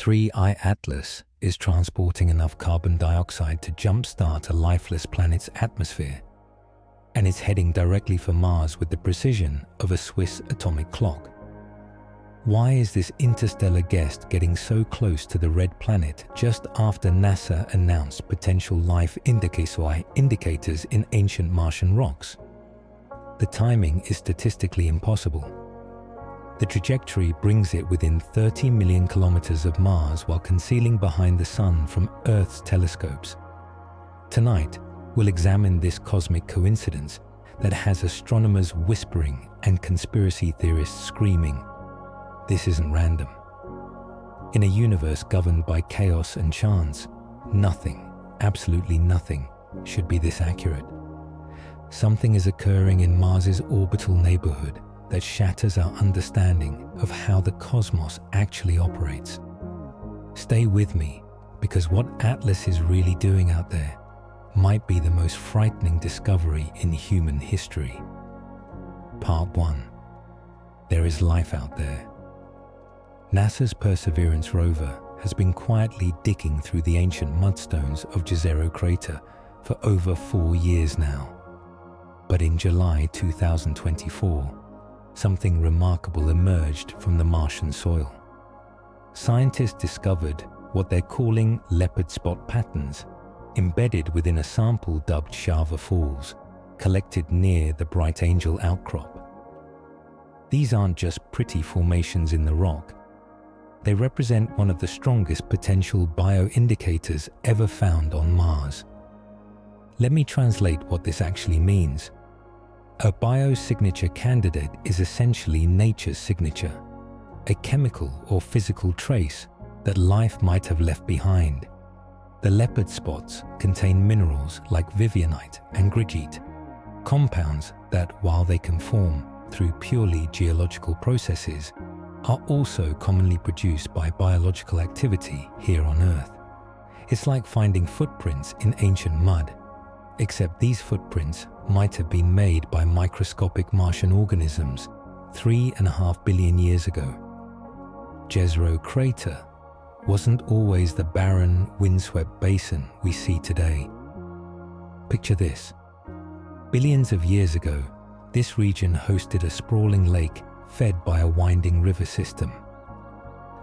3I Atlas is transporting enough carbon dioxide to jumpstart a lifeless planet's atmosphere, and it's heading directly for Mars with the precision of a Swiss atomic clock. Why is this interstellar guest getting so close to the red planet just after NASA announced potential life indicators in ancient Martian rocks? The timing is statistically impossible. The trajectory brings it within 30 million kilometers of Mars while concealing behind the Sun from Earth's telescopes. Tonight, we'll examine this cosmic coincidence that has astronomers whispering and conspiracy theorists screaming. This isn't random. In a universe governed by chaos and chance, nothing, absolutely nothing, should be this accurate. Something is occurring in Mars's orbital neighborhood that shatters our understanding of how the cosmos actually operates. Stay with me, because what Atlas is really doing out there might be the most frightening discovery in human history. Part 1. There is life out there. NASA's Perseverance rover has been quietly digging through the ancient mudstones of Jezero Crater for over 4 years now. But in July 2024, something remarkable emerged from the Martian soil. Scientists discovered what they're calling leopard spot patterns embedded within a sample dubbed Shava Falls, collected near the Bright Angel outcrop. These aren't just pretty formations in the rock. They represent one of the strongest potential bioindicators ever found on Mars. Let me translate what this actually means. A biosignature candidate is essentially nature's signature, a chemical or physical trace that life might have left behind. The leopard spots contain minerals like vivianite and grigite, compounds that, while they can form through purely geological processes, are also commonly produced by biological activity here on Earth. It's like finding footprints in ancient mud, except these footprints might have been made by microscopic Martian organisms 3.5 billion years ago. Jezero Crater wasn't always the barren, windswept basin we see today. Picture this. Billions of years ago, this region hosted a sprawling lake fed by a winding river system.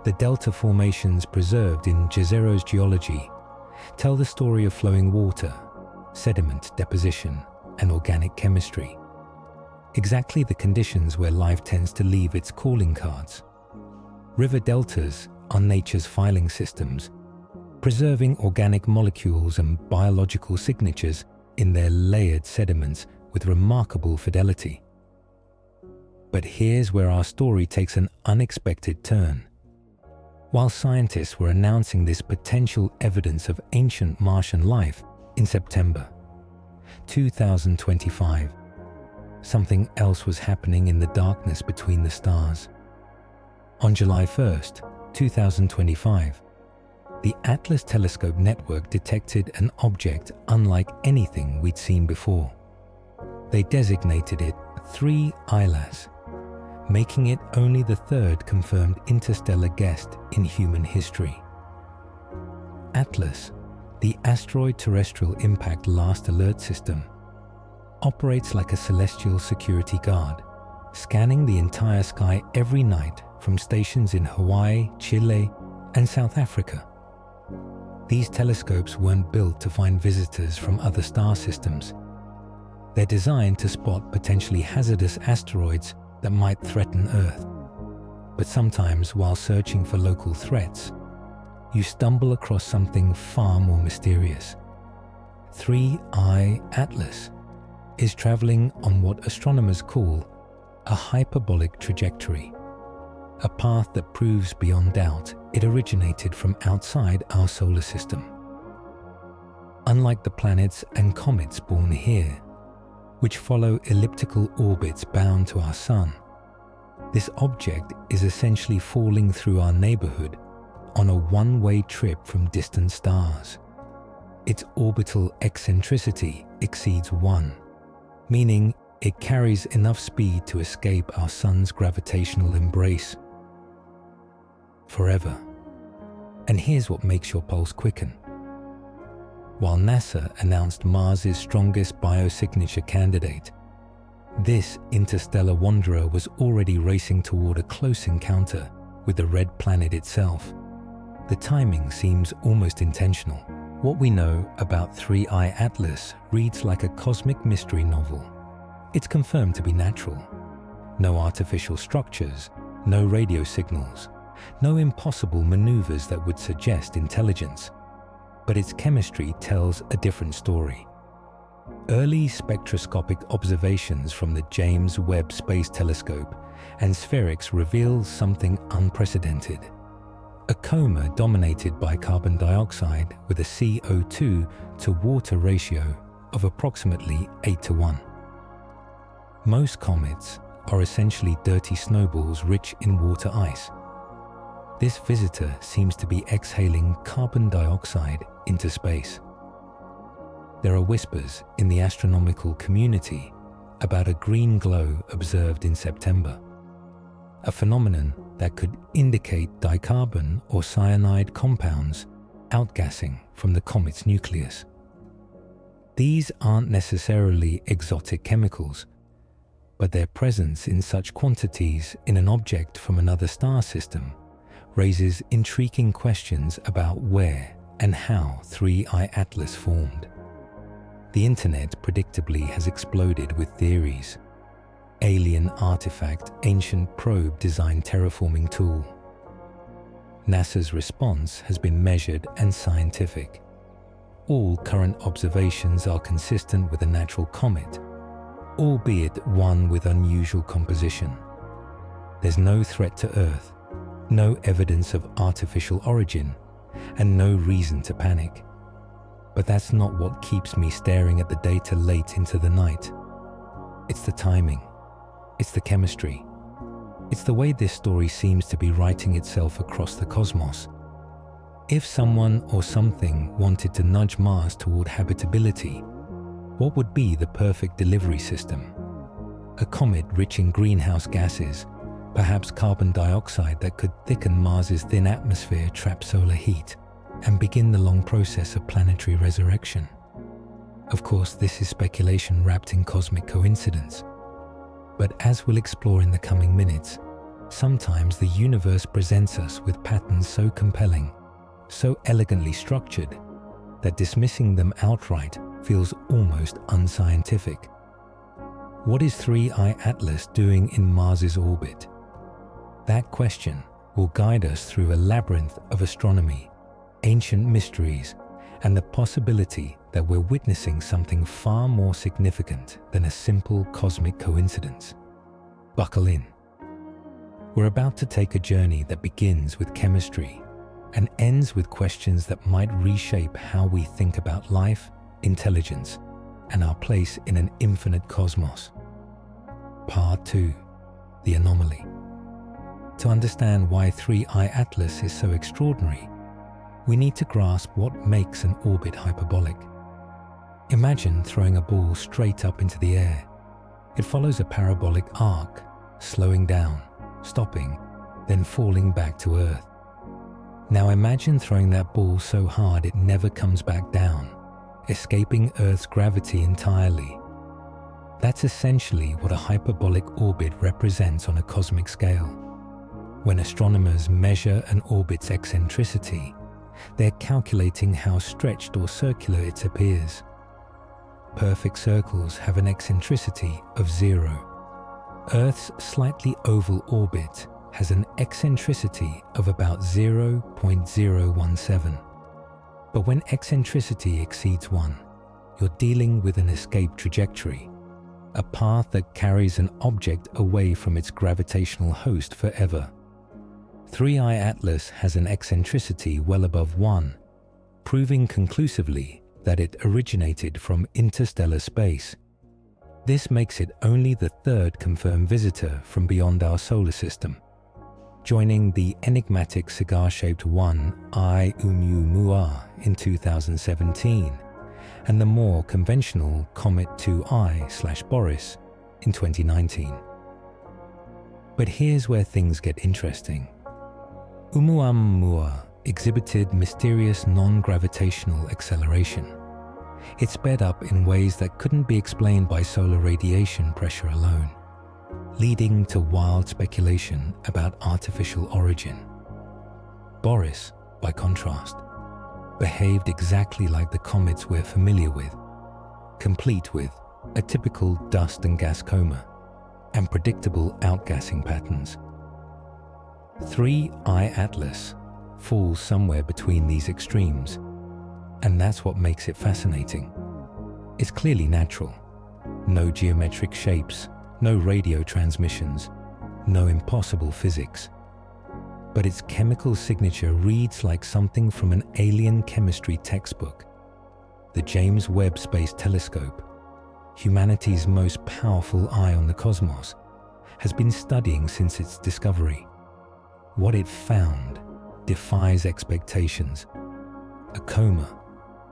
The delta formations preserved in Jezero's geology tell the story of flowing water, sediment deposition, and organic chemistry. Exactly the conditions where life tends to leave its calling cards. River deltas are nature's filing systems, preserving organic molecules and biological signatures in their layered sediments with remarkable fidelity. But here's where our story takes an unexpected turn. While scientists were announcing this potential evidence of ancient Martian life in September 2025, something else was happening in the darkness between the stars. On July 1st, 2025, the Atlas Telescope network detected an object unlike anything we'd seen before. They designated it 3I, making it only the third confirmed interstellar guest in human history. Atlas, the Asteroid Terrestrial Impact Last Alert System, operates like a celestial security guard, scanning the entire sky every night from stations in Hawaii, Chile, and South Africa. These telescopes weren't built to find visitors from other star systems. They're designed to spot potentially hazardous asteroids that might threaten Earth. But sometimes, while searching for local threats, you stumble across something far more mysterious. 3I Atlas is traveling on what astronomers call a hyperbolic trajectory, a path that proves beyond doubt it originated from outside our solar system. Unlike the planets and comets born here, which follow elliptical orbits bound to our Sun, this object is essentially falling through our neighborhood on a one-way trip from distant stars. Its orbital eccentricity exceeds 1, meaning it carries enough speed to escape our Sun's gravitational embrace forever. And here's what makes your pulse quicken. While NASA announced Mars's strongest biosignature candidate, this interstellar wanderer was already racing toward a close encounter with the red planet itself. The timing seems almost intentional. What we know about 3I Atlas reads like a cosmic mystery novel. It's confirmed to be natural. No artificial structures, no radio signals, no impossible maneuvers that would suggest intelligence. But its chemistry tells a different story. Early spectroscopic observations from the James Webb Space Telescope and spherics reveal something unprecedented. A coma dominated by carbon dioxide with a CO2 to water ratio of approximately 8:1. Most comets are essentially dirty snowballs rich in water ice. This visitor seems to be exhaling carbon dioxide into space. There are whispers in the astronomical community about a green glow observed in September, a phenomenon that could indicate dicarbon or cyanide compounds outgassing from the comet's nucleus. These aren't necessarily exotic chemicals, but their presence in such quantities in an object from another star system raises intriguing questions about where and how 3I Atlas formed. The internet predictably has exploded with theories. Alien artifact, ancient probe designed terraforming tool. NASA's response has been measured and scientific. All current observations are consistent with a natural comet, albeit one with unusual composition. There's no threat to Earth, no evidence of artificial origin, and no reason to panic. But that's not what keeps me staring at the data late into the night. It's the timing. It's the chemistry. It's the way this story seems to be writing itself across the cosmos. If someone or something wanted to nudge Mars toward habitability, what would be the perfect delivery system? A comet rich in greenhouse gases, perhaps carbon dioxide that could thicken Mars's thin atmosphere, trap solar heat, and begin the long process of planetary resurrection. Of course, this is speculation wrapped in cosmic coincidence. But as we'll explore in the coming minutes, sometimes the universe presents us with patterns so compelling, so elegantly structured, that dismissing them outright feels almost unscientific. What is 3I Atlas doing in Mars's orbit? That question will guide us through a labyrinth of astronomy, ancient mysteries, and the possibility that we're witnessing something far more significant than a simple cosmic coincidence. Buckle in. We're about to take a journey that begins with chemistry and ends with questions that might reshape how we think about life, intelligence, and our place in an infinite cosmos. Part 2. The Anomaly. To understand why 3I Atlas is so extraordinary, we need to grasp what makes an orbit hyperbolic. Imagine throwing a ball straight up into the air. It follows a parabolic arc, slowing down, stopping, then falling back to Earth. Now imagine throwing that ball so hard it never comes back down, escaping Earth's gravity entirely. That's essentially what a hyperbolic orbit represents on a cosmic scale. When astronomers measure an orbit's eccentricity, they're calculating how stretched or circular it appears. Perfect circles have an eccentricity of 0. Earth's slightly oval orbit has an eccentricity of about 0.017. But when eccentricity exceeds 1, you're dealing with an escape trajectory, a path that carries an object away from its gravitational host forever. 3I Atlas has an eccentricity well above 1, proving conclusively that it originated from interstellar space. This makes it only the third confirmed visitor from beyond our solar system, joining the enigmatic cigar-shaped 1I Oumuamua in 2017 and the more conventional Comet 2I/Boris in 2019. But here's where things get interesting. Oumuamua exhibited mysterious non-gravitational acceleration. It sped up in ways that couldn't be explained by solar radiation pressure alone, leading to wild speculation about artificial origin. Boris, by contrast, behaved exactly like the comets we're familiar with, complete with a typical dust and gas coma and predictable outgassing patterns. 3I Atlas falls somewhere between these extremes, and that's what makes it fascinating. It's clearly natural. No geometric shapes, no radio transmissions, no impossible physics. But its chemical signature reads like something from an alien chemistry textbook. The James Webb Space Telescope, humanity's most powerful eye on the cosmos, has been studying since its discovery. What it found defies expectations. A coma,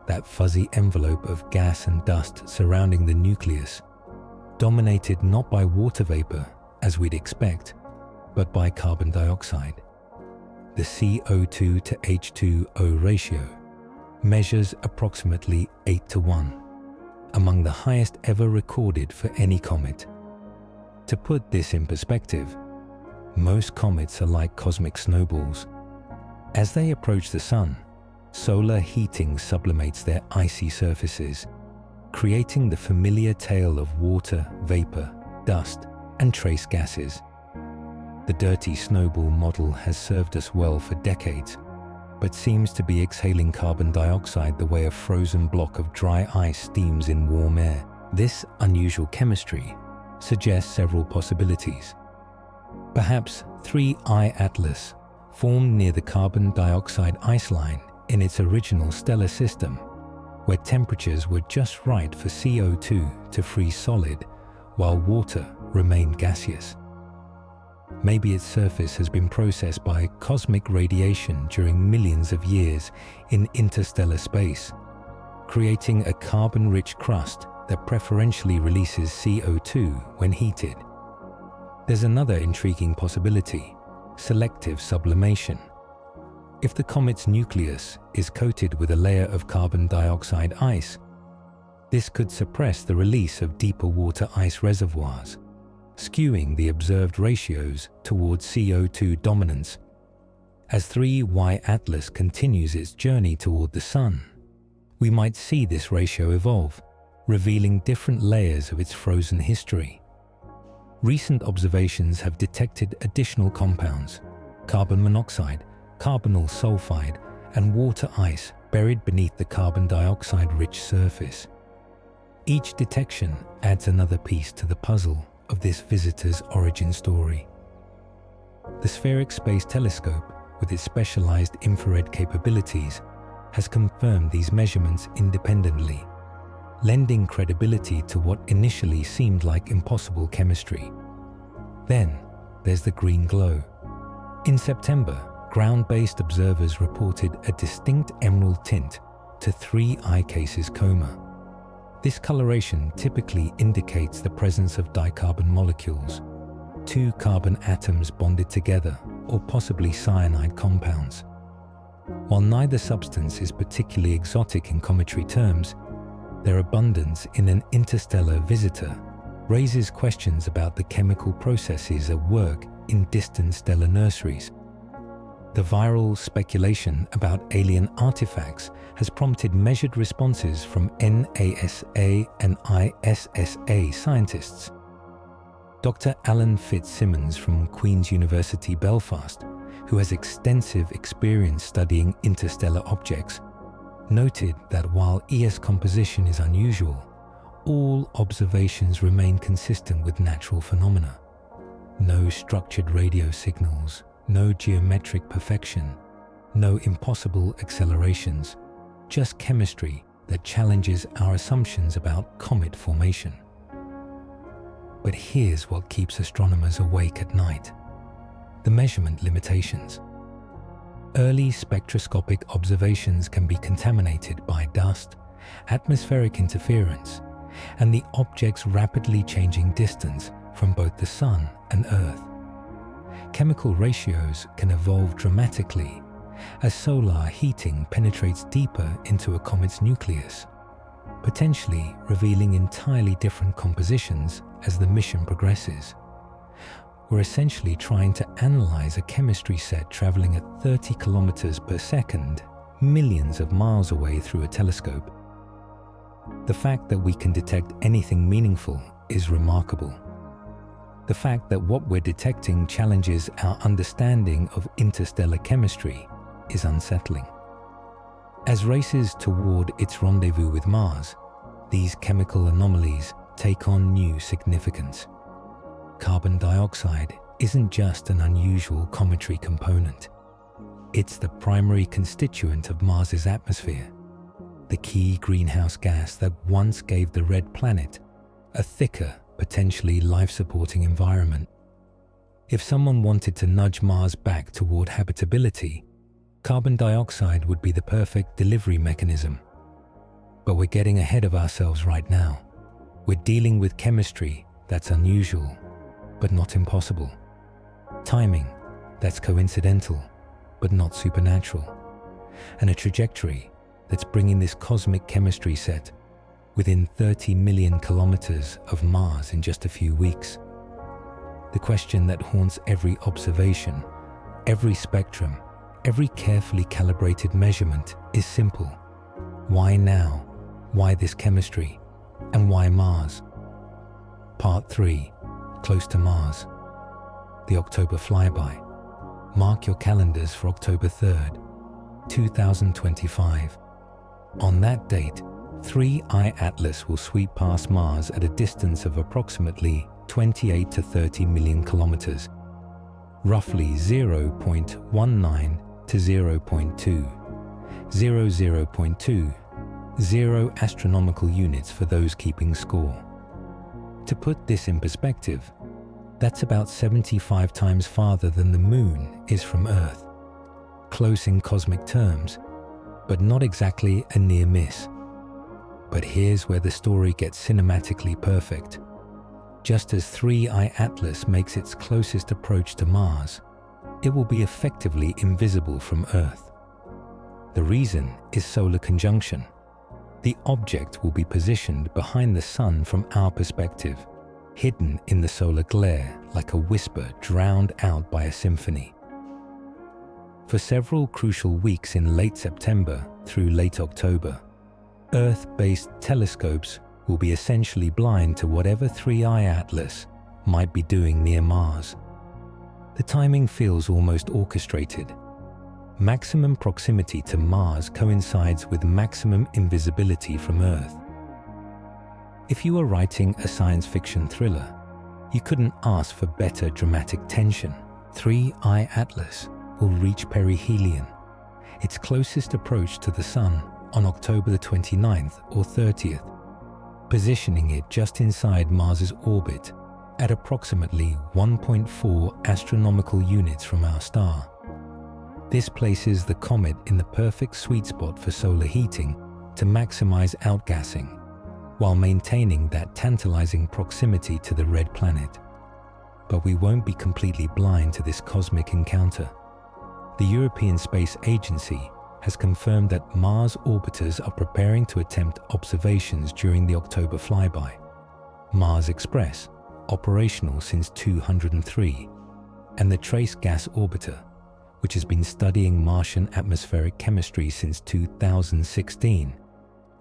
that fuzzy envelope of gas and dust surrounding the nucleus, dominated not by water vapor, as we'd expect, but by carbon dioxide. The CO2 to H2O ratio measures approximately 8:1, among the highest ever recorded for any comet. To put this in perspective, most comets are like cosmic snowballs. As they approach the sun, solar heating sublimates their icy surfaces, creating the familiar tale of water, vapor, dust, and trace gases. The dirty snowball model has served us well for decades, but seems to be exhaling carbon dioxide the way a frozen block of dry ice steams in warm air. This unusual chemistry suggests several possibilities. Perhaps 3I Atlas formed near the carbon dioxide ice line in its original stellar system, where temperatures were just right for CO2 to freeze solid while water remained gaseous. Maybe its surface has been processed by cosmic radiation during millions of years in interstellar space, creating a carbon-rich crust that preferentially releases CO2 when heated. There's another intriguing possibility: selective sublimation. If the comet's nucleus is coated with a layer of carbon dioxide ice, this could suppress the release of deeper water ice reservoirs, skewing the observed ratios towards CO2 dominance. As 3Y Atlas continues its journey toward the Sun, we might see this ratio evolve, revealing different layers of its frozen history. Recent observations have detected additional compounds: carbon monoxide, carbonyl sulfide, and water ice buried beneath the carbon dioxide-rich surface. Each detection adds another piece to the puzzle of this visitor's origin story. The Spheric Space Telescope, with its specialized infrared capabilities, has confirmed these measurements independently, lending credibility to what initially seemed like impossible chemistry. Then there's the green glow. In September, ground-based observers reported a distinct emerald tint to 3I Case's coma. This coloration typically indicates the presence of dicarbon molecules, two carbon atoms bonded together, or possibly cyanide compounds. While neither substance is particularly exotic in cometary terms, their abundance in an interstellar visitor raises questions about the chemical processes at work in distant stellar nurseries. The viral speculation about alien artifacts has prompted measured responses from NASA and ISSA scientists. Dr. Alan Fitzsimmons from Queen's University Belfast, who has extensive experience studying interstellar objects, noted that while ES composition is unusual, all observations remain consistent with natural phenomena. No structured radio signals, no geometric perfection, no impossible accelerations, just chemistry that challenges our assumptions about comet formation. But here's what keeps astronomers awake at night: the measurement limitations. Early spectroscopic observations can be contaminated by dust, atmospheric interference, and the object's rapidly changing distance from both the Sun and Earth. Chemical ratios can evolve dramatically, as solar heating penetrates deeper into a comet's nucleus, potentially revealing entirely different compositions as the mission progresses. We're essentially trying to analyze a chemistry set traveling at 30 kilometers per second, millions of miles away through a telescope. The fact that we can detect anything meaningful is remarkable. The fact that what we're detecting challenges our understanding of interstellar chemistry is unsettling. As races toward its rendezvous with Mars, these chemical anomalies take on new significance. Carbon dioxide isn't just an unusual cometary component. It's the primary constituent of Mars's atmosphere, the key greenhouse gas that once gave the red planet a thicker, potentially life-supporting environment. If someone wanted to nudge Mars back toward habitability, carbon dioxide would be the perfect delivery mechanism. But we're getting ahead of ourselves right now. We're dealing with chemistry that's unusual, but not impossible. Timing that's coincidental, but not supernatural. And a trajectory that's bringing this cosmic chemistry set within 30 million kilometers of Mars in just a few weeks. The question that haunts every observation, every spectrum, every carefully calibrated measurement is simple. Why now? Why this chemistry? And why Mars? Part 3. Close to Mars. The October flyby. Mark your calendars for October 3rd, 2025. On that date, 3I Atlas will sweep past Mars at a distance of approximately 28 to 30 million kilometers, roughly 0.19 to 0.2, 0.2, 0 astronomical units for those keeping score. To put this in perspective, that's about 75 times farther than the Moon is from Earth. Close in cosmic terms, but not exactly a near miss. But here's where the story gets cinematically perfect. Just as 3I Atlas makes its closest approach to Mars, it will be effectively invisible from Earth. The reason is solar conjunction. The object will be positioned behind the Sun from our perspective, hidden in the solar glare like a whisper drowned out by a symphony. For several crucial weeks in late September through late October, Earth-based telescopes will be essentially blind to whatever 3I Atlas might be doing near Mars. The timing feels almost orchestrated. Maximum proximity to Mars coincides with maximum invisibility from Earth. If you were writing a science fiction thriller, you couldn't ask for better dramatic tension. 3I Atlas will reach perihelion, its closest approach to the Sun, on October the 29th or 30th, positioning it just inside Mars's orbit at approximately 1.4 astronomical units from our star. This places the comet in the perfect sweet spot for solar heating to maximize outgassing, while maintaining that tantalizing proximity to the red planet. But we won't be completely blind to this cosmic encounter. The European Space Agency has confirmed that Mars orbiters are preparing to attempt observations during the October flyby. Mars Express, operational since 2003, and the Trace Gas Orbiter, which has been studying Martian atmospheric chemistry since 2016,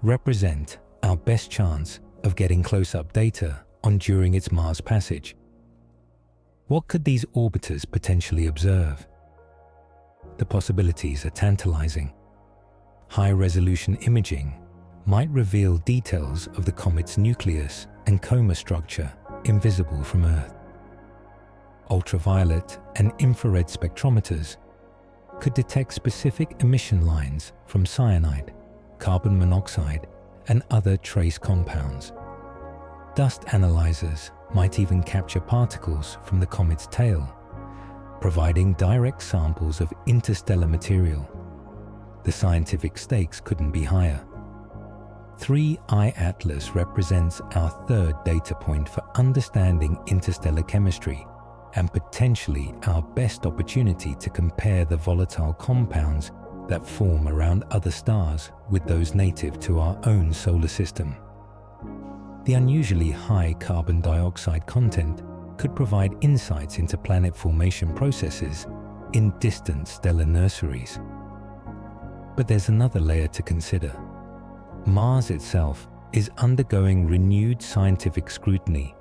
represent our best chance of getting close-up data on during its Mars passage. What could these orbiters potentially observe? The possibilities are tantalizing. High-resolution imaging might reveal details of the comet's nucleus and coma structure invisible from Earth. Ultraviolet and infrared spectrometers could detect specific emission lines from cyanide, carbon monoxide, and other trace compounds. Dust analyzers might even capture particles from the comet's tail, providing direct samples of interstellar material. The scientific stakes couldn't be higher. 3I Atlas represents our third data point for understanding interstellar chemistry and potentially our best opportunity to compare the volatile compounds that form around other stars with those native to our own solar system. The unusually high carbon dioxide content could provide insights into planet formation processes in distant stellar nurseries. But there's another layer to consider. Mars itself is undergoing renewed scientific scrutiny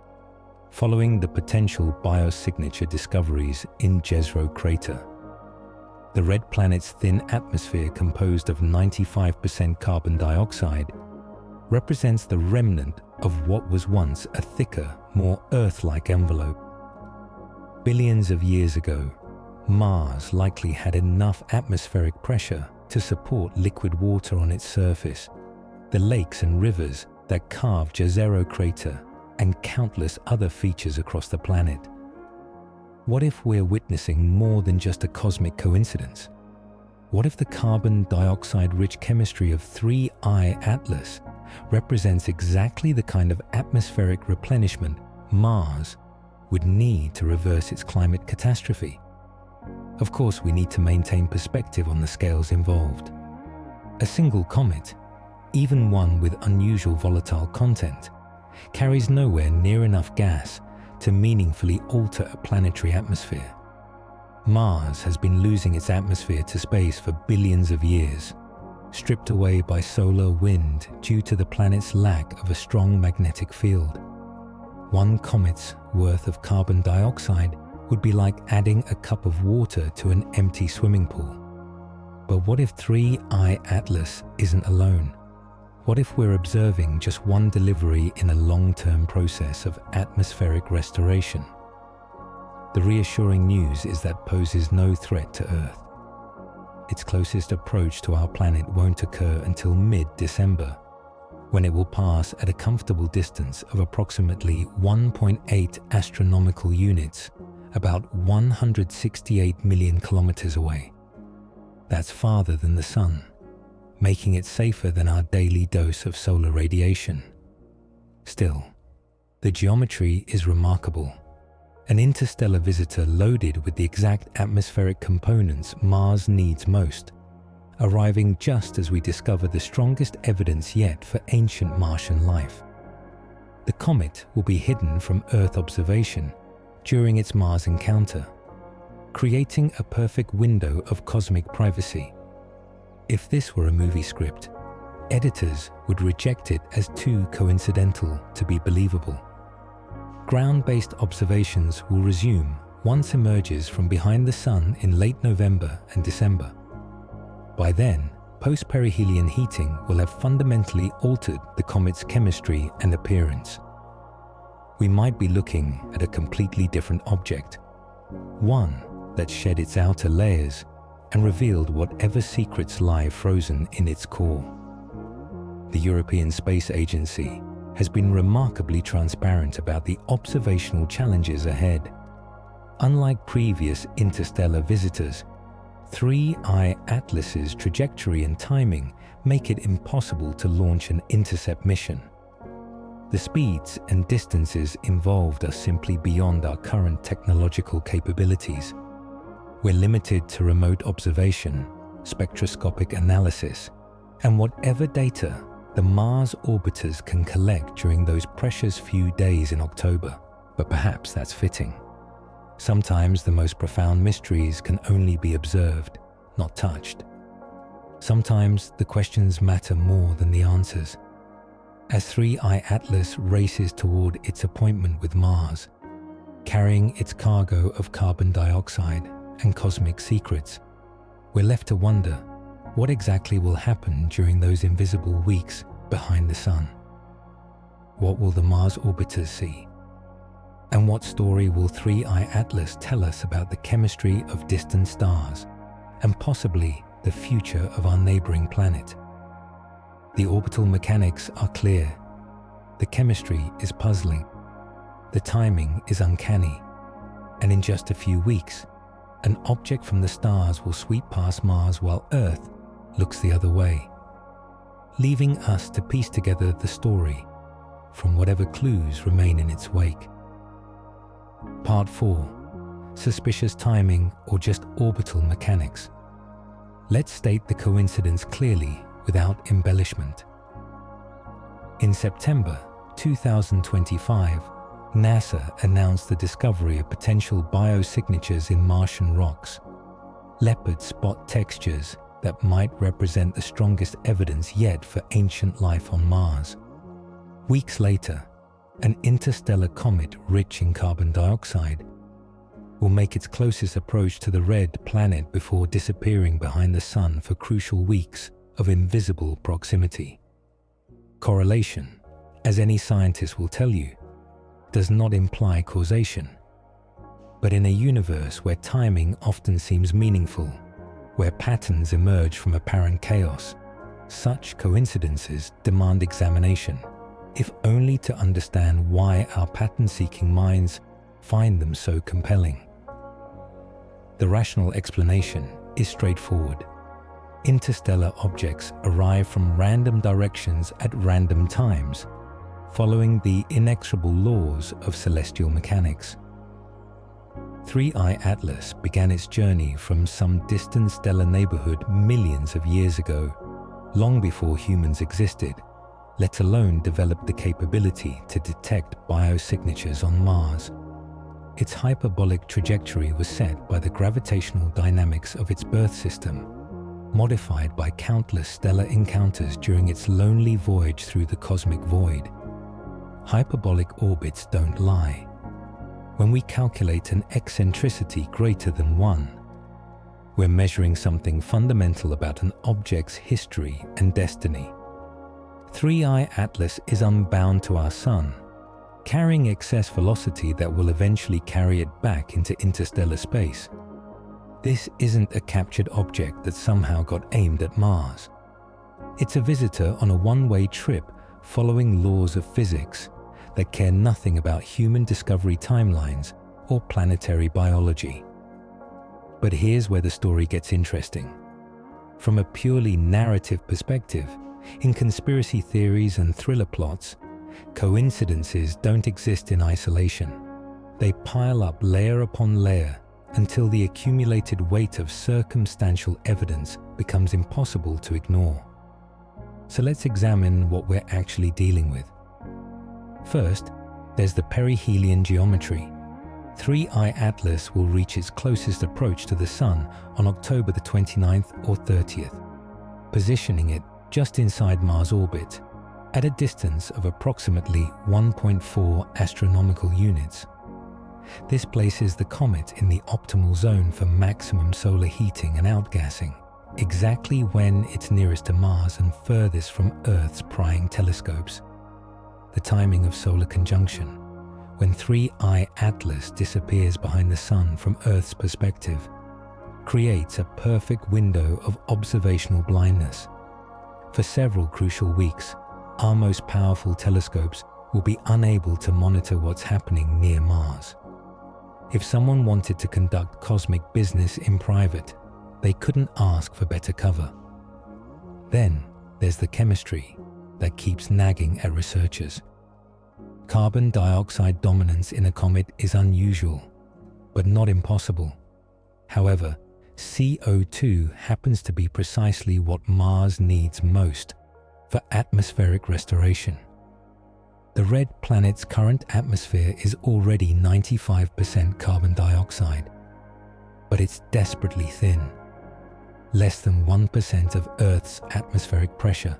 following the potential biosignature discoveries in Jezero Crater. The red planet's thin atmosphere, composed of 95% carbon dioxide, represents the remnant of what was once a thicker, more Earth-like envelope. Billions of years ago, Mars likely had enough atmospheric pressure to support liquid water on its surface, the lakes and rivers that carve Jezero Crater, and countless other features across the planet. What if we're witnessing more than just a cosmic coincidence? What if the carbon dioxide-rich chemistry of 3I Atlas represents exactly the kind of atmospheric replenishment Mars would need to reverse its climate catastrophe? Of course, we need to maintain perspective on the scales involved. A single comet, even one with unusual volatile content, carries nowhere near enough gas to meaningfully alter a planetary atmosphere. Mars has been losing its atmosphere to space for billions of years, stripped away by solar wind due to the planet's lack of a strong magnetic field. One comet's worth of carbon dioxide would be like adding a cup of water to an empty swimming pool. But what if 3I Atlas isn't alone? What if we're observing just one delivery in a long-term process of atmospheric restoration? The reassuring news is that poses no threat to Earth. Its closest approach to our planet won't occur until mid-December, when it will pass at a comfortable distance of approximately 1.8 astronomical units, about 168 million kilometers away. That's farther than the Sun, making it safer than our daily dose of solar radiation. Still, the geometry is remarkable. An interstellar visitor loaded with the exact atmospheric components Mars needs most, arriving just as we discover the strongest evidence yet for ancient Martian life. The comet will be hidden from Earth observation during its Mars encounter, creating a perfect window of cosmic privacy. If this were a movie script, editors would reject it as too coincidental to be believable. Ground-based observations will resume once it emerges from behind the Sun in late November and December. By then, post-perihelion heating will have fundamentally altered the comet's chemistry and appearance. We might be looking at a completely different object, one that shed its outer layers and revealed whatever secrets lie frozen in its core. The European Space Agency has been remarkably transparent about the observational challenges ahead. Unlike previous interstellar visitors, 3I Atlas's trajectory and timing make it impossible to launch an intercept mission. The speeds and distances involved are simply beyond our current technological capabilities. We're limited to remote observation, spectroscopic analysis, and whatever data the Mars orbiters can collect during those precious few days in October. But perhaps that's fitting. Sometimes the most profound mysteries can only be observed, not touched. Sometimes the questions matter more than the answers. As 3I Atlas races toward its appointment with Mars, carrying its cargo of carbon dioxide and cosmic secrets, we're left to wonder what exactly will happen during those invisible weeks behind the Sun. What will the Mars orbiters see? And what story will 3I Atlas tell us about the chemistry of distant stars and possibly the future of our neighboring planet? The orbital mechanics are clear. The chemistry is puzzling. The timing is uncanny. And in just a few weeks, an object from the stars will sweep past Mars while Earth looks the other way, leaving us to piece together the story from whatever clues remain in its wake. Part 4. suspicious timing, or just orbital mechanics. Let's state the coincidence clearly without embellishment. In September 2025, NASA announced the discovery of potential biosignatures in Martian rocks, leopard spot textures that might represent the strongest evidence yet for ancient life on Mars. Weeks later, an interstellar comet rich in carbon dioxide will make its closest approach to the red planet before disappearing behind the Sun for crucial weeks of invisible proximity. Correlation, as any scientist will tell you, does not imply causation. But in a universe where timing often seems meaningful, where patterns emerge from apparent chaos, such coincidences demand examination, if only to understand why our pattern-seeking minds find them so compelling. The rational explanation is straightforward. Interstellar objects arrive from random directions at random times, following the inexorable laws of celestial mechanics. 3I Atlas began its journey from some distant stellar neighborhood millions of years ago, long before humans existed, let alone developed the capability to detect biosignatures on Mars. Its hyperbolic trajectory was set by the gravitational dynamics of its birth system, modified by countless stellar encounters during its lonely voyage through the cosmic void. Hyperbolic orbits don't lie. When we calculate an eccentricity greater than 1, we're measuring something fundamental about an object's history and destiny. 3I Atlas is unbound to our Sun, carrying excess velocity that will eventually carry it back into interstellar space. This isn't a captured object that somehow got aimed at Mars. It's a visitor on a one-way trip following laws of physics that care nothing about human discovery timelines or planetary biology. But here's where the story gets interesting. From a purely narrative perspective, in conspiracy theories and thriller plots, coincidences don't exist in isolation. They pile up layer upon layer until the accumulated weight of circumstantial evidence becomes impossible to ignore. So let's examine what we're actually dealing with. First, there's the perihelion geometry. 3I Atlas will reach its closest approach to the Sun on October the 29th or 30th, positioning it just inside Mars' orbit, at a distance of approximately 1.4 astronomical units. This places the comet in the optimal zone for maximum solar heating and outgassing, exactly when it's nearest to Mars and furthest from Earth's prying telescopes. The timing of solar conjunction, when 3I Atlas disappears behind the Sun from Earth's perspective, creates a perfect window of observational blindness. For several crucial weeks, our most powerful telescopes will be unable to monitor what's happening near Mars. If someone wanted to conduct cosmic business in private, they couldn't ask for better cover. Then there's the chemistry that keeps nagging at researchers. Carbon dioxide dominance in a comet is unusual, but not impossible. However, CO2 happens to be precisely what Mars needs most for atmospheric restoration. The red planet's current atmosphere is already 95% carbon dioxide, but it's desperately thin, less than 1% of Earth's atmospheric pressure.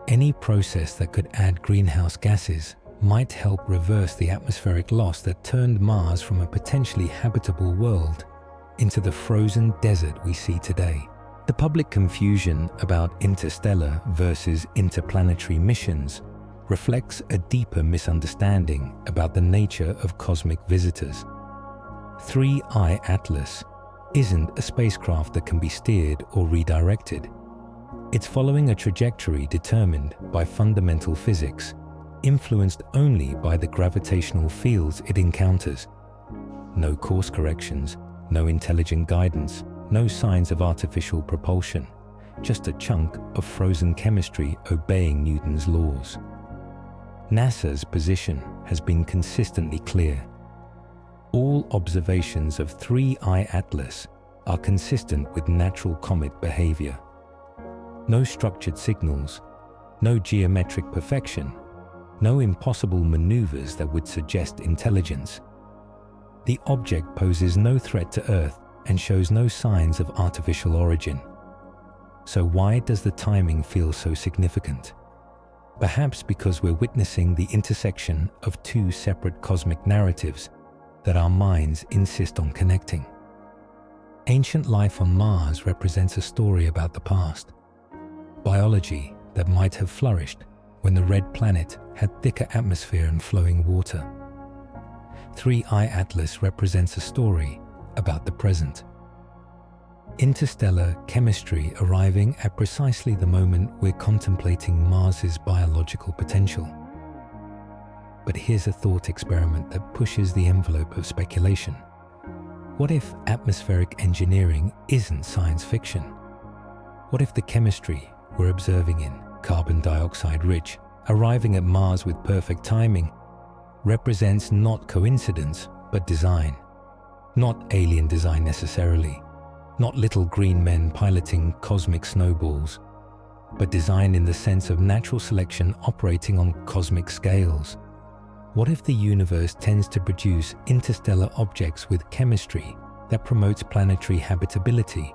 Any process that could add greenhouse gases might help reverse the atmospheric loss that turned Mars from a potentially habitable world into the frozen desert we see today. The public confusion about interstellar versus interplanetary missions reflects a deeper misunderstanding about the nature of cosmic visitors. 3I Atlas isn't a spacecraft that can be steered or redirected. It's following a trajectory determined by fundamental physics, influenced only by the gravitational fields it encounters. No course corrections, no intelligent guidance, no signs of artificial propulsion, just a chunk of frozen chemistry obeying Newton's laws. NASA's position has been consistently clear. all observations of 3I Atlas are consistent with natural comet behavior. No structured signals, no geometric perfection, no impossible maneuvers that would suggest intelligence. The object poses no threat to Earth and shows no signs of artificial origin. So why does the timing feel so significant? Perhaps because we're witnessing the intersection of two separate cosmic narratives that our minds insist on connecting. Ancient life on Mars represents a story about the past. Biology that might have flourished when the red planet had thicker atmosphere and flowing water. 3I Atlas represents a story about the present. Interstellar chemistry arriving at precisely the moment we're contemplating Mars's biological potential. But here's a thought experiment that pushes the envelope of speculation. What if atmospheric engineering isn't science fiction? What if the chemistry we're observing in, carbon dioxide rich, arriving at Mars with perfect timing, represents not coincidence, but design? Not alien design necessarily, not little green men piloting cosmic snowballs, but design in the sense of natural selection operating on cosmic scales. What if the universe tends to produce interstellar objects with chemistry that promotes planetary habitability?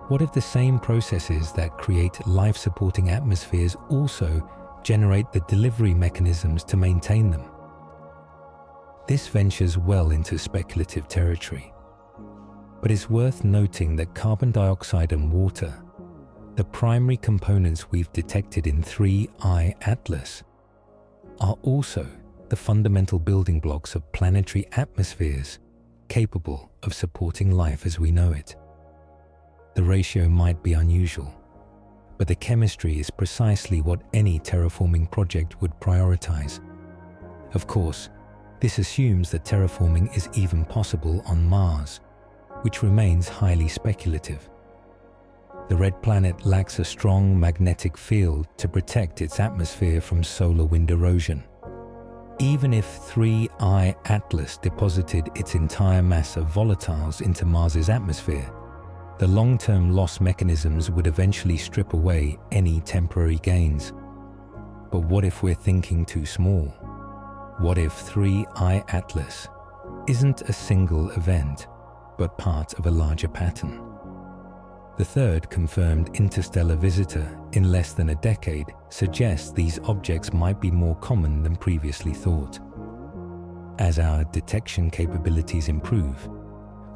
What if the same processes that create life-supporting atmospheres also generate the delivery mechanisms to maintain them? This ventures well into speculative territory. But it's worth noting that carbon dioxide and water, the primary components we've detected in 3I Atlas, are also the fundamental building blocks of planetary atmospheres capable of supporting life as we know it. The ratio might be unusual, but the chemistry is precisely what any terraforming project would prioritize. Of course, this assumes that terraforming is even possible on Mars, which remains highly speculative. The red planet lacks a strong magnetic field to protect its atmosphere from solar wind erosion. Even if 3I Atlas deposited its entire mass of volatiles into Mars's atmosphere, the long-term loss mechanisms would eventually strip away any temporary gains. But what if we're thinking too small? What if 3I Atlas isn't a single event, but part of a larger pattern? The third confirmed interstellar visitor in less than a decade suggests these objects might be more common than previously thought. As our detection capabilities improve,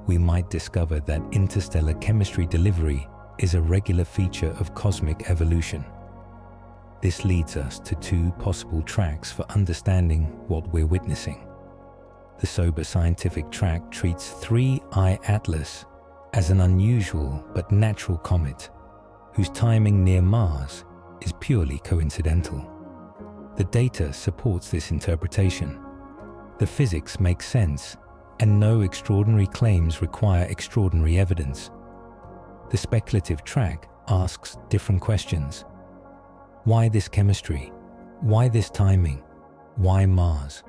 we might discover that interstellar chemistry delivery is a regular feature of cosmic evolution. This leads us to two possible tracks for understanding what we're witnessing. The sober scientific track treats 3I Atlas as an unusual but natural comet, whose timing near Mars is purely coincidental. The data supports this interpretation. The physics makes sense, and no extraordinary claims require extraordinary evidence. The speculative track asks different questions. Why this chemistry? Why this timing? Why Mars?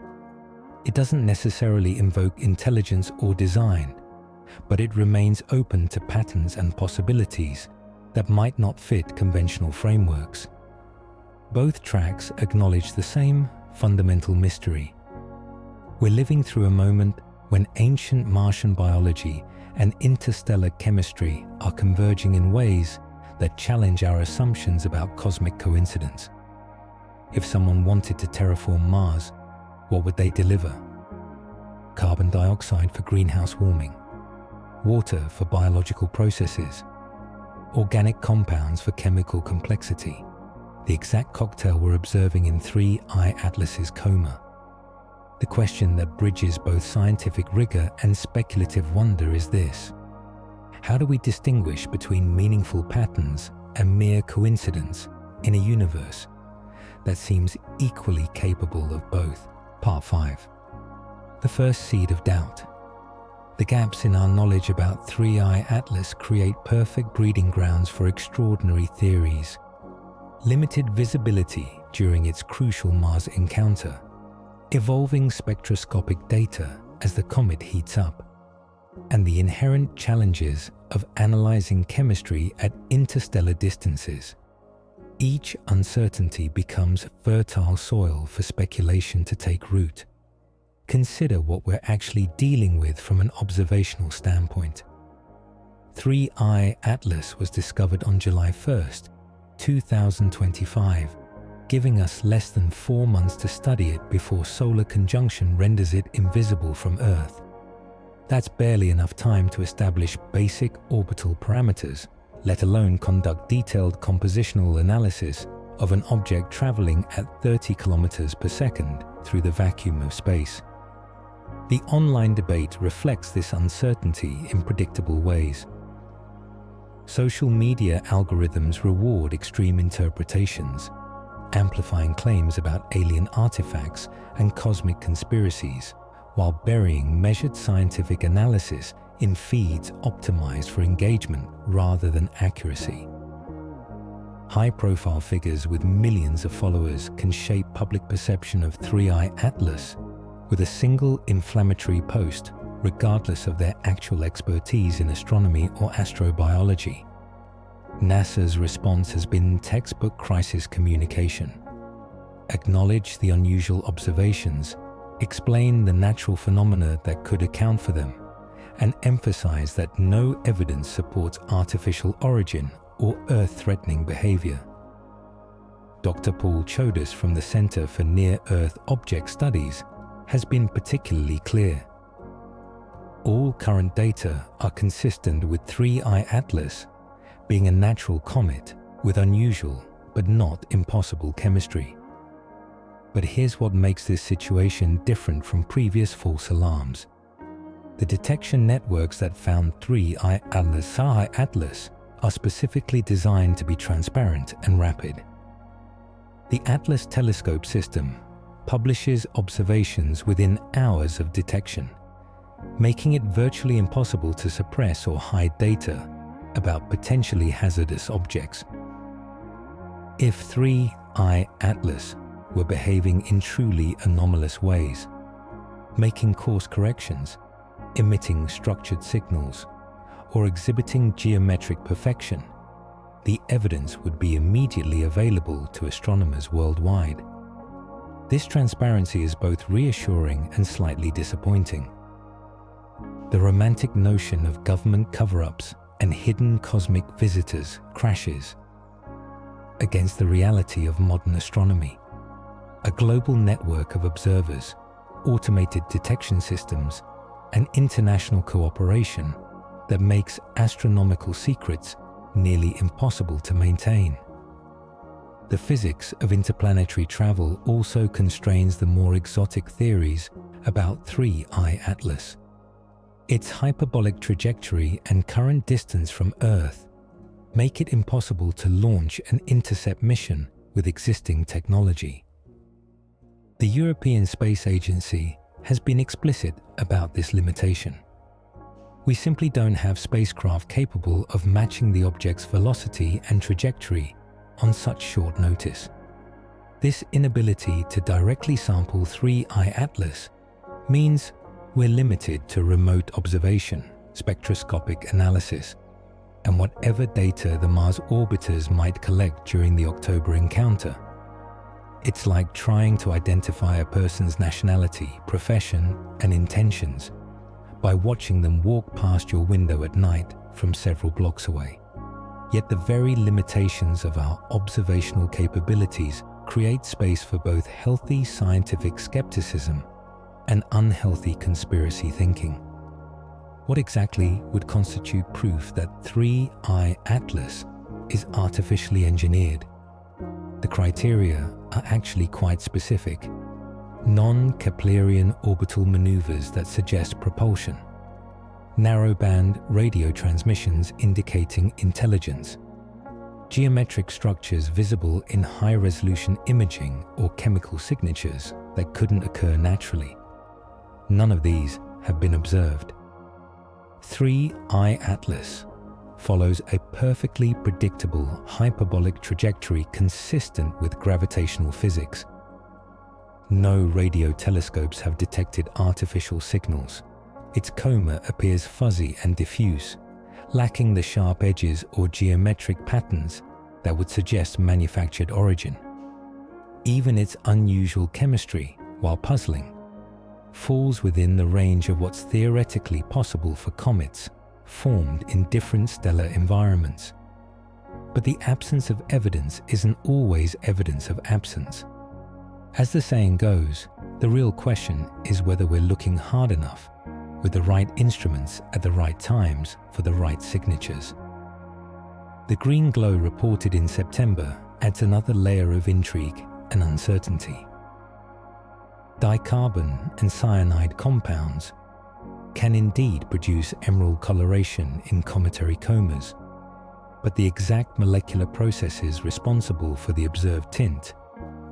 It doesn't necessarily invoke intelligence or design, but it remains open to patterns and possibilities that might not fit conventional frameworks. Both tracks acknowledge the same fundamental mystery. We're living through a moment when ancient Martian biology and interstellar chemistry are converging in ways that challenge our assumptions about cosmic coincidence. If someone wanted to terraform Mars, what would they deliver? Carbon dioxide for greenhouse warming, water for biological processes, organic compounds for chemical complexity, the exact cocktail we're observing in 3I Atlas's coma. The question that bridges both scientific rigor and speculative wonder is this: how do we distinguish between meaningful patterns and mere coincidence in a universe that seems equally capable of both? Part 5. The first seed of doubt. The gaps in our knowledge about 3I Atlas create perfect breeding grounds for extraordinary theories. Limited visibility during its crucial Mars encounter, evolving spectroscopic data as the comet heats up, and the inherent challenges of analyzing chemistry at interstellar distances. Each uncertainty becomes fertile soil for speculation to take root. Consider what we're actually dealing with from an observational standpoint. 3I Atlas was discovered on July 1st, 2025, giving us less than 4 months to study it before solar conjunction renders it invisible from Earth. That's barely enough time to establish basic orbital parameters, let alone conduct detailed compositional analysis of an object traveling at 30 kilometers per second through the vacuum of space. The online debate reflects this uncertainty in predictable ways. Social media algorithms reward extreme interpretations, amplifying claims about alien artifacts and cosmic conspiracies, while burying measured scientific analysis in feeds optimized for engagement rather than accuracy. High-profile figures with millions of followers can shape public perception of 3I Atlas with a single inflammatory post, regardless of their actual expertise in astronomy or astrobiology. NASA's response has been textbook crisis communication. Acknowledge the unusual observations, explain the natural phenomena that could account for them, and emphasize that no evidence supports artificial origin or Earth-threatening behavior. Dr. Paul Chodas from the Center for Near-Earth Object Studies has been particularly clear. All current data are consistent with 3I Atlas being a natural comet with unusual but not impossible chemistry. But here's what makes this situation different from previous false alarms. The detection networks that found 3I Atlas are specifically designed to be transparent and rapid. The Atlas telescope system publishes observations within hours of detection, making it virtually impossible to suppress or hide data about potentially hazardous objects. If 3I Atlas were behaving in truly anomalous ways, making course corrections, emitting structured signals, or exhibiting geometric perfection, the evidence would be immediately available to astronomers worldwide. This transparency is both reassuring and slightly disappointing. The romantic notion of government cover-ups and hidden cosmic visitors crashes against the reality of modern astronomy. A global network of observers, automated detection systems, and international cooperation that makes astronomical secrets nearly impossible to maintain. The physics of interplanetary travel also constrains the more exotic theories about 3I Atlas. Its hyperbolic trajectory and current distance from Earth make it impossible to launch an intercept mission with existing technology. The European Space Agency has been explicit about this limitation. We simply don't have spacecraft capable of matching the object's velocity and trajectory on such short notice. This inability to directly sample 3I Atlas means we're limited to remote observation, spectroscopic analysis, and whatever data the Mars orbiters might collect during the October encounter. It's like trying to identify a person's nationality, profession, and intentions by watching them walk past your window at night from several blocks away. Yet the very limitations of our observational capabilities create space for both healthy scientific skepticism and unhealthy conspiracy thinking. What exactly would constitute proof that 3I Atlas is artificially engineered? The criteria are actually quite specific. Non-Keplerian orbital maneuvers that suggest propulsion, narrowband radio transmissions indicating intelligence, geometric structures visible in high-resolution imaging or chemical signatures that couldn't occur naturally. None of these have been observed. 3I Atlas follows a perfectly predictable hyperbolic trajectory consistent with gravitational physics. No radio telescopes have detected artificial signals. Its coma appears fuzzy and diffuse, lacking the sharp edges or geometric patterns that would suggest manufactured origin. Even its unusual chemistry, while puzzling, falls within the range of what's theoretically possible for comets formed in different stellar environments. But the absence of evidence isn't always evidence of absence. As the saying goes, the real question is whether we're looking hard enough, with the right instruments at the right times for the right signatures. The green glow reported in September adds another layer of intrigue and uncertainty. Dicarbon and cyanide compounds can indeed produce emerald coloration in cometary comas, but the exact molecular processes responsible for the observed tint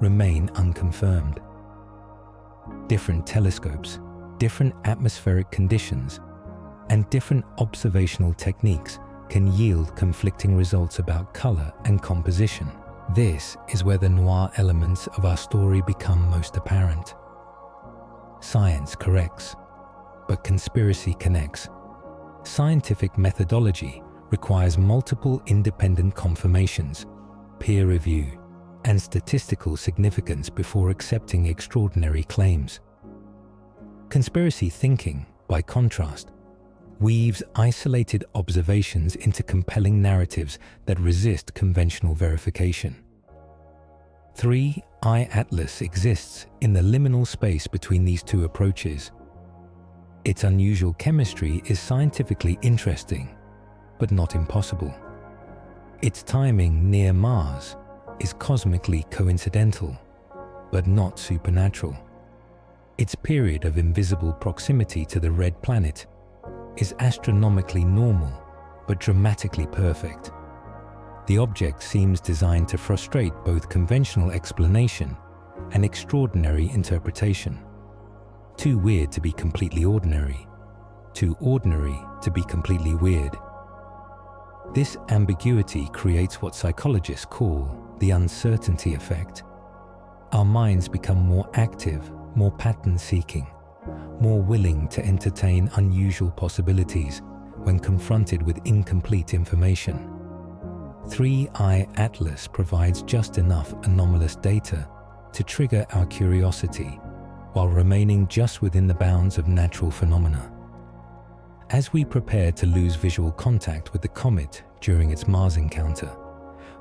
remain unconfirmed. Different telescopes, different atmospheric conditions, and different observational techniques can yield conflicting results about color and composition. This is where the noir elements of our story become most apparent. Science corrects, but conspiracy connects. Scientific methodology requires multiple independent confirmations, peer review, and statistical significance before accepting extraordinary claims. Conspiracy thinking, by contrast, weaves isolated observations into compelling narratives that resist conventional verification. 3I Atlas exists in the liminal space between these two approaches. Its unusual chemistry is scientifically interesting, but not impossible. Its timing near Mars is cosmically coincidental, but not supernatural. Its period of invisible proximity to the red planet is astronomically normal, but dramatically perfect. The object seems designed to frustrate both conventional explanation and extraordinary interpretation. Too weird to be completely ordinary, too ordinary to be completely weird. This ambiguity creates what psychologists call the uncertainty effect. Our minds become more active, more pattern-seeking, more willing to entertain unusual possibilities when confronted with incomplete information. 3I Atlas provides just enough anomalous data to trigger our curiosity, while remaining just within the bounds of natural phenomena. As we prepare to lose visual contact with the comet during its Mars encounter,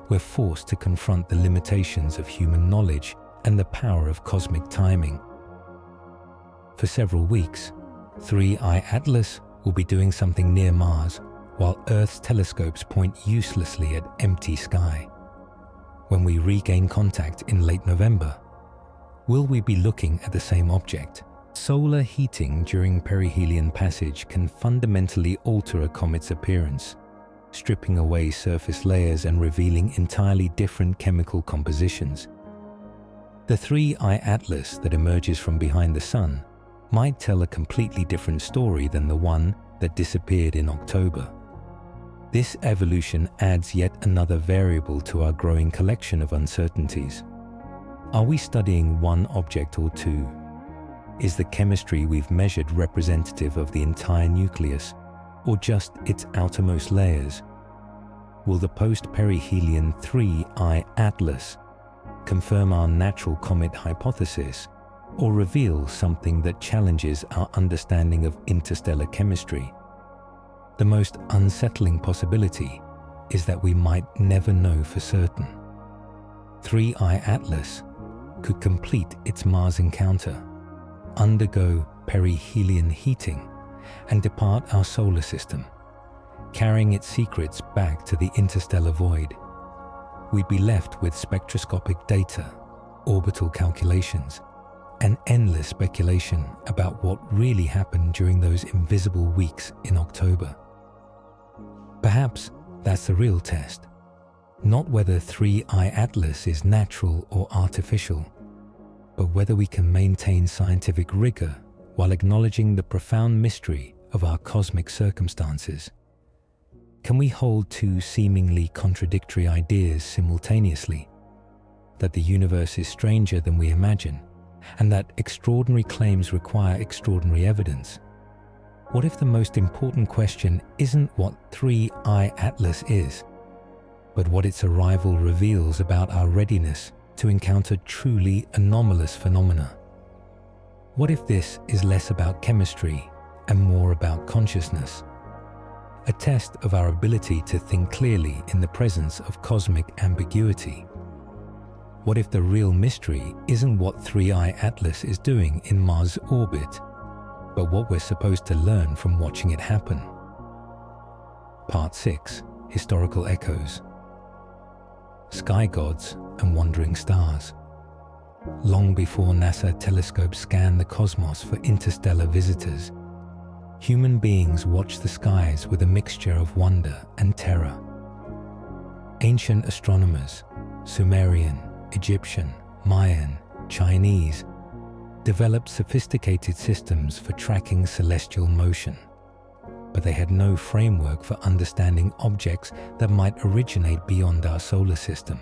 we're forced to confront the limitations of human knowledge and the power of cosmic timing. For several weeks, 3I Atlas will be doing something near Mars, while Earth's telescopes point uselessly at empty sky. When we regain contact in late November, will we be looking at the same object? Solar heating during perihelion passage can fundamentally alter a comet's appearance, stripping away surface layers and revealing entirely different chemical compositions. The 3I Atlas that emerges from behind the Sun might tell a completely different story than the one that disappeared in October. This evolution adds yet another variable to our growing collection of uncertainties. Are we studying one object or two? Is the chemistry we've measured representative of the entire nucleus, or just its outermost layers? Will the post-perihelion 3I Atlas confirm our natural comet hypothesis, or reveal something that challenges our understanding of interstellar chemistry? The most unsettling possibility is that we might never know for certain. 3I Atlas could complete its Mars encounter, undergo perihelion heating, and depart our solar system, carrying its secrets back to the interstellar void. We'd be left with spectroscopic data, orbital calculations, and endless speculation about what really happened during those invisible weeks in October. Perhaps that's the real test, not whether 3I Atlas is natural or artificial, but whether we can maintain scientific rigor while acknowledging the profound mystery of our cosmic circumstances. Can we hold two seemingly contradictory ideas simultaneously? That the universe is stranger than we imagine, and that extraordinary claims require extraordinary evidence. What if the most important question isn't what 3I Atlas is, but what its arrival reveals about our readiness to encounter truly anomalous phenomena? What if this is less about chemistry and more about consciousness? A test of our ability to think clearly in the presence of cosmic ambiguity. What if the real mystery isn't what 3I Atlas is doing in Mars' orbit, but what we're supposed to learn from watching it happen? Part 6. Historical Echoes. Sky Gods and Wandering Stars. Long before NASA telescopes scanned the cosmos for interstellar visitors, human beings watched the skies with a mixture of wonder and terror. Ancient astronomers, Sumerian, Egyptian, Mayan, Chinese, developed sophisticated systems for tracking celestial motion, but they had no framework for understanding objects that might originate beyond our solar system.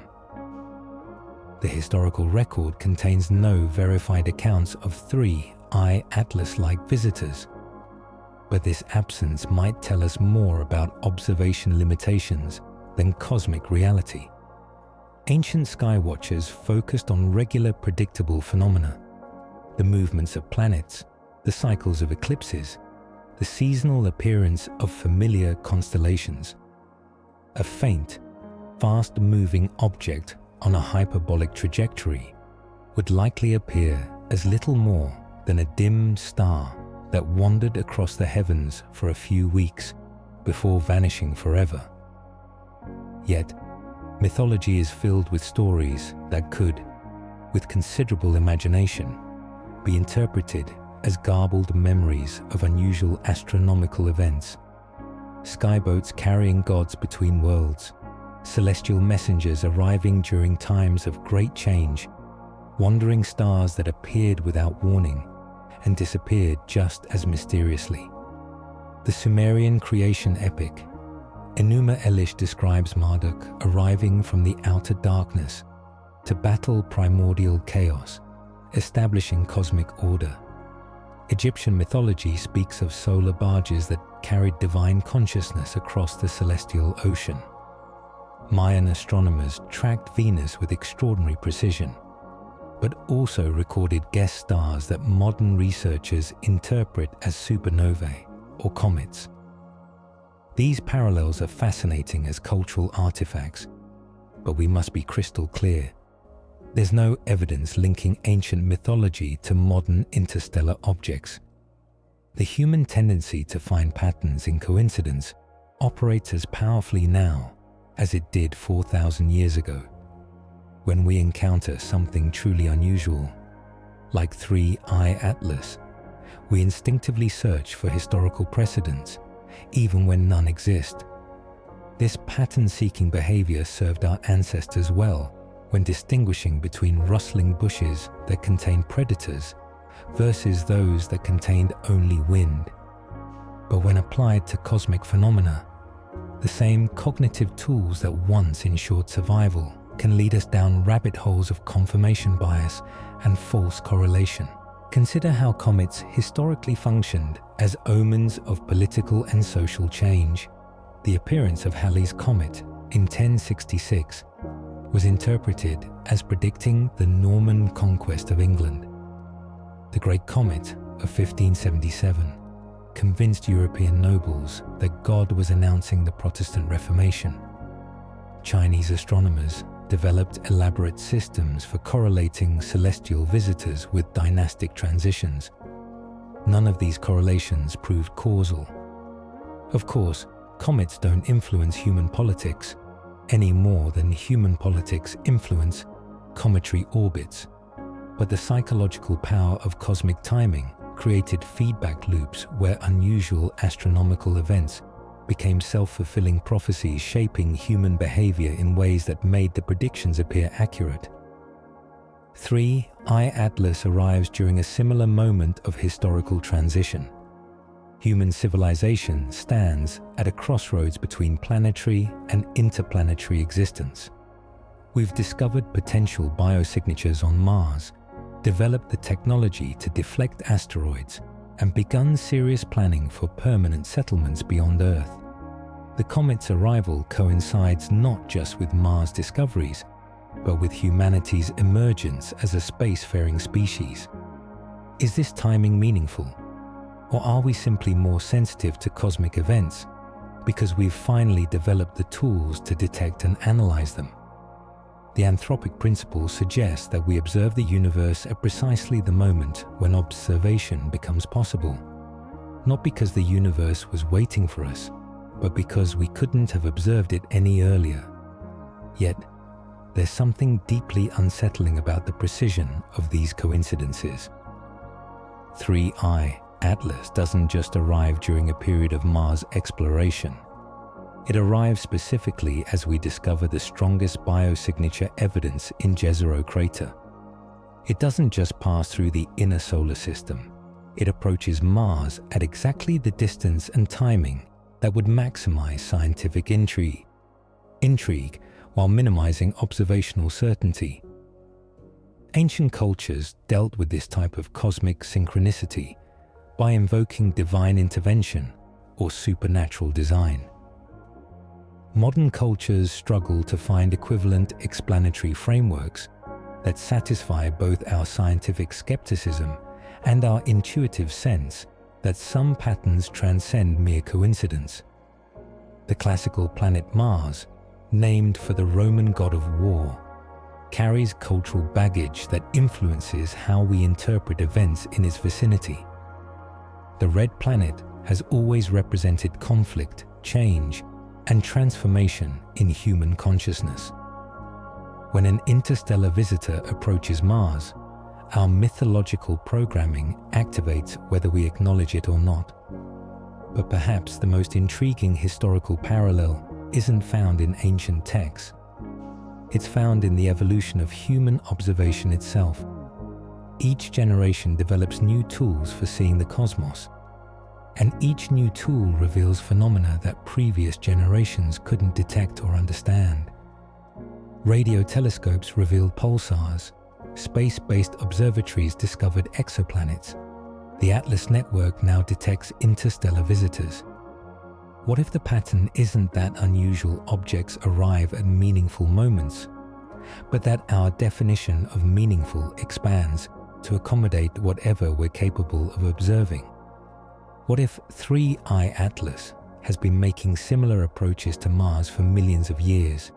The historical record contains no verified accounts of 3I Atlas-like visitors, but this absence might tell us more about observation limitations than cosmic reality. Ancient sky watchers focused on regular predictable phenomena: the movements of planets, the cycles of eclipses, the seasonal appearance of familiar constellations. A faint, fast-moving object on a hyperbolic trajectory would likely appear as little more than a dim star that wandered across the heavens for a few weeks before vanishing forever. Yet, mythology is filled with stories that could, with considerable imagination, be interpreted as garbled memories of unusual astronomical events. Skyboats carrying gods between worlds, celestial messengers arriving during times of great change, wandering stars that appeared without warning and disappeared just as mysteriously. The Sumerian creation epic, Enuma Elish describes Marduk arriving from the outer darkness to battle primordial chaos, establishing cosmic order. Egyptian mythology speaks of solar barges that carried divine consciousness across the celestial ocean. Mayan astronomers tracked Venus with extraordinary precision, but also recorded guest stars that modern researchers interpret as supernovae or comets. These parallels are fascinating as cultural artifacts, but we must be crystal clear. There's no evidence linking ancient mythology to modern interstellar objects. The human tendency to find patterns in coincidence operates as powerfully now as it did 4,000 years ago. When we encounter something truly unusual, like 3I Atlas, we instinctively search for historical precedents, even when none exist. This pattern-seeking behavior served our ancestors well when distinguishing between rustling bushes that contained predators versus those that contained only wind. But when applied to cosmic phenomena, the same cognitive tools that once ensured survival can lead us down rabbit holes of confirmation bias and false correlation. Consider how comets historically functioned as omens of political and social change. The appearance of Halley's Comet in 1066 was interpreted as predicting the Norman conquest of England. The Great Comet of 1577 convinced European nobles that God was announcing the Protestant Reformation. Chinese astronomers developed elaborate systems for correlating celestial visitors with dynastic transitions. None of these correlations proved causal. Of course, comets don't influence human politics any more than human politics influence cometary orbits, but the psychological power of cosmic timing created feedback loops where unusual astronomical events became self-fulfilling prophecies, shaping human behavior in ways that made the predictions appear accurate. 3I Atlas arrives during a similar moment of historical transition. Human civilization stands at a crossroads between planetary and interplanetary existence. We've discovered potential biosignatures on Mars, developed the technology to deflect asteroids, and begun serious planning for permanent settlements beyond Earth. The comet's arrival coincides not just with Mars discoveries, but with humanity's emergence as a spacefaring species. Is this timing meaningful? Or are we simply more sensitive to cosmic events because we've finally developed the tools to detect and analyze them? The anthropic principle suggests that we observe the universe at precisely the moment when observation becomes possible, not because the universe was waiting for us, but because we couldn't have observed it any earlier. Yet, there's something deeply unsettling about the precision of these coincidences. 3I Atlas doesn't just arrive during a period of Mars exploration. It arrives specifically as we discover the strongest biosignature evidence in Jezero Crater. It doesn't just pass through the inner solar system. It approaches Mars at exactly the distance and timing that would maximize scientific intrigue while minimizing observational certainty. Ancient cultures dealt with this type of cosmic synchronicity by invoking divine intervention or supernatural design. Modern cultures struggle to find equivalent explanatory frameworks that satisfy both our scientific skepticism and our intuitive sense that some patterns transcend mere coincidence. The classical planet Mars, named for the Roman god of war, carries cultural baggage that influences how we interpret events in its vicinity. The red planet has always represented conflict, change, and transformation in human consciousness. When an interstellar visitor approaches Mars, our mythological programming activates whether we acknowledge it or not. But perhaps the most intriguing historical parallel isn't found in ancient texts. It's found in the evolution of human observation itself. Each generation develops new tools for seeing the cosmos, and each new tool reveals phenomena that previous generations couldn't detect or understand. Radio telescopes revealed pulsars. Space-based observatories discovered exoplanets. The Atlas network now detects interstellar visitors. What if the pattern isn't that unusual objects arrive at meaningful moments, but that our definition of meaningful expands to accommodate whatever we're capable of observing? What if 3I Atlas has been making similar approaches to Mars for millions of years,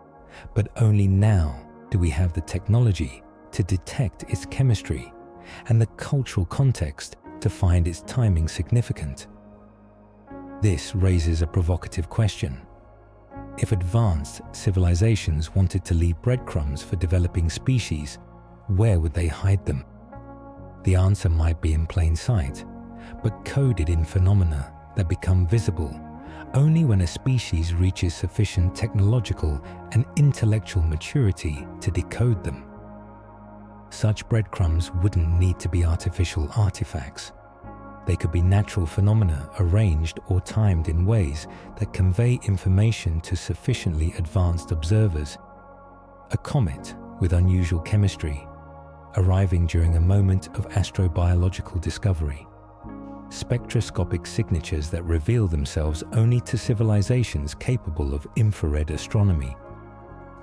but only now do we have the technology to detect its chemistry and the cultural context to find its timing significant? This raises a provocative question. If advanced civilizations wanted to leave breadcrumbs for developing species, where would they hide them? The answer might be in plain sight, but coded in phenomena that become visible only when a species reaches sufficient technological and intellectual maturity to decode them. Such breadcrumbs wouldn't need to be artificial artifacts. They could be natural phenomena arranged or timed in ways that convey information to sufficiently advanced observers. A comet with unusual chemistry, arriving during a moment of astrobiological discovery. Spectroscopic signatures that reveal themselves only to civilizations capable of infrared astronomy.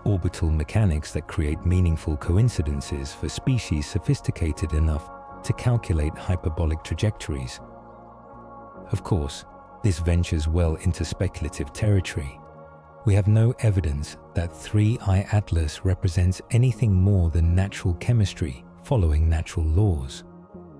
Orbital mechanics that create meaningful coincidences for species sophisticated enough to calculate hyperbolic trajectories. Of course, this ventures well into speculative territory. We have no evidence that 3I Atlas represents anything more than natural chemistry following natural laws.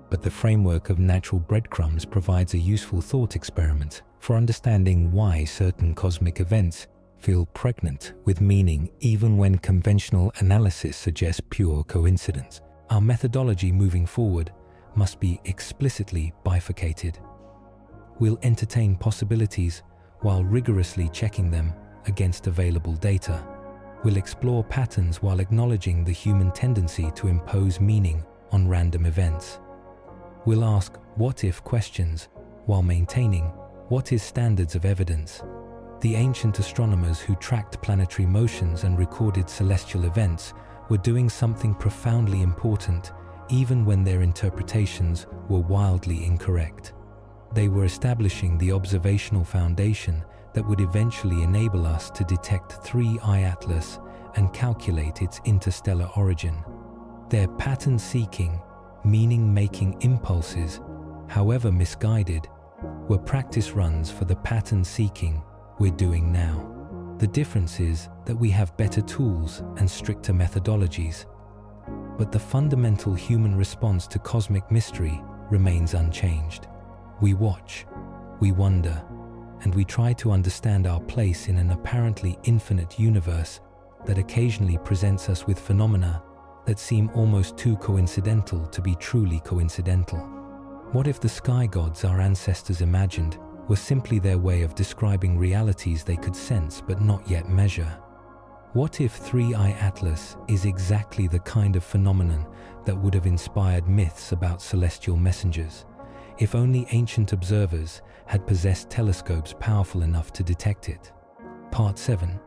But the framework of natural breadcrumbs provides a useful thought experiment for understanding why certain cosmic events feel pregnant with meaning even when conventional analysis suggests pure coincidence. Our methodology moving forward must be explicitly bifurcated. We'll entertain possibilities while rigorously checking them against available data. We'll explore patterns while acknowledging the human tendency to impose meaning on random events. We'll ask what-if questions while maintaining what-is standards of evidence. The ancient astronomers who tracked planetary motions and recorded celestial events were doing something profoundly important even when their interpretations were wildly incorrect. They were establishing the observational foundation that would eventually enable us to detect 3I Atlas and calculate its interstellar origin. Their pattern-seeking, meaning-making impulses, however misguided, were practice runs for the pattern-seeking we're doing now. The difference is that we have better tools and stricter methodologies, but the fundamental human response to cosmic mystery remains unchanged. We watch, we wonder, and we try to understand our place in an apparently infinite universe that occasionally presents us with phenomena that seem almost too coincidental to be truly coincidental. What if the sky gods our ancestors imagined were simply their way of describing realities they could sense but not yet measure? What if 3I Atlas is exactly the kind of phenomenon that would have inspired myths about celestial messengers, if only ancient observers had possessed telescopes powerful enough to detect it? Part 7.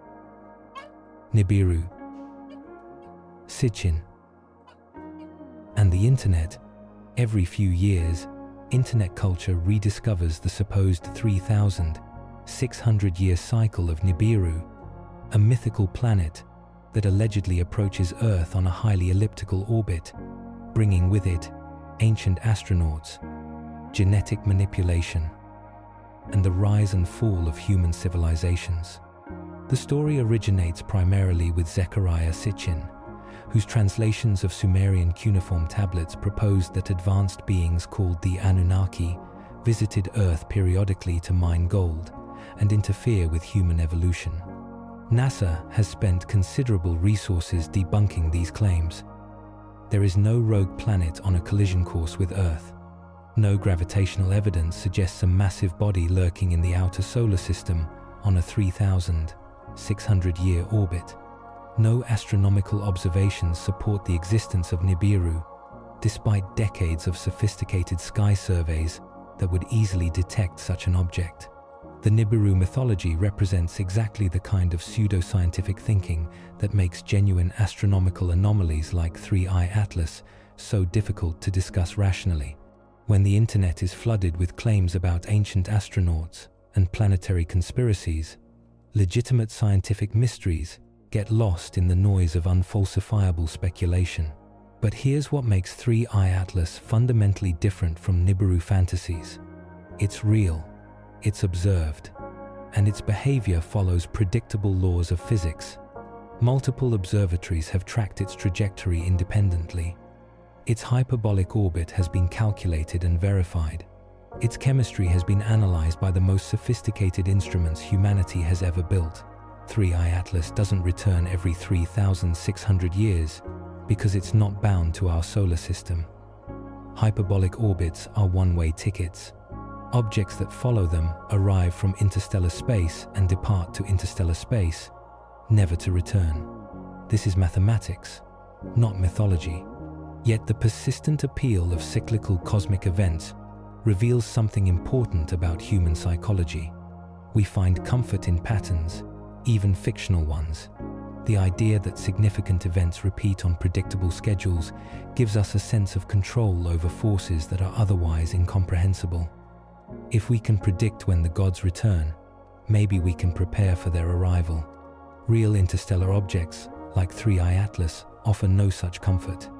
Nibiru, Sitchin, and the Internet. Every few years, Internet culture rediscovers the supposed 3,600-year cycle of Nibiru, a mythical planet that allegedly approaches Earth on a highly elliptical orbit, bringing with it ancient astronauts, genetic manipulation, and the rise and fall of human civilizations. The story originates primarily with Zecharia Sitchin, whose translations of Sumerian cuneiform tablets proposed that advanced beings called the Anunnaki visited Earth periodically to mine gold and interfere with human evolution. NASA has spent considerable resources debunking these claims. There is no rogue planet on a collision course with Earth. No gravitational evidence suggests a massive body lurking in the outer solar system on a 3,600-year orbit. No astronomical observations support the existence of Nibiru, despite decades of sophisticated sky surveys that would easily detect such an object. The Nibiru mythology represents exactly the kind of pseudoscientific thinking that makes genuine astronomical anomalies like 3I Atlas so difficult to discuss rationally. When the Internet is flooded with claims about ancient astronauts and planetary conspiracies, legitimate scientific mysteries get lost in the noise of unfalsifiable speculation. But here's what makes 3I Atlas fundamentally different from Nibiru fantasies. It's real, it's observed, and its behavior follows predictable laws of physics. Multiple observatories have tracked its trajectory independently. Its hyperbolic orbit has been calculated and verified. Its chemistry has been analyzed by the most sophisticated instruments humanity has ever built. 3I Atlas doesn't return every 3,600 years because it's not bound to our solar system. Hyperbolic orbits are one-way tickets. Objects that follow them arrive from interstellar space and depart to interstellar space, never to return. This is mathematics, not mythology. Yet the persistent appeal of cyclical cosmic events reveals something important about human psychology. We find comfort in patterns, even fictional ones. The idea that significant events repeat on predictable schedules gives us a sense of control over forces that are otherwise incomprehensible. If we can predict when the gods return, maybe we can prepare for their arrival. Real interstellar objects, like 3I Atlas, offer no such comfort.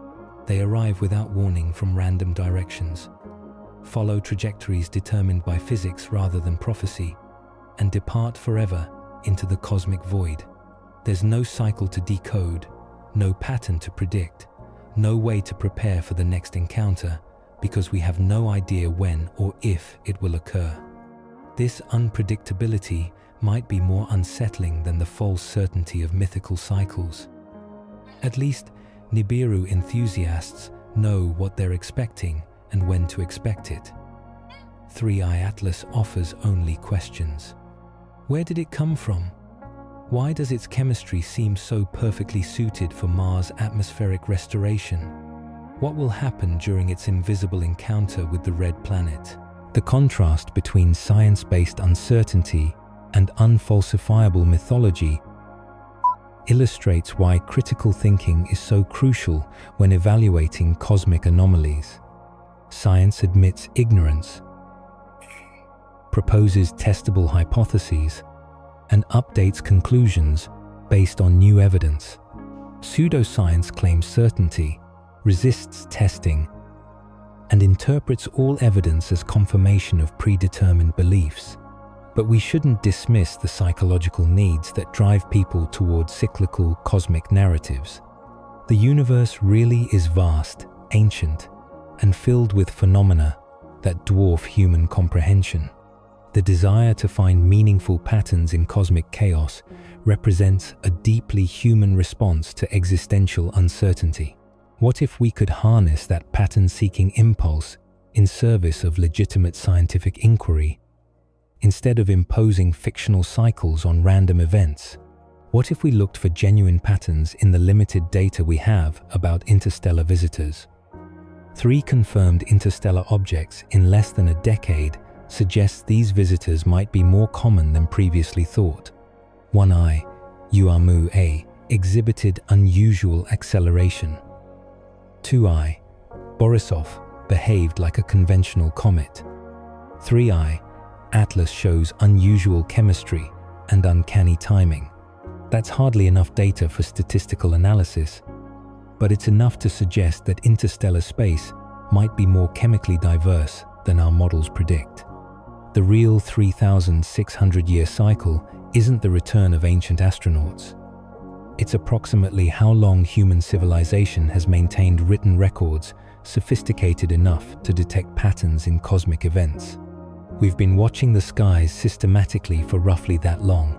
They arrive without warning from random directions, follow trajectories determined by physics rather than prophecy, and depart forever into the cosmic void. There's no cycle to decode, no pattern to predict, no way to prepare for the next encounter, because we have no idea when or if it will occur. This unpredictability might be more unsettling than the false certainty of mythical cycles. At least, Nibiru enthusiasts know what they're expecting and when to expect it. 3I Atlas offers only questions. Where did it come from? Why does its chemistry seem so perfectly suited for Mars' atmospheric restoration? What will happen during its invisible encounter with the red planet? The contrast between science-based uncertainty and unfalsifiable mythology illustrates why critical thinking is so crucial when evaluating cosmic anomalies. Science admits ignorance, proposes testable hypotheses, and updates conclusions based on new evidence. Pseudoscience claims certainty, resists testing, and interprets all evidence as confirmation of predetermined beliefs. But we shouldn't dismiss the psychological needs that drive people towards cyclical cosmic narratives. The universe really is vast, ancient, and filled with phenomena that dwarf human comprehension. The desire to find meaningful patterns in cosmic chaos represents a deeply human response to existential uncertainty. What if we could harness that pattern-seeking impulse in service of legitimate scientific inquiry, instead of imposing fictional cycles on random events? What if we looked for genuine patterns in the limited data we have about interstellar visitors? 3 confirmed interstellar objects in less than a decade suggests these visitors might be more common than previously thought. 1I, Oumuamua, exhibited unusual acceleration. 2I, Borisov, behaved like a conventional comet. 3I, Atlas shows unusual chemistry and uncanny timing. That's hardly enough data for statistical analysis, but it's enough to suggest that interstellar space might be more chemically diverse than our models predict. The real 3,600-year cycle isn't the return of ancient astronauts. It's approximately how long human civilization has maintained written records sophisticated enough to detect patterns in cosmic events. We've been watching the skies systematically for roughly that long,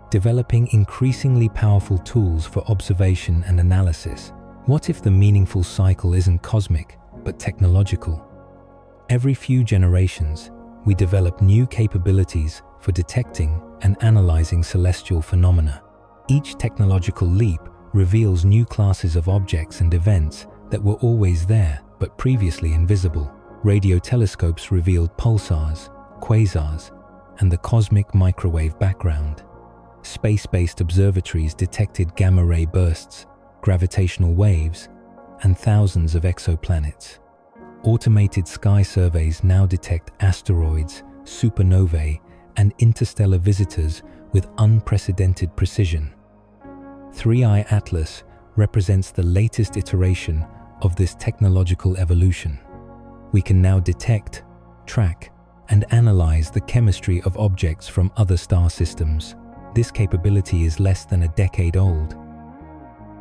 developing increasingly powerful tools for observation and analysis. What if the meaningful cycle isn't cosmic, but technological? Every few generations, we develop new capabilities for detecting and analyzing celestial phenomena. Each technological leap reveals new classes of objects and events that were always there but previously invisible. Radio telescopes revealed pulsars, quasars, and the cosmic microwave background. Space-based observatories detected gamma-ray bursts, gravitational waves, and thousands of exoplanets. Automated sky surveys now detect asteroids, supernovae, and interstellar visitors with unprecedented precision. 3I Atlas represents the latest iteration of this technological evolution. We can now detect, track, and analyze the chemistry of objects from other star systems. This capability is less than a decade old,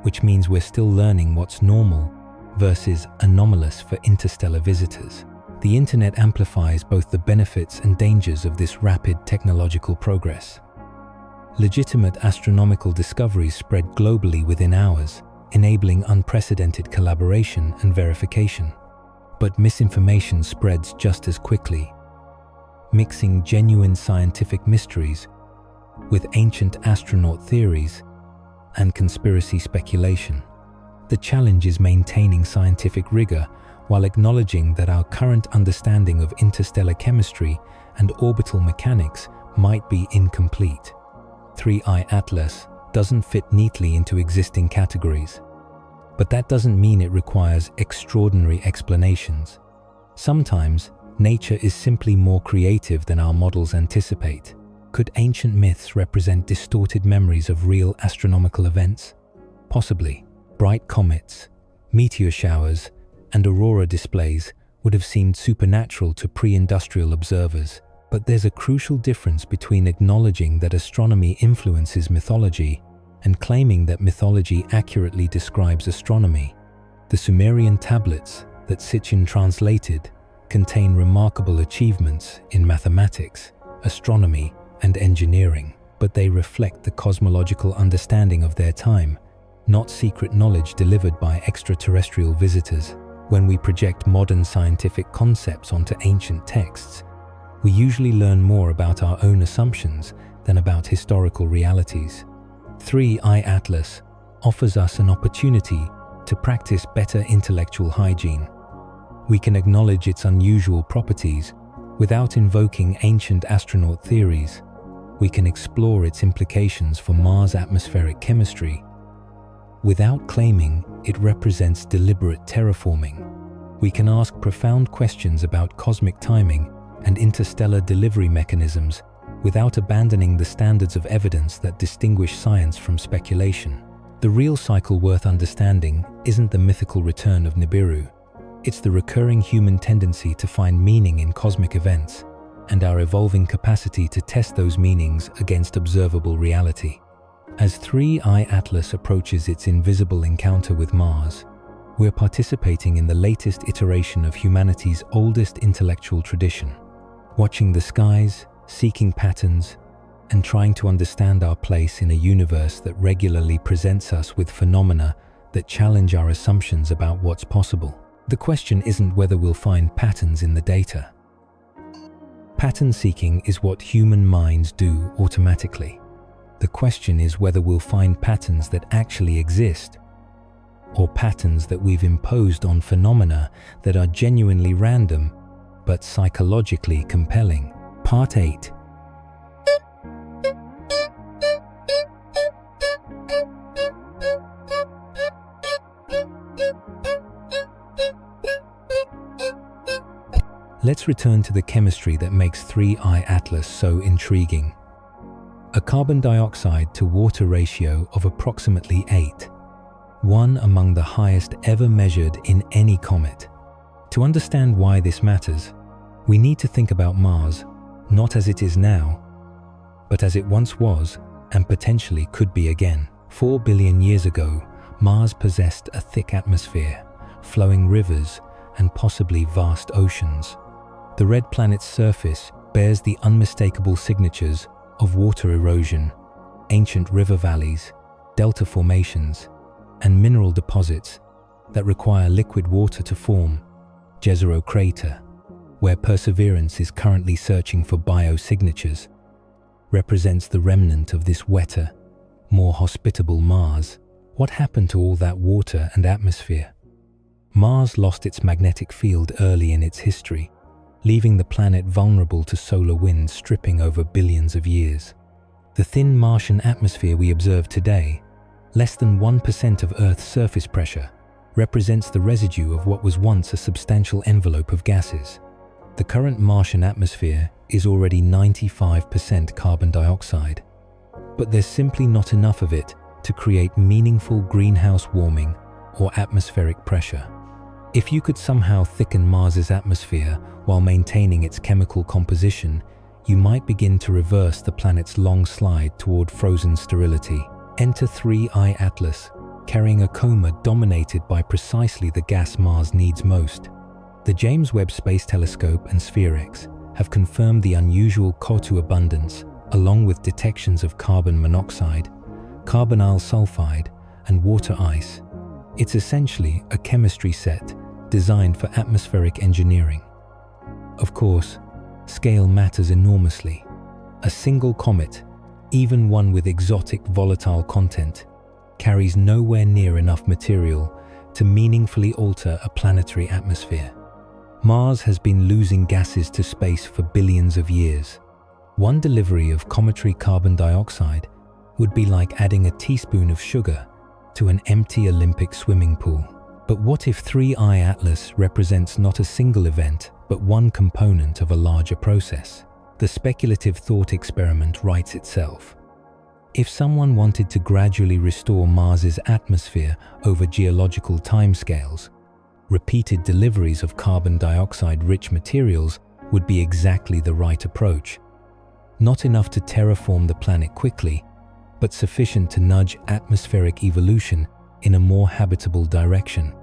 which means we're still learning what's normal versus anomalous for interstellar visitors. The internet amplifies both the benefits and dangers of this rapid technological progress. Legitimate astronomical discoveries spread globally within hours, enabling unprecedented collaboration and verification. But misinformation spreads just as quickly, mixing genuine scientific mysteries with ancient astronaut theories and conspiracy speculation. The challenge is maintaining scientific rigor while acknowledging that our current understanding of interstellar chemistry and orbital mechanics might be incomplete. 3I Atlas doesn't fit neatly into existing categories, but that doesn't mean it requires extraordinary explanations. Sometimes, nature is simply more creative than our models anticipate. Could ancient myths represent distorted memories of real astronomical events? Possibly. Bright comets, meteor showers, and aurora displays would have seemed supernatural to pre-industrial observers. But there's a crucial difference between acknowledging that astronomy influences mythology and claiming that mythology accurately describes astronomy. The Sumerian tablets that Sitchin translated contain remarkable achievements in mathematics, astronomy, and engineering, but they reflect the cosmological understanding of their time, not secret knowledge delivered by extraterrestrial visitors. When we project modern scientific concepts onto ancient texts, we usually learn more about our own assumptions than about historical realities. 3I Atlas offers us an opportunity to practice better intellectual hygiene. We can acknowledge its unusual properties without invoking ancient astronaut theories, we can explore its implications for Mars' atmospheric chemistry without claiming it represents deliberate terraforming. We can ask profound questions about cosmic timing and interstellar delivery mechanisms without abandoning the standards of evidence that distinguish science from speculation. The real cycle worth understanding isn't the mythical return of Nibiru. It's the recurring human tendency to find meaning in cosmic events and our evolving capacity to test those meanings against observable reality. As 3I Atlas approaches its invisible encounter with Mars, we're participating in the latest iteration of humanity's oldest intellectual tradition, watching the skies, seeking patterns, and trying to understand our place in a universe that regularly presents us with phenomena that challenge our assumptions about what's possible. The question isn't whether we'll find patterns in the data. Pattern seeking is what human minds do automatically. The question is whether we'll find patterns that actually exist, or patterns that we've imposed on phenomena that are genuinely random but psychologically compelling. Part 8. Let's return to the chemistry that makes 3I Atlas so intriguing. A carbon dioxide to water ratio of approximately 8, one among the highest ever measured in any comet. To understand why this matters, we need to think about Mars not as it is now, but as it once was and potentially could be again. 4 billion years ago, Mars possessed a thick atmosphere, flowing rivers, and possibly vast oceans. The red planet's surface bears the unmistakable signatures of water erosion, ancient river valleys, delta formations, and mineral deposits that require liquid water to form. Jezero Crater, where Perseverance is currently searching for biosignatures, represents the remnant of this wetter, more hospitable Mars. What happened to all that water and atmosphere? Mars lost its magnetic field early in its history, leaving the planet vulnerable to solar winds stripping over billions of years. The thin Martian atmosphere we observe today, less than 1% of Earth's surface pressure, represents the residue of what was once a substantial envelope of gases. The current Martian atmosphere is already 95% carbon dioxide, but there's simply not enough of it to create meaningful greenhouse warming or atmospheric pressure. If you could somehow thicken Mars's atmosphere while maintaining its chemical composition, you might begin to reverse the planet's long slide toward frozen sterility. Enter 3I Atlas, carrying a comet dominated by precisely the gas Mars needs most. The James Webb Space Telescope and SphereX have confirmed the unusual CO2 abundance, along with detections of carbon monoxide, carbonyl sulfide, and water ice. It's essentially a chemistry set designed for atmospheric engineering. Of course, scale matters enormously. A single comet, even one with exotic volatile content, carries nowhere near enough material to meaningfully alter a planetary atmosphere. Mars has been losing gases to space for billions of years. One delivery of cometary carbon dioxide would be like adding a teaspoon of sugar to an empty Olympic swimming pool. But what if 3I Atlas represents not a single event, but one component of a larger process? The speculative thought experiment writes itself. If someone wanted to gradually restore Mars's atmosphere over geological timescales, repeated deliveries of carbon dioxide-rich materials would be exactly the right approach. Not enough to terraform the planet quickly, but sufficient to nudge atmospheric evolution in a more habitable direction.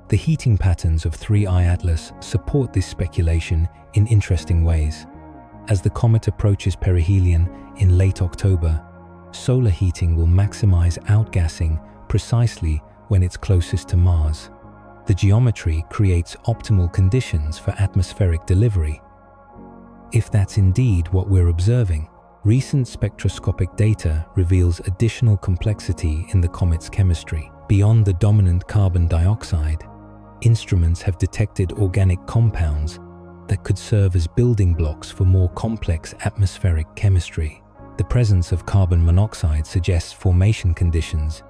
The heating patterns of 3I Atlas support this speculation in interesting ways. As the comet approaches perihelion in late October, solar heating will maximize outgassing precisely when it's closest to Mars. The geometry creates optimal conditions for atmospheric delivery. If that's indeed what we're observing, recent spectroscopic data reveals additional complexity in the comet's chemistry. Beyond the dominant carbon dioxide, instruments have detected organic compounds that could serve as building blocks for more complex atmospheric chemistry. The presence of carbon monoxide suggests formation conditions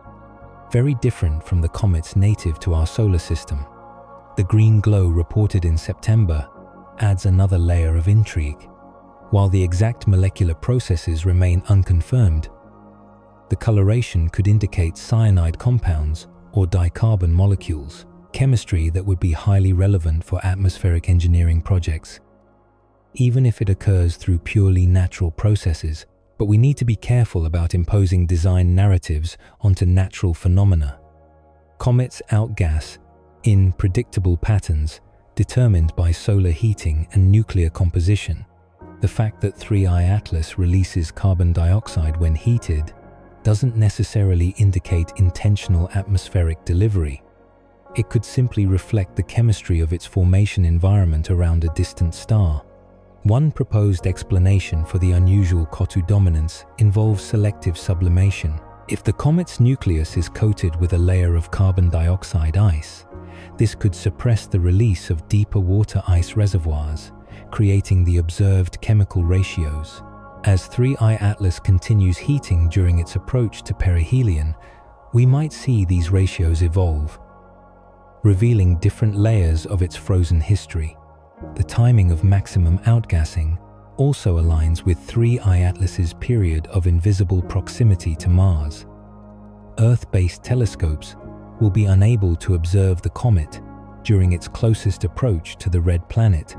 very different from the comets native to our solar system. The green glow reported in September adds another layer of intrigue. While the exact molecular processes remain unconfirmed, the coloration could indicate cyanide compounds or dicarbon molecules, chemistry that would be highly relevant for atmospheric engineering projects, even if it occurs through purely natural processes. But we need to be careful about imposing design narratives onto natural phenomena. Comets outgas in predictable patterns determined by solar heating and nuclear composition. The fact that 3I Atlas releases carbon dioxide when heated doesn't necessarily indicate intentional atmospheric delivery. It could simply reflect the chemistry of its formation environment around a distant star. One proposed explanation for the unusual COT2 dominance involves selective sublimation. If the comet's nucleus is coated with a layer of carbon dioxide ice, this could suppress the release of deeper water ice reservoirs, creating the observed chemical ratios. As 3I Atlas continues heating during its approach to perihelion, we might see these ratios evolve, revealing different layers of its frozen history. The timing of maximum outgassing also aligns with 3I Atlas's period of invisible proximity to Mars. Earth-based telescopes will be unable to observe the comet during its closest approach to the red planet,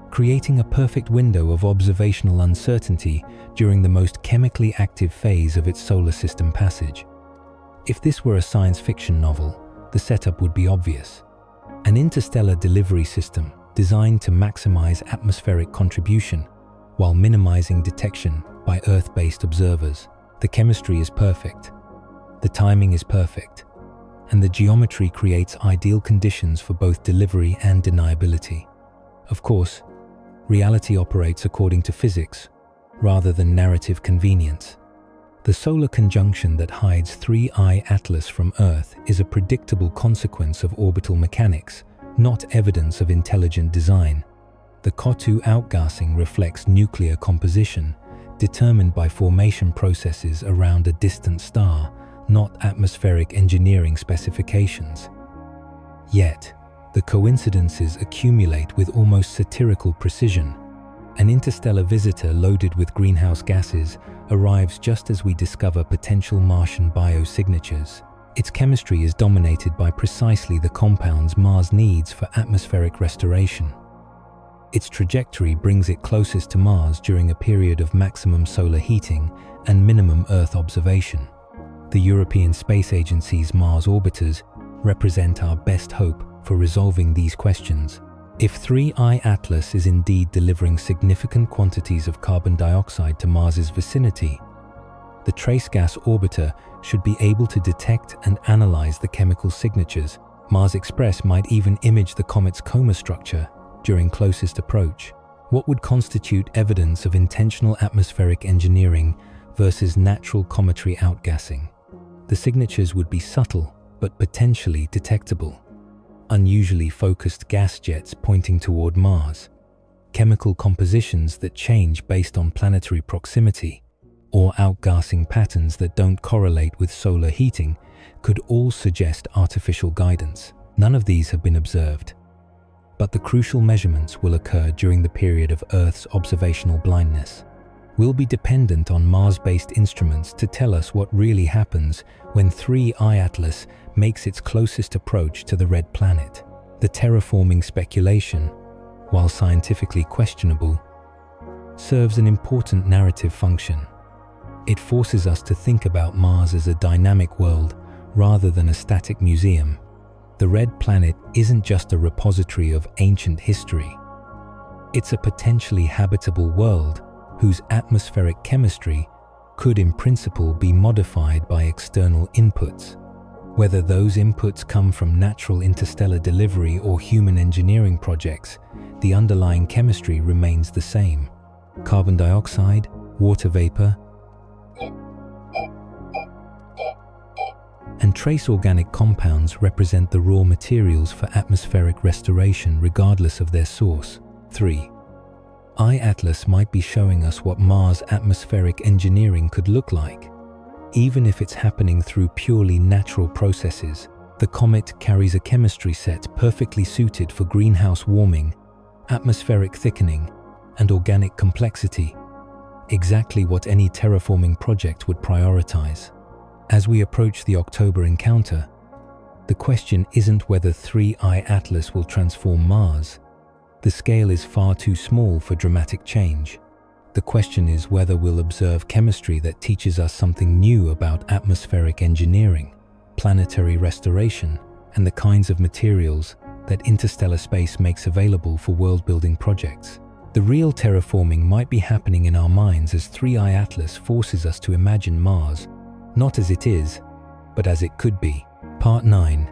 creating a perfect window of observational uncertainty during the most chemically active phase of its solar system passage. If this were a science fiction novel, the setup would be obvious. An interstellar delivery system designed to maximize atmospheric contribution while minimizing detection by Earth-based observers. The chemistry is perfect, the timing is perfect, and the geometry creates ideal conditions for both delivery and deniability. Of course, reality operates according to physics rather than narrative convenience. The solar conjunction that hides 3I Atlas from Earth is a predictable consequence of orbital mechanics, not evidence of intelligent design. The COT2 outgassing reflects nuclear composition, determined by formation processes around a distant star, not atmospheric engineering specifications. Yet, the coincidences accumulate with almost satirical precision. An interstellar visitor loaded with greenhouse gases arrives just as we discover potential Martian biosignatures. Its chemistry is dominated by precisely the compounds Mars needs for atmospheric restoration. Its trajectory brings it closest to Mars during a period of maximum solar heating and minimum Earth observation. The European Space Agency's Mars orbiters represent our best hope for resolving these questions. If 3I Atlas is indeed delivering significant quantities of carbon dioxide to Mars's vicinity, the trace gas orbiter should be able to detect and analyze the chemical signatures. Mars Express might even image the comet's coma structure during closest approach. What would constitute evidence of intentional atmospheric engineering versus natural cometary outgassing? The signatures would be subtle but potentially detectable. Unusually focused gas jets pointing toward Mars, chemical compositions that change based on planetary proximity, or outgassing patterns that don't correlate with solar heating could all suggest artificial guidance. None of these have been observed, but the crucial measurements will occur during the period of Earth's observational blindness. We'll be dependent on Mars-based instruments to tell us what really happens when 3I Atlas makes its closest approach to the red planet. The terraforming speculation, while scientifically questionable, serves an important narrative function. It forces us to think about Mars as a dynamic world rather than a static museum. The red planet isn't just a repository of ancient history. It's a potentially habitable world whose atmospheric chemistry could in principle be modified by external inputs. Whether those inputs come from natural interstellar delivery or human engineering projects, the underlying chemistry remains the same. Carbon dioxide, water vapor, and trace organic compounds represent the raw materials for atmospheric restoration regardless of their source. 3. I-Atlas might be showing us what Mars' atmospheric engineering could look like. Even if it's happening through purely natural processes, the comet carries a chemistry set perfectly suited for greenhouse warming, atmospheric thickening, and organic complexity, exactly what any terraforming project would prioritize. As we approach the October encounter, the question isn't whether 3I Atlas will transform Mars. The scale is far too small for dramatic change. The question is whether we'll observe chemistry that teaches us something new about atmospheric engineering, planetary restoration, and the kinds of materials that interstellar space makes available for world-building projects. The real terraforming might be happening in our minds as 3I Atlas forces us to imagine Mars, not as it is, but as it could be. Part 9.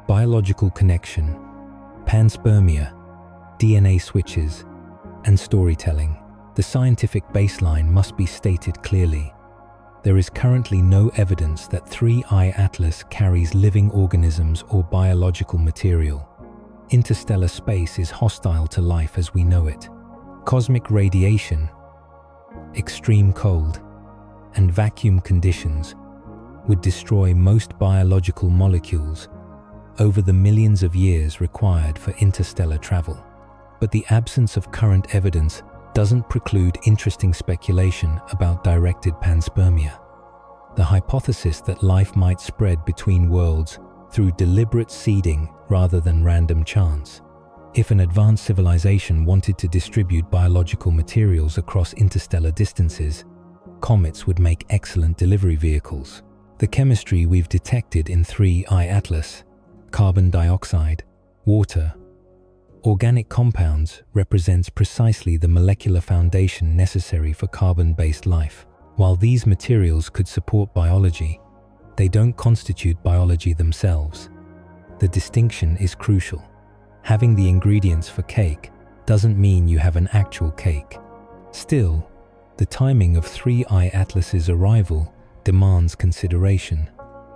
Biological connection, panspermia, DNA switches, and storytelling. The scientific baseline must be stated clearly. There is currently no evidence that 3I Atlas carries living organisms or biological material. Interstellar space is hostile to life as we know it. Cosmic radiation, extreme cold, and vacuum conditions would destroy most biological molecules over the millions of years required for interstellar travel. But the absence of current evidence doesn't preclude interesting speculation about directed panspermia. The hypothesis that life might spread between worlds through deliberate seeding rather than random chance. If an advanced civilization wanted to distribute biological materials across interstellar distances, comets would make excellent delivery vehicles. The chemistry we've detected in 3I Atlas, carbon dioxide, water, organic compounds, represents precisely the molecular foundation necessary for carbon-based life. While these materials could support biology, they don't constitute biology themselves. The distinction is crucial. Having the ingredients for cake doesn't mean you have an actual cake. Still, the timing of 3I Atlas's arrival demands consideration.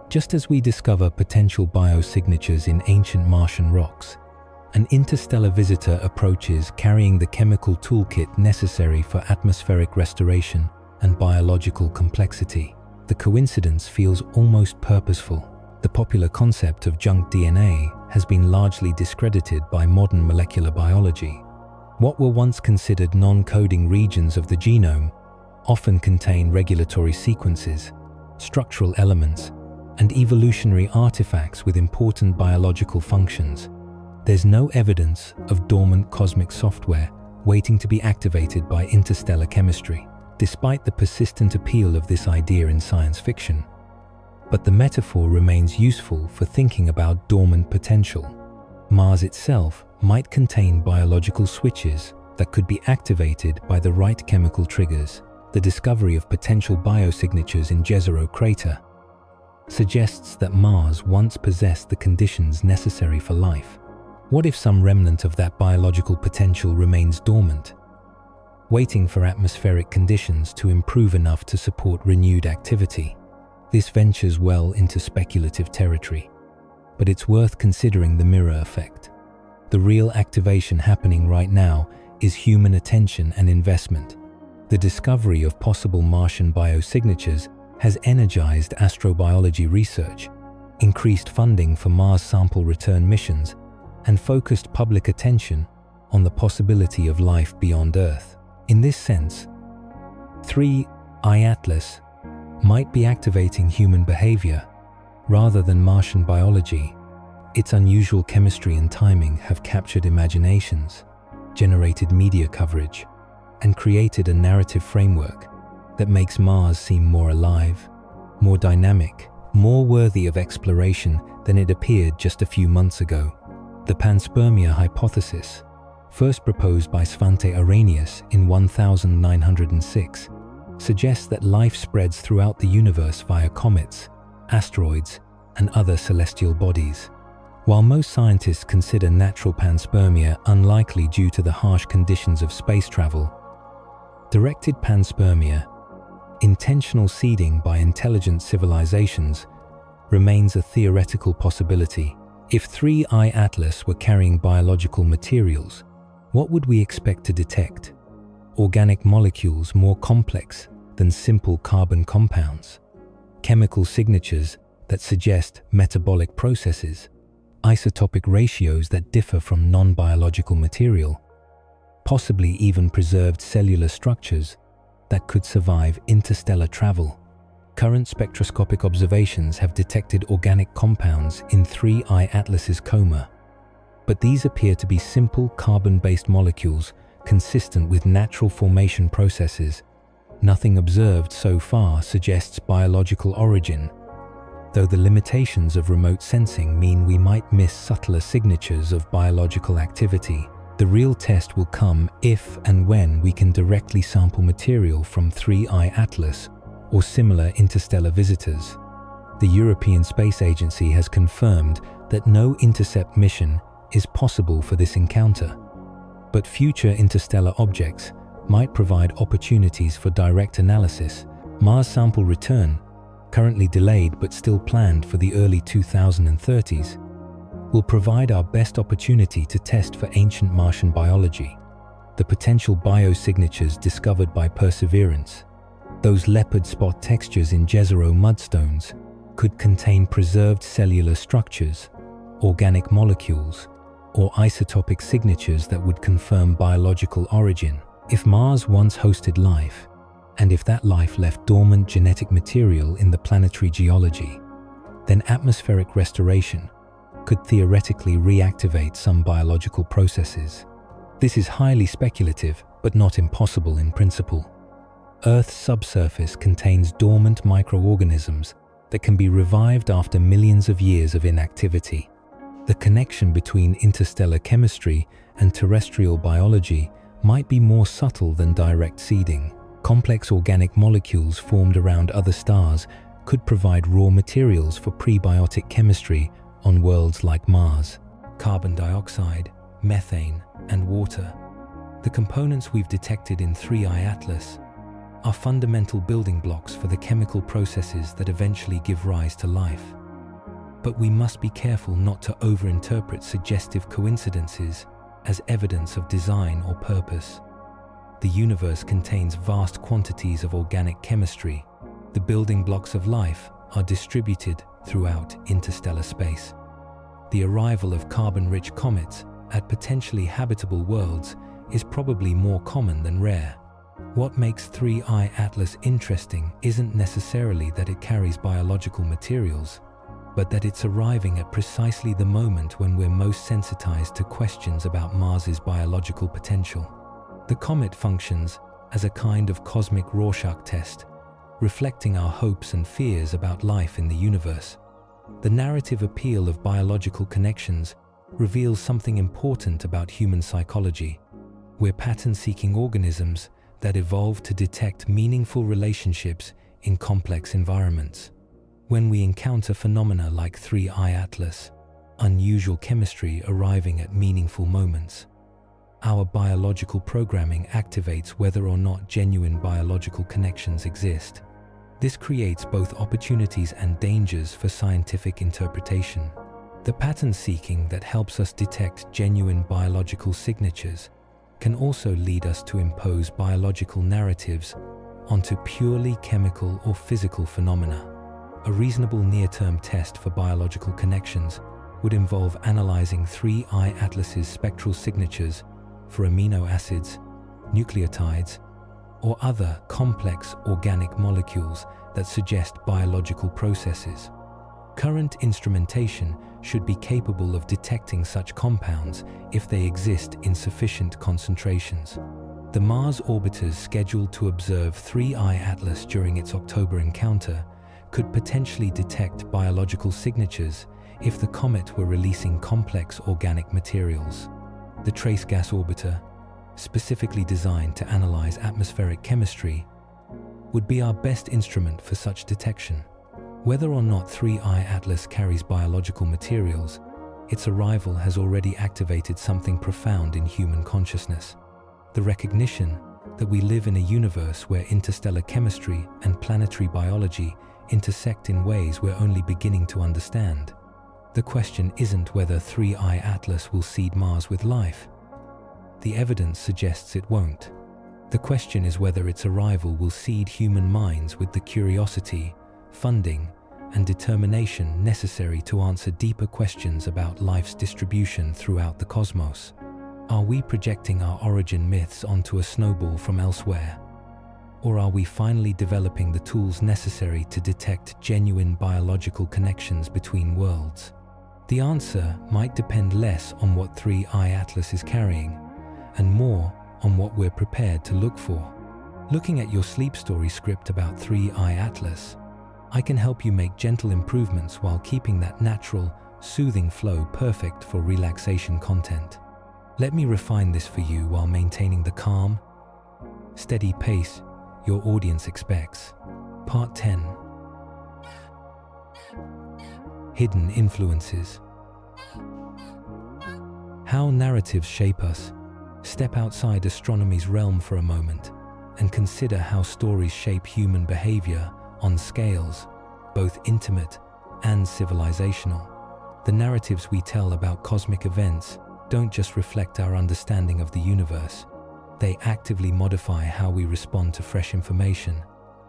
Just as we discover potential biosignatures in ancient Martian rocks, an interstellar visitor approaches carrying the chemical toolkit necessary for atmospheric restoration and biological complexity. The coincidence feels almost purposeful. The popular concept of junk DNA has been largely discredited by modern molecular biology. What were once considered non-coding regions of the genome often contain regulatory sequences, structural elements, and evolutionary artifacts with important biological functions. There's no evidence of dormant cosmic software waiting to be activated by interstellar chemistry, despite the persistent appeal of this idea in science fiction. But the metaphor remains useful for thinking about dormant potential. Mars itself might contain biological switches that could be activated by the right chemical triggers. The discovery of potential biosignatures in Jezero Crater suggests that Mars once possessed the conditions necessary for life. What if some remnant of that biological potential remains dormant, waiting for atmospheric conditions to improve enough to support renewed activity? This ventures well into speculative territory, but it's worth considering the mirror effect. The real activation happening right now is human attention and investment. The discovery of possible Martian biosignatures has energized astrobiology research, increased funding for Mars sample return missions, and focused public attention on the possibility of life beyond Earth. In this sense, 3I Atlas might be activating human behavior rather than Martian biology. Its unusual chemistry and timing have captured imaginations, generated media coverage, and created a narrative framework that makes Mars seem more alive, more dynamic, more worthy of exploration than it appeared just a few months ago. The panspermia hypothesis, first proposed by Svante Arrhenius in 1906, suggests that life spreads throughout the universe via comets, asteroids, and other celestial bodies. While most scientists consider natural panspermia unlikely due to the harsh conditions of space travel, directed panspermia, intentional seeding by intelligent civilizations, remains a theoretical possibility. If 3I Atlas were carrying biological materials, What would we expect to detect? Organic molecules more complex than simple carbon compounds, chemical signatures that suggest metabolic processes, isotopic ratios that differ from non-biological material, possibly even preserved cellular structures that could survive interstellar travel. Current spectroscopic observations have detected organic compounds in 3I Atlas's coma, but these appear to be simple carbon-based molecules consistent with natural formation processes. Nothing observed so far suggests biological origin, though the limitations of remote sensing mean we might miss subtler signatures of biological activity. The real test will come if and when we can directly sample material from 3I Atlas or similar interstellar visitors. The European Space Agency has confirmed that no intercept mission is possible for this encounter, but future interstellar objects might provide opportunities for direct analysis. Mars sample return, currently delayed but still planned for the early 2030s, will provide our best opportunity to test for ancient Martian biology. The potential biosignatures discovered by Perseverance, those leopard spot textures in Jezero mudstones, could contain preserved cellular structures, organic molecules, or isotopic signatures that would confirm biological origin. If Mars once hosted life, and if that life left dormant genetic material in the planetary geology, then atmospheric restoration could theoretically reactivate some biological processes. This is highly speculative, but not impossible in principle. Earth's subsurface contains dormant microorganisms that can be revived after millions of years of inactivity. The connection between interstellar chemistry and terrestrial biology might be more subtle than direct seeding. Complex organic molecules formed around other stars could provide raw materials for prebiotic chemistry on worlds like Mars. Carbon dioxide, methane, and water, the components we've detected in 3I Atlas, are fundamental building blocks for the chemical processes that eventually give rise to life. But we must be careful not to overinterpret suggestive coincidences as evidence of design or purpose. The universe contains vast quantities of organic chemistry. The building blocks of life are distributed throughout interstellar space. The arrival of carbon-rich comets at potentially habitable worlds is probably more common than rare. What makes 3I Atlas interesting isn't necessarily that it carries biological materials, but that it's arriving at precisely the moment when we're most sensitized to questions about Mars's biological potential. The comet functions as a kind of cosmic Rorschach test, reflecting our hopes and fears about life in the universe. The narrative appeal of biological connections reveals something important about human psychology. We're pattern-seeking organisms that evolve to detect meaningful relationships in complex environments. When we encounter phenomena like 3I Atlas, unusual chemistry arriving at meaningful moments, our biological programming activates whether or not genuine biological connections exist. This creates both opportunities and dangers for scientific interpretation. The pattern seeking that helps us detect genuine biological signatures can also lead us to impose biological narratives onto purely chemical or physical phenomena. A reasonable near-term test for biological connections would involve analyzing 3I Atlas's spectral signatures for amino acids, nucleotides, or other complex organic molecules that suggest biological processes. Current instrumentation should be capable of detecting such compounds if they exist in sufficient concentrations. The Mars orbiters scheduled to observe 3I Atlas during its October encounter could potentially detect biological signatures if the comet were releasing complex organic materials. The Trace Gas Orbiter, specifically designed to analyze atmospheric chemistry, would be our best instrument for such detection. Whether or not 3I Atlas carries biological materials, its arrival has already activated something profound in human consciousness. The recognition that we live in a universe where interstellar chemistry and planetary biology intersect in ways we're only beginning to understand. The question isn't whether 3I Atlas will seed Mars with life. the evidence suggests it won't. The question is whether its arrival will seed human minds with the curiosity, funding, and determination necessary to answer deeper questions about life's distribution throughout the cosmos. Are we projecting our origin myths onto a snowball from elsewhere? Or are we finally developing the tools necessary to detect genuine biological connections between worlds? The answer might depend less on what 3i Atlas is carrying, and more on what we're prepared to look for. Looking at your sleep story script about 3i Atlas, I can help you make gentle improvements while keeping that natural, soothing flow perfect for relaxation content. Let me refine this for you while maintaining the calm, steady pace your audience expects. Part 10. Hidden influences. How narratives shape us. Step outside astronomy's realm for a moment and consider how stories shape human behavior on scales, both intimate and civilizational. The narratives we tell about cosmic events don't just reflect our understanding of the universe. They actively modify how we respond to fresh information,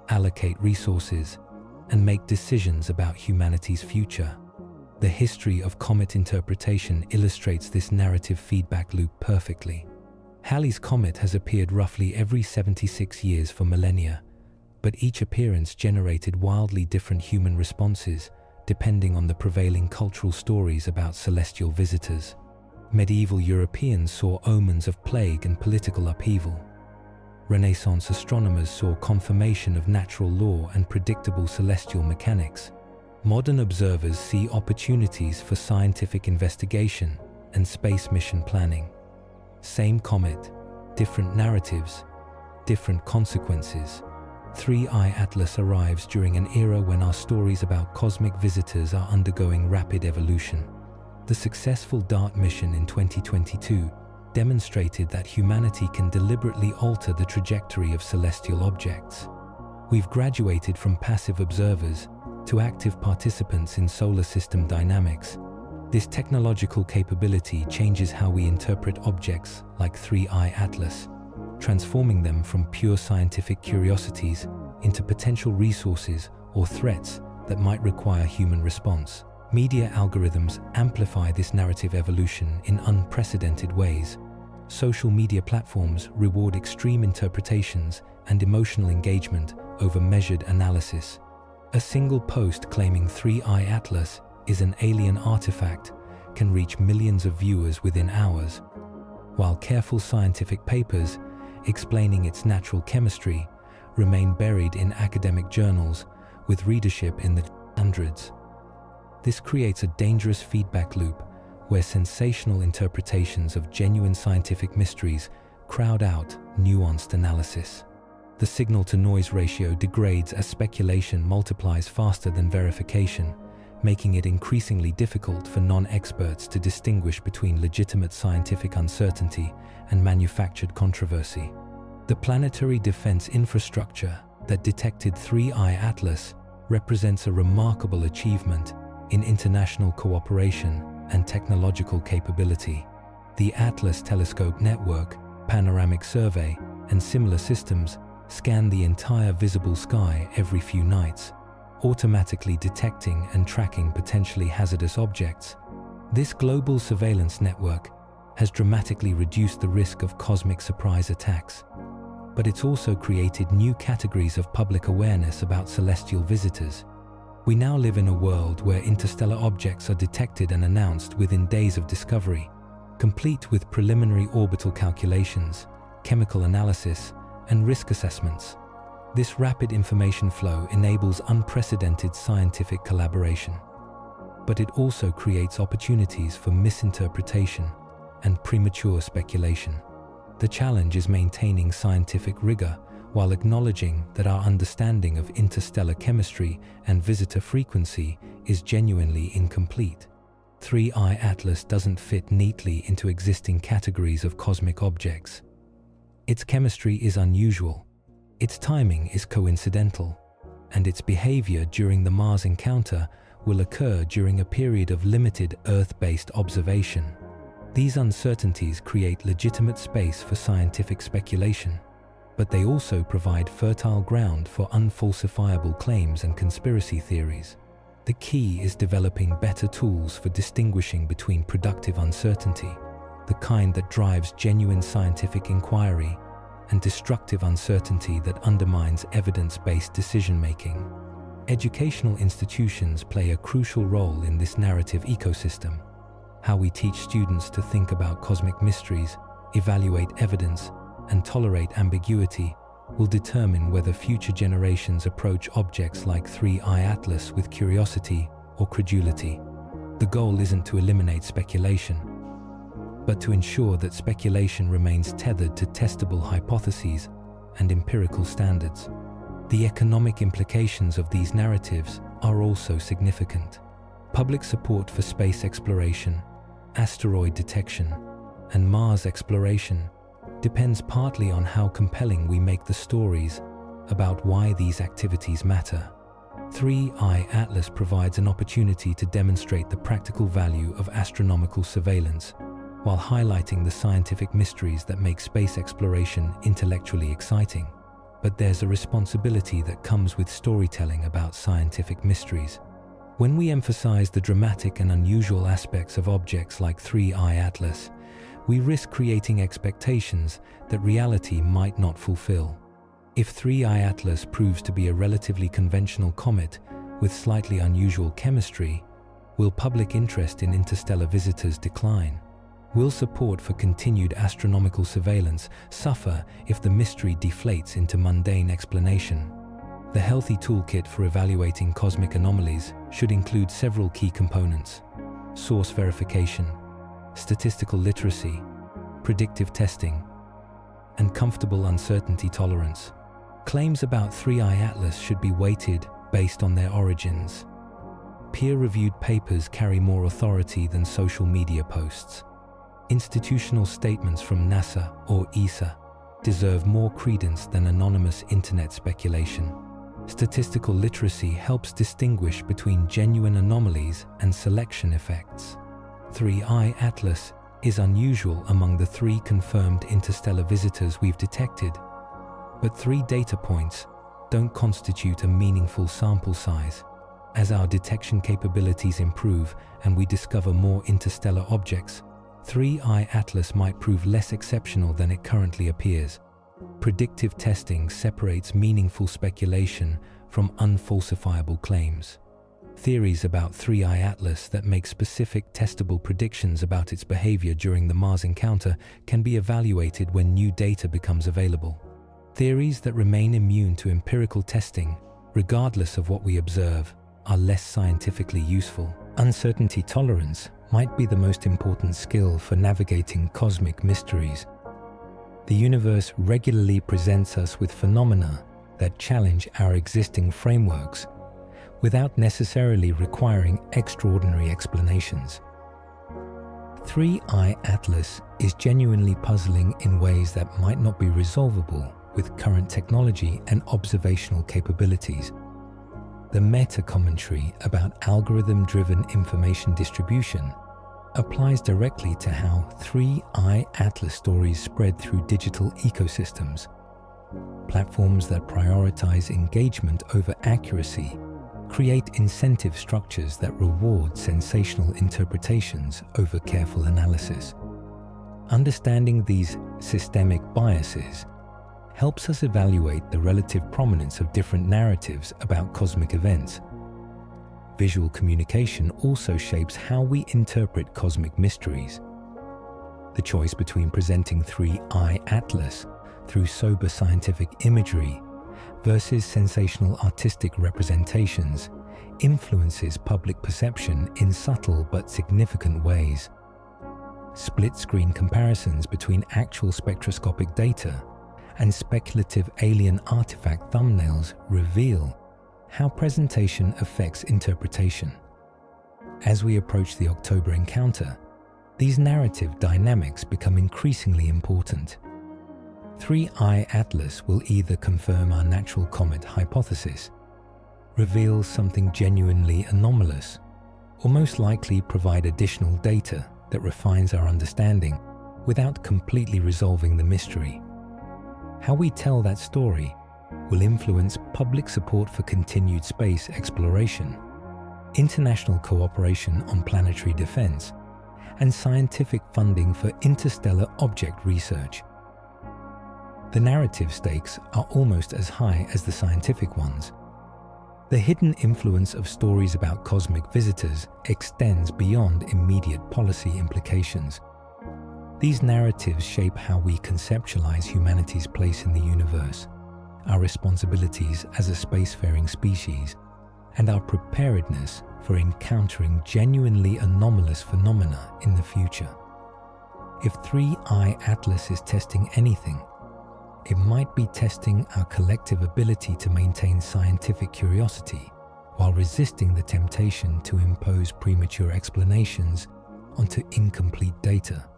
allocate resources, and make decisions about humanity's future. The history of comet interpretation illustrates this narrative feedback loop perfectly. Halley's Comet has appeared roughly every 76 years for millennia, but each appearance generated wildly different human responses depending on the prevailing cultural stories about celestial visitors. Medieval Europeans saw omens of plague and political upheaval. Renaissance astronomers saw confirmation of natural law and predictable celestial mechanics. Modern observers see opportunities for scientific investigation and space mission planning. Same comet, different narratives, different consequences. 3i Atlas arrives during an era when our stories about cosmic visitors are undergoing rapid evolution. The successful DART mission in 2022 demonstrated that humanity can deliberately alter the trajectory of celestial objects. We've graduated from passive observers to active participants in solar system dynamics. This technological capability changes how we interpret objects like 3i Atlas, transforming them from pure scientific curiosities into potential resources or threats that might require human response. Media algorithms amplify this narrative evolution in unprecedented ways. Social media platforms reward extreme interpretations and emotional engagement over measured analysis. A single post claiming 3i Atlas is an alien artifact can reach millions of viewers within hours, while careful scientific papers explaining its natural chemistry remain buried in academic journals with readership in the hundreds. This creates a dangerous feedback loop where sensational interpretations of genuine scientific mysteries crowd out nuanced analysis. The signal-to-noise ratio degrades as speculation multiplies faster than verification, making it increasingly difficult for non-experts to distinguish between legitimate scientific uncertainty and manufactured controversy. The planetary defense infrastructure that detected 3i Atlas represents a remarkable achievement in international cooperation and technological capability. The Atlas Telescope Network, Panoramic Survey, and similar systems scan the entire visible sky every few nights, automatically detecting and tracking potentially hazardous objects. This global surveillance network has dramatically reduced the risk of cosmic surprise attacks, but it's also created new categories of public awareness about celestial visitors. We now live in a world where interstellar objects are detected and announced within days of discovery, complete with preliminary orbital calculations, chemical analysis, and risk assessments. This rapid information flow enables unprecedented scientific collaboration, but it also creates opportunities for misinterpretation and premature speculation. The challenge is maintaining scientific rigor while acknowledging that our understanding of interstellar chemistry and visitor frequency is genuinely incomplete. 3i Atlas doesn't fit neatly into existing categories of cosmic objects. Its chemistry is unusual, its timing is coincidental, and its behavior during the Mars encounter will occur during a period of limited Earth-based observation. These uncertainties create legitimate space for scientific speculation, but they also provide fertile ground for unfalsifiable claims and conspiracy theories. The key is developing better tools for distinguishing between productive uncertainty, the kind that drives genuine scientific inquiry, and destructive uncertainty that undermines evidence-based decision-making. Educational institutions play a crucial role in this narrative ecosystem. How we teach students to think about cosmic mysteries, evaluate evidence, and tolerate ambiguity will determine whether future generations approach objects like 3I Atlas with curiosity or credulity. The goal isn't to eliminate speculation, but to ensure that speculation remains tethered to testable hypotheses and empirical standards. The economic implications of these narratives are also significant. Public support for space exploration, asteroid detection, and Mars exploration depends partly on how compelling we make the stories about why these activities matter. 3I Atlas provides an opportunity to demonstrate the practical value of astronomical surveillance while highlighting the scientific mysteries that make space exploration intellectually exciting. But there's a responsibility that comes with storytelling about scientific mysteries. When we emphasize the dramatic and unusual aspects of objects like 3I Atlas, we risk creating expectations that reality might not fulfill. If 3I Atlas proves to be a relatively conventional comet with slightly unusual chemistry, will public interest in interstellar visitors decline? Will support for continued astronomical surveillance suffer if the mystery deflates into mundane explanation? The healthy toolkit for evaluating cosmic anomalies should include several key components: source verification, statistical literacy, predictive testing, and comfortable uncertainty tolerance. Claims about 3I Atlas should be weighted based on their origins. Peer-reviewed papers carry more authority than social media posts. Institutional statements from NASA or ESA deserve more credence than anonymous internet speculation. Statistical literacy helps distinguish between genuine anomalies and selection effects. 3I Atlas is unusual among the 3 confirmed interstellar visitors we've detected, but 3 data points don't constitute a meaningful sample size. As our detection capabilities improve and we discover more interstellar objects, 3I Atlas might prove less exceptional than it currently appears. Predictive testing separates meaningful speculation from unfalsifiable claims. Theories about 3I Atlas that make specific testable predictions about its behavior during the Mars encounter can be evaluated when new data becomes available. Theories that remain immune to empirical testing, regardless of what we observe, are less scientifically useful. Uncertainty tolerance might be the most important skill for navigating cosmic mysteries. The universe regularly presents us with phenomena that challenge our existing frameworks without necessarily requiring extraordinary explanations. 3I Atlas is genuinely puzzling in ways that might not be resolvable with current technology and observational capabilities. The meta-commentary about algorithm-driven information distribution applies directly to how 3I Atlas stories spread through digital ecosystems. Platforms that prioritize engagement over accuracy create incentive structures that reward sensational interpretations over careful analysis. Understanding these systemic biases helps us evaluate the relative prominence of different narratives about cosmic events. Visual communication also shapes how we interpret cosmic mysteries. The choice between presenting 3I Atlas through sober scientific imagery versus sensational artistic representations influences public perception in subtle but significant ways. Split-screen comparisons between actual spectroscopic data and speculative alien artifact thumbnails reveal how presentation affects interpretation. As we approach the October encounter, these narrative dynamics become increasingly important. 3I Atlas will either confirm our natural comet hypothesis, reveal something genuinely anomalous, or most likely provide additional data that refines our understanding without completely resolving the mystery. How we tell that story will influence public support for continued space exploration, international cooperation on planetary defense, and scientific funding for interstellar object research. The narrative stakes are almost as high as the scientific ones. The hidden influence of stories about cosmic visitors extends beyond immediate policy implications. These narratives shape how we conceptualize humanity's place in the universe, our responsibilities as a spacefaring species, and our preparedness for encountering genuinely anomalous phenomena in the future. If 3I Atlas is testing anything, it might be testing our collective ability to maintain scientific curiosity while resisting the temptation to impose premature explanations onto incomplete data.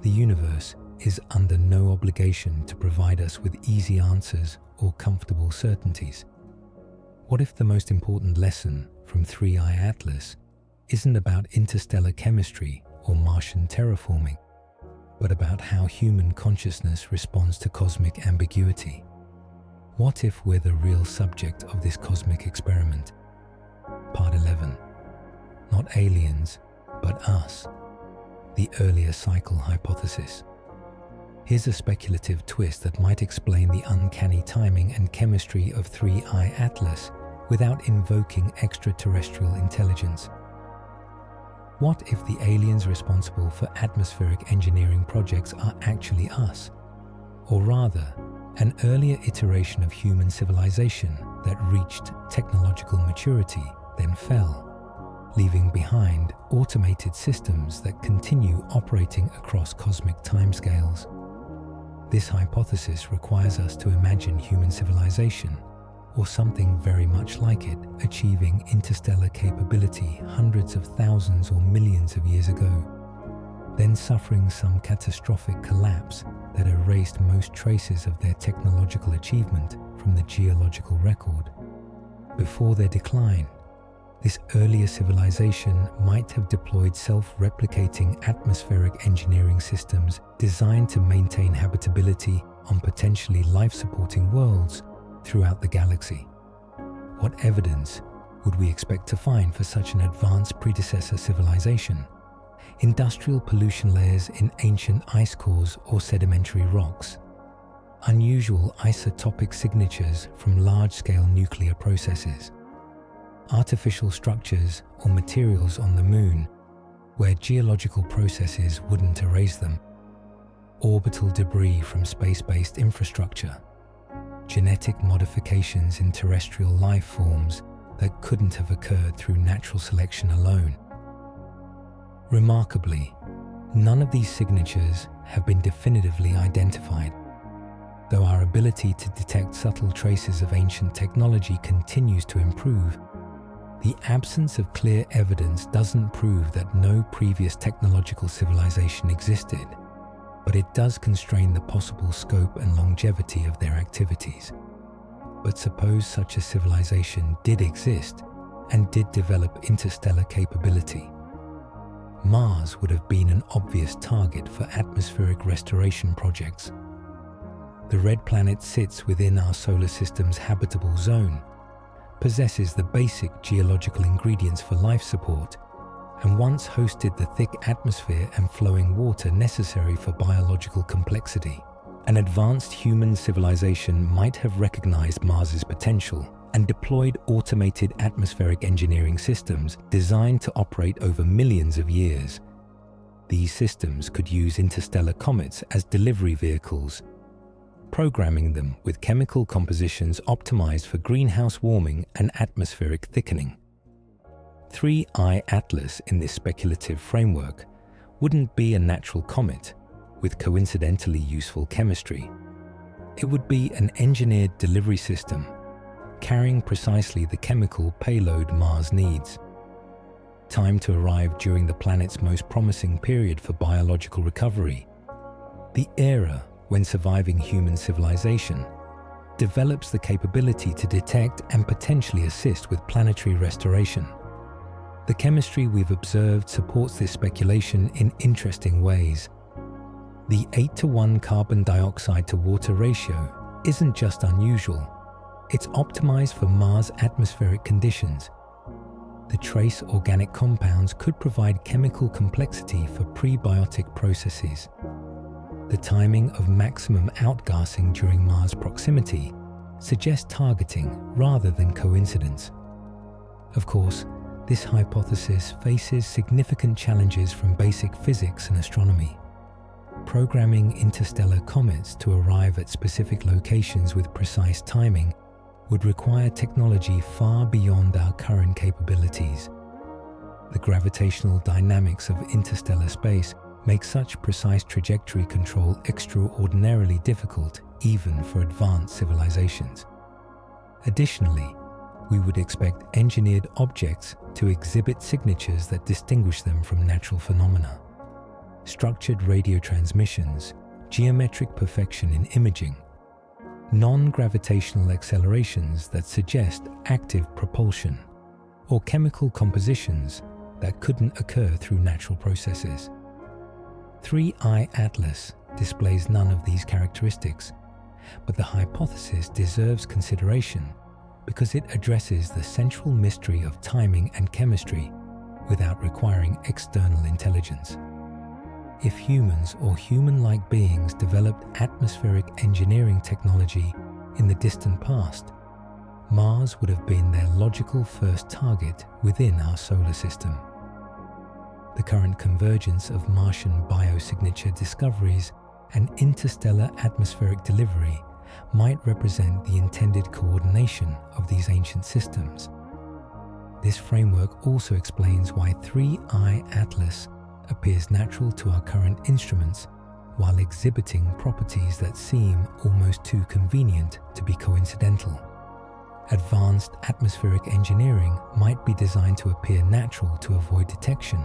The universe is under no obligation to provide us with easy answers or comfortable certainties. What if the most important lesson from 3I Atlas isn't about interstellar chemistry or Martian terraforming, but about how human consciousness responds to cosmic ambiguity? What if we're the real subject of this cosmic experiment? Part 11. Not aliens, but us. The earlier cycle hypothesis. Here's a speculative twist that might explain the uncanny timing and chemistry of 3I Atlas without invoking extraterrestrial intelligence. What if the aliens responsible for atmospheric engineering projects are actually us? Or rather, an earlier iteration of human civilization that reached technological maturity, then fell, leaving behind automated systems that continue operating across cosmic timescales. This hypothesis requires us to imagine human civilization, or something very much like it, achieving interstellar capability hundreds of thousands or millions of years ago, then suffering some catastrophic collapse that erased most traces of their technological achievement from the geological record. Before their decline, this earlier civilization might have deployed self-replicating atmospheric engineering systems designed to maintain habitability on potentially life-supporting worlds throughout the galaxy. What evidence would we expect to find for such an advanced predecessor civilization? Industrial pollution layers in ancient ice cores or sedimentary rocks, unusual isotopic signatures from large-scale nuclear processes, artificial structures or materials on the moon where geological processes wouldn't erase them, orbital debris from space-based infrastructure, genetic modifications in terrestrial life forms that couldn't have occurred through natural selection alone. Remarkably, none of these signatures have been definitively identified, though our ability to detect subtle traces of ancient technology continues to improve. The absence of clear evidence doesn't prove that no previous technological civilization existed, but it does constrain the possible scope and longevity of their activities. But suppose such a civilization did exist and did develop interstellar capability. Mars would have been an obvious target for atmospheric restoration projects. The red planet sits within our solar system's habitable zone, possesses the basic geological ingredients for life support, and once hosted the thick atmosphere and flowing water necessary for biological complexity. An advanced human civilization might have recognized Mars's potential and deployed automated atmospheric engineering systems designed to operate over millions of years. These systems could use interstellar comets as delivery vehicles, programming them with chemical compositions optimized for greenhouse warming and atmospheric thickening. 3I Atlas in this speculative framework wouldn't be a natural comet with coincidentally useful chemistry. It would be an engineered delivery system carrying precisely the chemical payload Mars needs. Timed to arrive during the planet's most promising period for biological recovery, the era when surviving human civilization develops the capability to detect and potentially assist with planetary restoration. The chemistry we've observed supports this speculation in interesting ways. The 8:1 carbon dioxide to water ratio isn't just unusual, it's optimized for Mars' atmospheric conditions. The trace organic compounds could provide chemical complexity for prebiotic processes. The timing of maximum outgassing during Mars proximity suggests targeting rather than coincidence. Of course, this hypothesis faces significant challenges from basic physics and astronomy. Programming interstellar comets to arrive at specific locations with precise timing would require technology far beyond our current capabilities. The gravitational dynamics of interstellar space make such precise trajectory control extraordinarily difficult even for advanced civilizations. Additionally, we would expect engineered objects to exhibit signatures that distinguish them from natural phenomena. Structured radio transmissions, geometric perfection in imaging, non-gravitational accelerations that suggest active propulsion, or chemical compositions that couldn't occur through natural processes. 3I Atlas displays none of these characteristics, but the hypothesis deserves consideration because it addresses the central mystery of timing and chemistry without requiring external intelligence. If humans or human-like beings developed atmospheric engineering technology in the distant past, Mars would have been their logical first target within our solar system. The current convergence of Martian biosignature discoveries and interstellar atmospheric delivery might represent the intended coordination of these ancient systems. This framework also explains why 3I Atlas appears natural to our current instruments while exhibiting properties that seem almost too convenient to be coincidental. Advanced atmospheric engineering might be designed to appear natural to avoid detection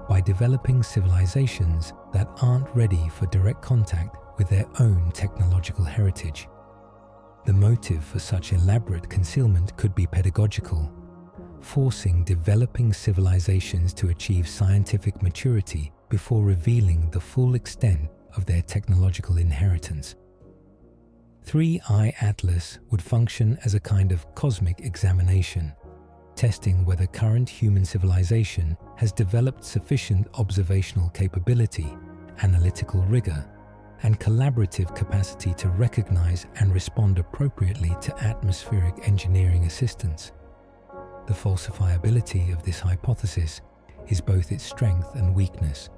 by developing civilizations that aren't ready for direct contact with their own technological heritage. The motive for such elaborate concealment could be pedagogical, forcing developing civilizations to achieve scientific maturity before revealing the full extent of their technological inheritance. 3I Atlas would function as a kind of cosmic examination, testing whether current human civilization has developed sufficient observational capability, analytical rigor, and collaborative capacity to recognize and respond appropriately to atmospheric engineering assistance. The falsifiability of this hypothesis is both its strength and weakness.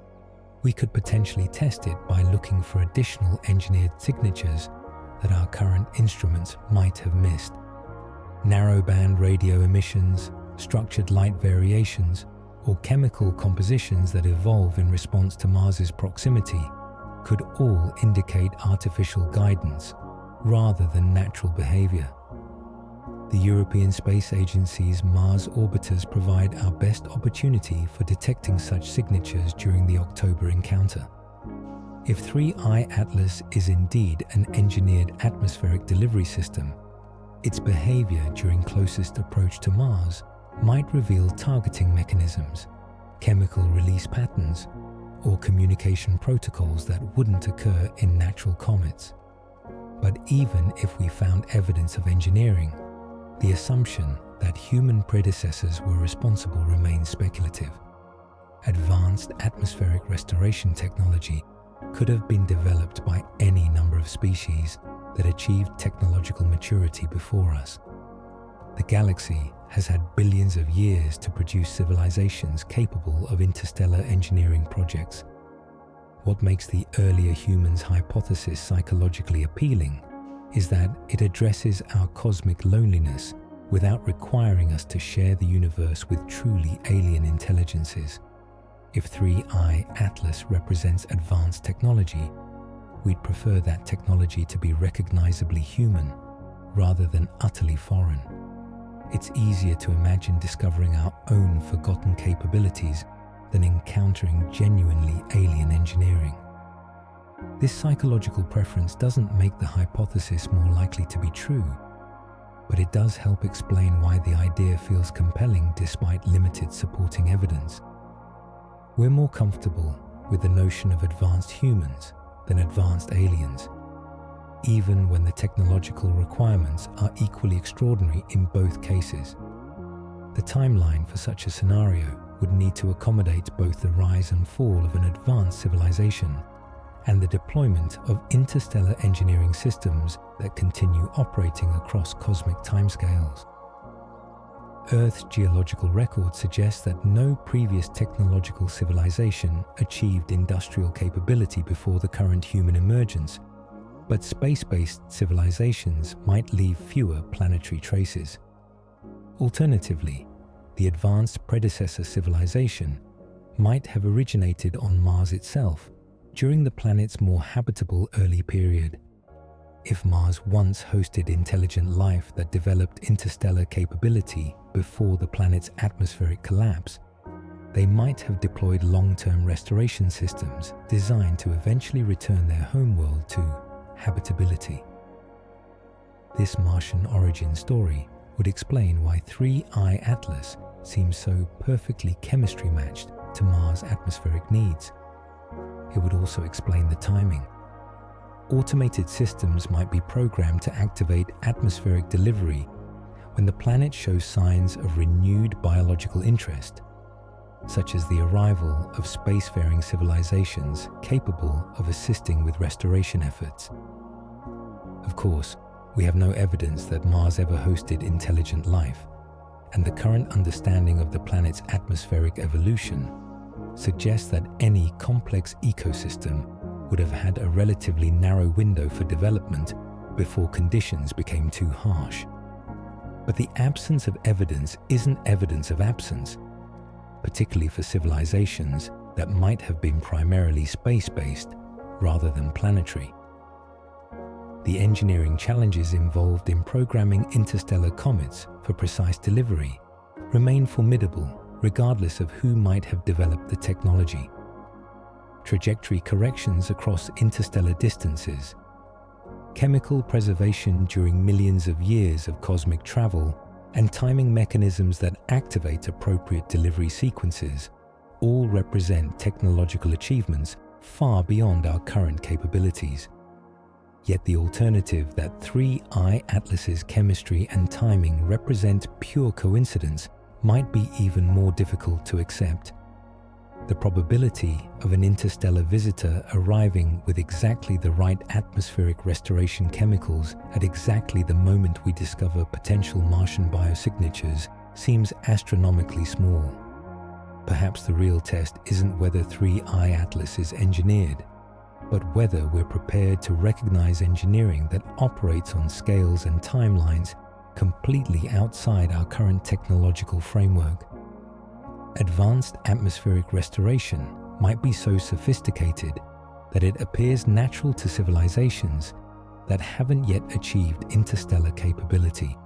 We could potentially test it by looking for additional engineered signatures that our current instruments might have missed. Narrowband radio emissions, structured light variations, or chemical compositions that evolve in response to Mars's proximity could all indicate artificial guidance rather than natural behavior. The European Space Agency's Mars orbiters provide our best opportunity for detecting such signatures during the October encounter. If 3I Atlas is indeed an engineered atmospheric delivery system, its behavior during closest approach to Mars might reveal targeting mechanisms, chemical release patterns, or communication protocols that wouldn't occur in natural comets. But even if we found evidence of engineering, the assumption that human predecessors were responsible remains speculative. Advanced atmospheric restoration technology could have been developed by any number of species that achieved technological maturity before us. The galaxy has had billions of years to produce civilizations capable of interstellar engineering projects. What makes the earlier humans hypothesis psychologically appealing is that it addresses our cosmic loneliness without requiring us to share the universe with truly alien intelligences. If 3I Atlas represents advanced technology, we'd prefer that technology to be recognizably human rather than utterly foreign. It's easier to imagine discovering our own forgotten capabilities than encountering genuinely alien engineering. This psychological preference doesn't make the hypothesis more likely to be true. but it does help explain why the idea feels compelling despite limited supporting evidence. We're more comfortable with the notion of advanced humans than advanced aliens, even when the technological requirements are equally extraordinary in both cases. The timeline for such a scenario would need to accommodate both the rise and fall of an advanced civilization and the deployment of interstellar engineering systems that continue operating across cosmic timescales. Earth's geological record suggests that no previous technological civilization achieved industrial capability before the current human emergence, but space-based civilizations might leave fewer planetary traces. Alternatively, the advanced predecessor civilization might have originated on Mars itself during the planet's more habitable early period. If Mars once hosted intelligent life that developed interstellar capability before the planet's atmospheric collapse, they might have deployed long-term restoration systems designed to eventually return their homeworld to habitability. This Martian origin story would explain why 3I Atlas seems so perfectly chemistry matched to Mars' atmospheric needs. It would also explain the timing. Automated systems might be programmed to activate atmospheric delivery when the planet shows signs of renewed biological interest, such as the arrival of spacefaring civilizations capable of assisting with restoration efforts. Of course, we have no evidence that Mars ever hosted intelligent life, and the current understanding of the planet's atmospheric evolution suggests that any complex ecosystem would have had a relatively narrow window for development before conditions became too harsh. But the absence of evidence isn't evidence of absence, particularly for civilizations that might have been primarily space-based rather than planetary. The engineering challenges involved in programming interstellar comets for precise delivery remain formidable regardless of who might have developed the technology. Trajectory corrections across interstellar distances, chemical preservation during millions of years of cosmic travel, and timing mechanisms that activate appropriate delivery sequences all represent technological achievements far beyond our current capabilities. Yet the alternative that 3I Atlas's chemistry and timing represent pure coincidence might be even more difficult to accept. The probability of an interstellar visitor arriving with exactly the right atmospheric restoration chemicals at exactly the moment we discover potential Martian biosignatures seems astronomically small. Perhaps the real test isn't whether 3I Atlas is engineered, but whether we're prepared to recognize engineering that operates on scales and timelines completely outside our current technological framework. Advanced atmospheric restoration might be so sophisticated that it appears natural to civilizations that haven't yet achieved interstellar capability.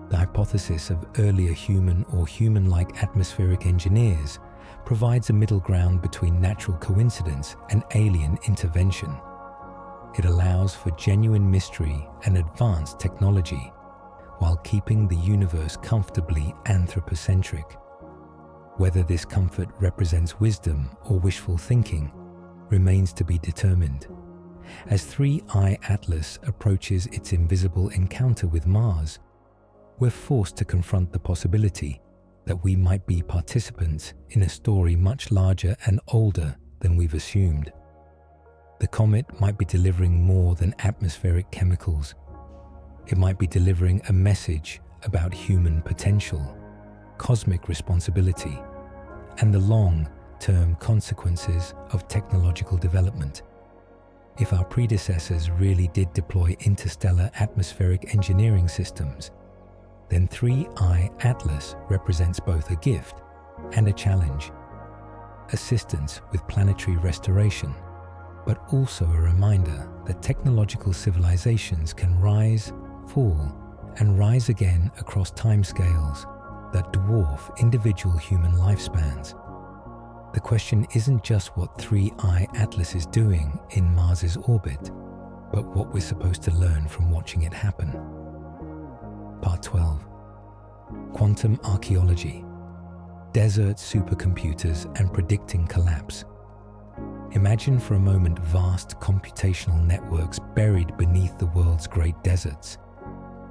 The hypothesis of earlier human or human-like atmospheric engineers provides a middle ground between natural coincidence and alien intervention. It allows for genuine mystery and advanced technology, while keeping the universe comfortably anthropocentric. Whether this comfort represents wisdom or wishful thinking remains to be determined. As 3I Atlas approaches its invisible encounter with Mars, we're forced to confront the possibility that we might be participants in a story much larger and older than we've assumed. The comet might be delivering more than atmospheric chemicals. It might be delivering a message about human potential, cosmic responsibility, and the long-term consequences of technological development. If our predecessors really did deploy interstellar atmospheric engineering systems, then 3I Atlas represents both a gift and a challenge. Assistance with planetary restoration, but also a reminder that technological civilizations can rise, fall, and rise again across timescales that dwarf individual human lifespans. The question isn't just what 3I Atlas is doing in Mars's orbit, but what we're supposed to learn from watching it happen. Part 12. Quantum Archaeology. Desert supercomputers and predicting collapse. Imagine for a moment vast computational networks buried beneath the world's great deserts.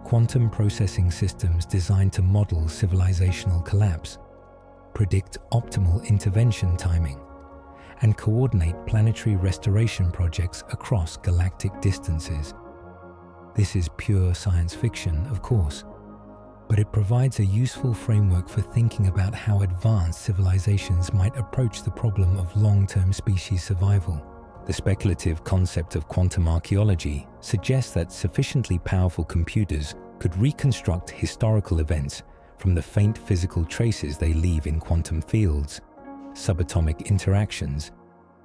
Quantum processing systems designed to model civilizational collapse, predict optimal intervention timing, and coordinate planetary restoration projects across galactic distances. This is pure science fiction, of course, but it provides a useful framework for thinking about how advanced civilizations might approach the problem of long-term species survival. The speculative concept of quantum archaeology suggests that sufficiently powerful computers could reconstruct historical events from the faint physical traces they leave in quantum fields, subatomic interactions,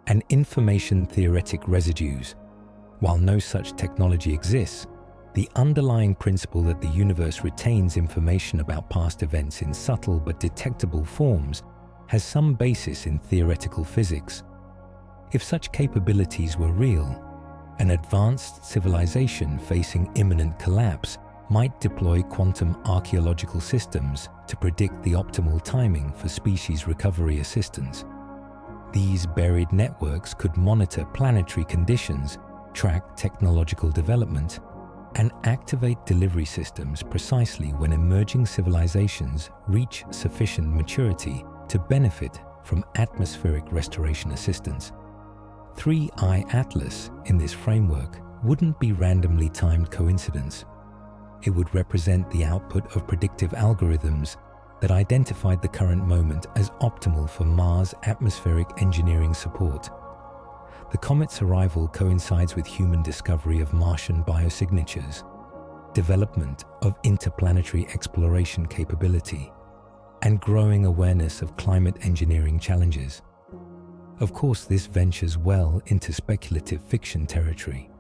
and information-theoretic residues. While no such technology exists, the underlying principle that the universe retains information about past events in subtle but detectable forms has some basis in theoretical physics. If such capabilities were real, an advanced civilization facing imminent collapse might deploy quantum archaeological systems to predict the optimal timing for species recovery assistance. These buried networks could monitor planetary conditions, track technological development, and activate delivery systems precisely when emerging civilizations reach sufficient maturity to benefit from atmospheric restoration assistance. 3I Atlas in this framework wouldn't be randomly timed coincidence. It would represent the output of predictive algorithms that identified the current moment as optimal for Mars atmospheric engineering support. The comet's arrival coincides with human discovery of Martian biosignatures, development of interplanetary exploration capability, and growing awareness of climate engineering challenges. Of course, this ventures well into speculative fiction territory.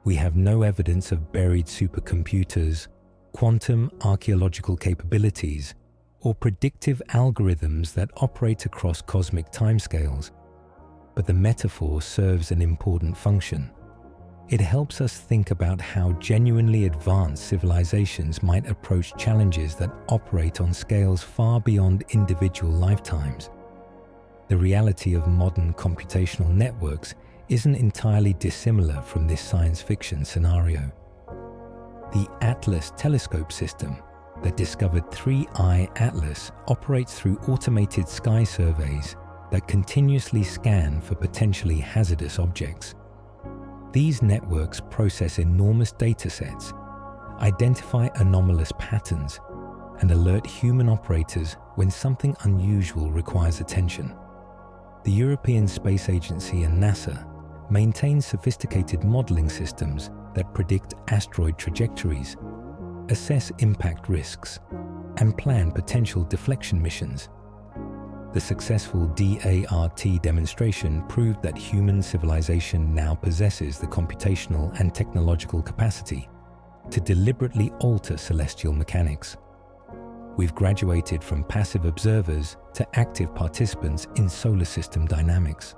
We have no evidence of buried supercomputers, quantum archaeological capabilities, or predictive algorithms that operate across cosmic timescales. But the metaphor serves an important function. It helps us think about how genuinely advanced civilizations might approach challenges that operate on scales far beyond individual lifetimes. The reality of modern computational networks isn't entirely dissimilar from this science fiction scenario. The Atlas telescope system that discovered 3I Atlas operates through automated sky surveys that continuously scan for potentially hazardous objects. These networks process enormous datasets, identify anomalous patterns, and alert human operators when something unusual requires attention. The European Space Agency and NASA maintain sophisticated modeling systems that predict asteroid trajectories, assess impact risks, and plan potential deflection missions. The successful DART demonstration proved that human civilization now possesses the computational and technological capacity to deliberately alter celestial mechanics. We've graduated from passive observers to active participants in solar system dynamics.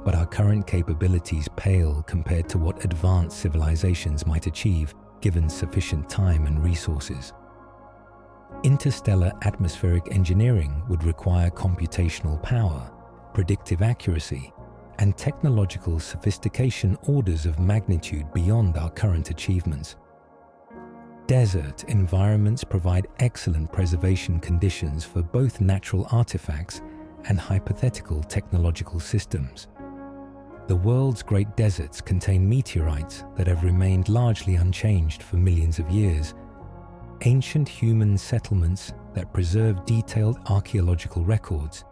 But our current capabilities pale compared to what advanced civilizations might achieve given sufficient time and resources. Interstellar atmospheric engineering would require computational power, predictive accuracy, and technological sophistication orders of magnitude beyond our current achievements. Desert environments provide excellent preservation conditions for both natural artifacts and hypothetical technological systems. The world's great deserts contain meteorites that have remained largely unchanged for millions of years, ancient human settlements that preserve detailed archaeological records,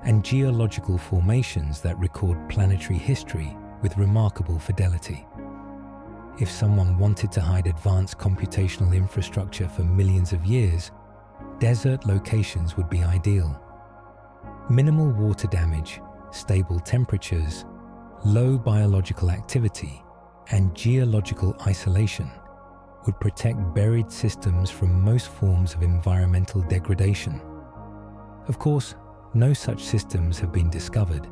and geological formations that record planetary history with remarkable fidelity. If someone wanted to hide advanced computational infrastructure for millions of years, desert locations would be ideal. Minimal water damage, stable temperatures, low biological activity, and geological isolation would protect buried systems from most forms of environmental degradation. Of course, no such systems have been discovered,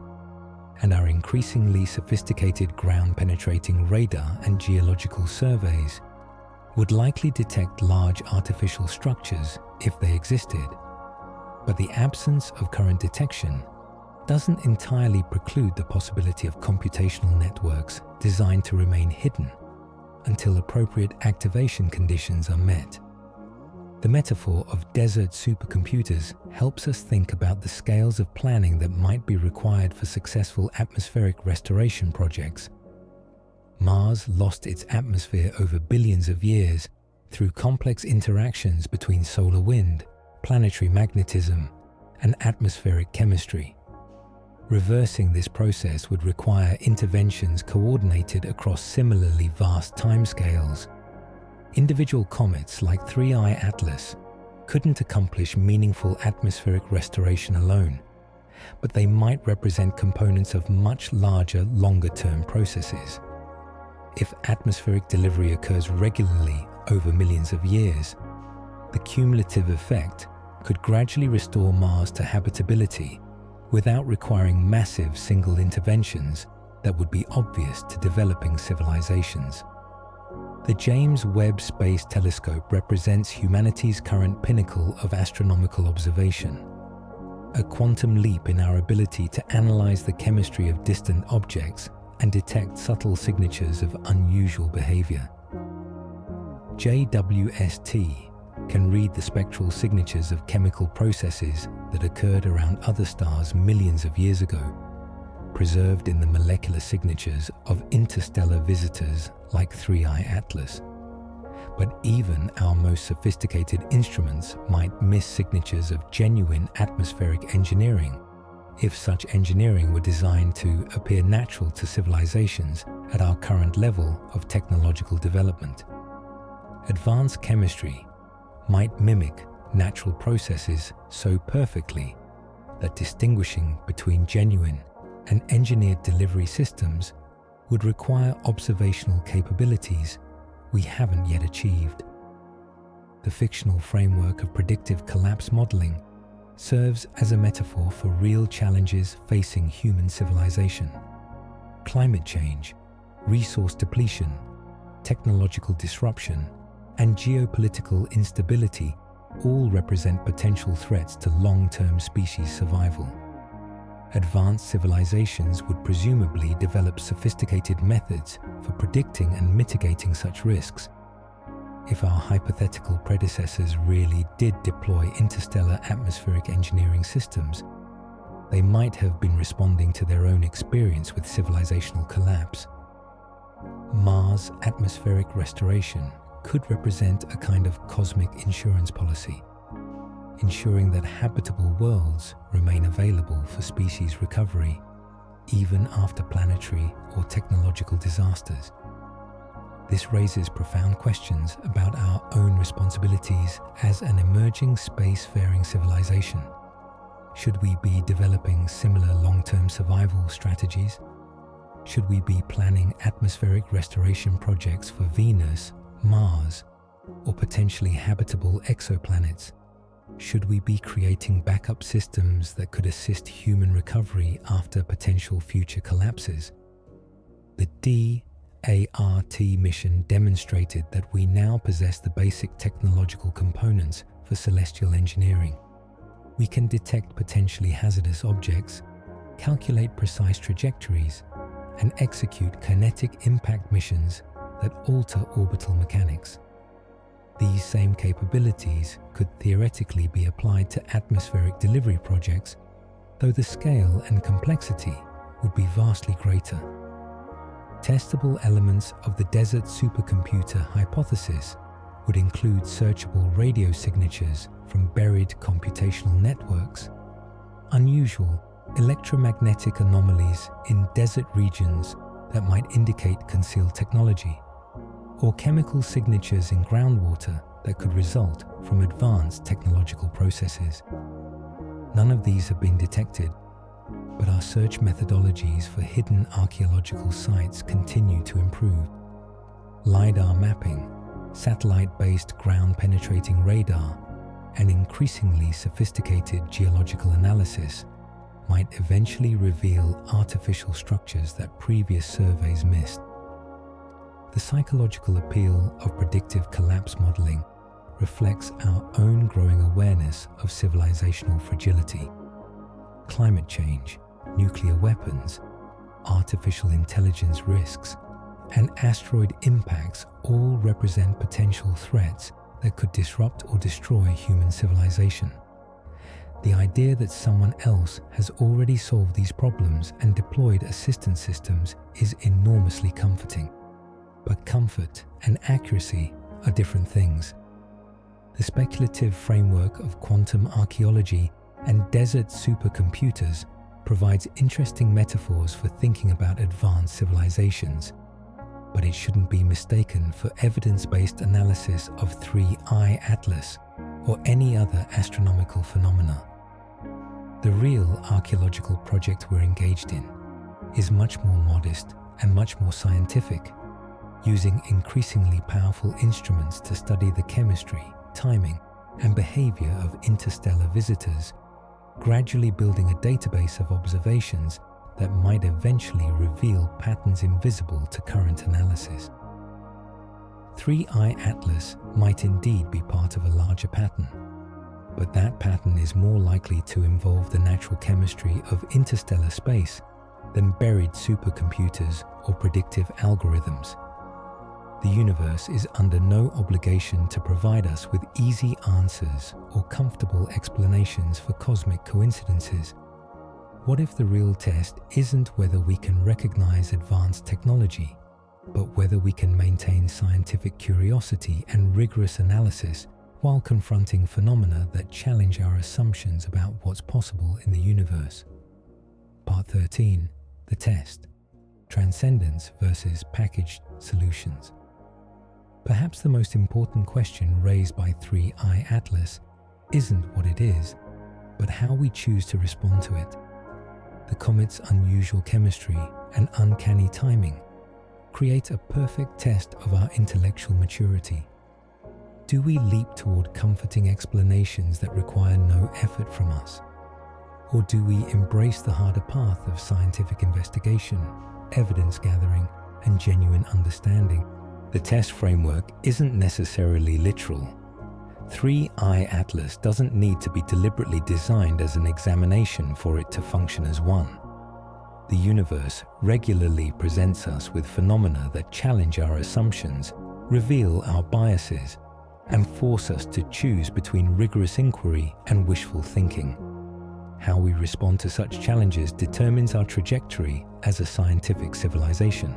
and our increasingly sophisticated ground-penetrating radar and geological surveys would likely detect large artificial structures if they existed, but the absence of current detection doesn't entirely preclude the possibility of computational networks designed to remain hidden until appropriate activation conditions are met. The metaphor of desert supercomputers helps us think about the scales of planning that might be required for successful atmospheric restoration projects. Mars lost its atmosphere over billions of years through complex interactions between solar wind, planetary magnetism, and atmospheric chemistry. Reversing this process would require interventions coordinated across similarly vast timescales. Individual comets like 3I Atlas couldn't accomplish meaningful atmospheric restoration alone, but they might represent components of much larger, longer-term processes. If atmospheric delivery occurs regularly over millions of years, the cumulative effect could gradually restore Mars to habitability without requiring massive single interventions that would be obvious to developing civilizations. The James Webb Space Telescope represents humanity's current pinnacle of astronomical observation, a quantum leap in our ability to analyze the chemistry of distant objects and detect subtle signatures of unusual behavior. JWST can read the spectral signatures of chemical processes that occurred around other stars millions of years ago, preserved in the molecular signatures of interstellar visitors like 3I Atlas. But even our most sophisticated instruments might miss signatures of genuine atmospheric engineering if such engineering were designed to appear natural to civilizations at our current level of technological development. Advanced chemistry might mimic natural processes so perfectly that distinguishing between genuine and engineered delivery systems would require observational capabilities we haven't yet achieved. The fictional framework of predictive collapse modeling serves as a metaphor for real challenges facing human civilization. Climate change, resource depletion, technological disruption, and geopolitical instability all represent potential threats to long-term species survival. Advanced civilizations would presumably develop sophisticated methods for predicting and mitigating such risks. If our hypothetical predecessors really did deploy interstellar atmospheric engineering systems, they might have been responding to their own experience with civilizational collapse. Mars atmospheric restoration could represent a kind of cosmic insurance policy, ensuring that habitable worlds remain available for species recovery even after planetary or technological disasters. This raises profound questions about our own responsibilities as an emerging spacefaring civilization. Should we be developing similar long-term survival strategies? Should we be planning atmospheric restoration projects for Venus, Mars, or potentially habitable exoplanets? Should we be creating backup systems that could assist human recovery after potential future collapses? The DART mission demonstrated that we now possess the basic technological components for celestial engineering. We can detect potentially hazardous objects, calculate precise trajectories, and execute kinetic impact missions that alter orbital mechanics. These same capabilities could theoretically be applied to atmospheric delivery projects, though the scale and complexity would be vastly greater. Testable elements of the desert supercomputer hypothesis would include searchable radio signatures from buried computational networks, unusual electromagnetic anomalies in desert regions that might indicate concealed technology, or chemical signatures in groundwater that could result from advanced technological processes. None of these have been detected, but our search methodologies for hidden archaeological sites continue to improve. LiDAR mapping, satellite-based ground-penetrating radar, and increasingly sophisticated geological analysis might eventually reveal artificial structures that previous surveys missed. The psychological appeal of predictive collapse modeling reflects our own growing awareness of civilizational fragility. Climate change, nuclear weapons, artificial intelligence risks, and asteroid impacts all represent potential threats that could disrupt or destroy human civilization. The idea that someone else has already solved these problems and deployed assistance systems is enormously comforting. But comfort and accuracy are different things. The speculative framework of quantum archaeology and desert supercomputers provides interesting metaphors for thinking about advanced civilizations, but it shouldn't be mistaken for evidence-based analysis of 3I Atlas or any other astronomical phenomena. The real archaeological project we're engaged in is much more modest and much more scientific, using increasingly powerful instruments to study the chemistry, timing, and behavior of interstellar visitors, gradually building a database of observations that might eventually reveal patterns invisible to current analysis. 3I Atlas might indeed be part of a larger pattern, but that pattern is more likely to involve the natural chemistry of interstellar space than buried supercomputers or predictive algorithms. The universe is under no obligation to provide us with easy answers or comfortable explanations for cosmic coincidences. What if the real test isn't whether we can recognize advanced technology, but whether we can maintain scientific curiosity and rigorous analysis while confronting phenomena that challenge our assumptions about what's possible in the universe? Part 13. The Test. Transcendence versus Packaged Solutions. Perhaps the most important question raised by 3I Atlas isn't what it is, but how we choose to respond to it. The comet's unusual chemistry and uncanny timing create a perfect test of our intellectual maturity. Do we leap toward comforting explanations that require no effort from us? Or do we embrace the harder path of scientific investigation, evidence gathering, and genuine understanding? The test framework isn't necessarily literal. 3I Atlas doesn't need to be deliberately designed as an examination for it to function as one. The universe regularly presents us with phenomena that challenge our assumptions, reveal our biases, and force us to choose between rigorous inquiry and wishful thinking. How we respond to such challenges determines our trajectory as a scientific civilization.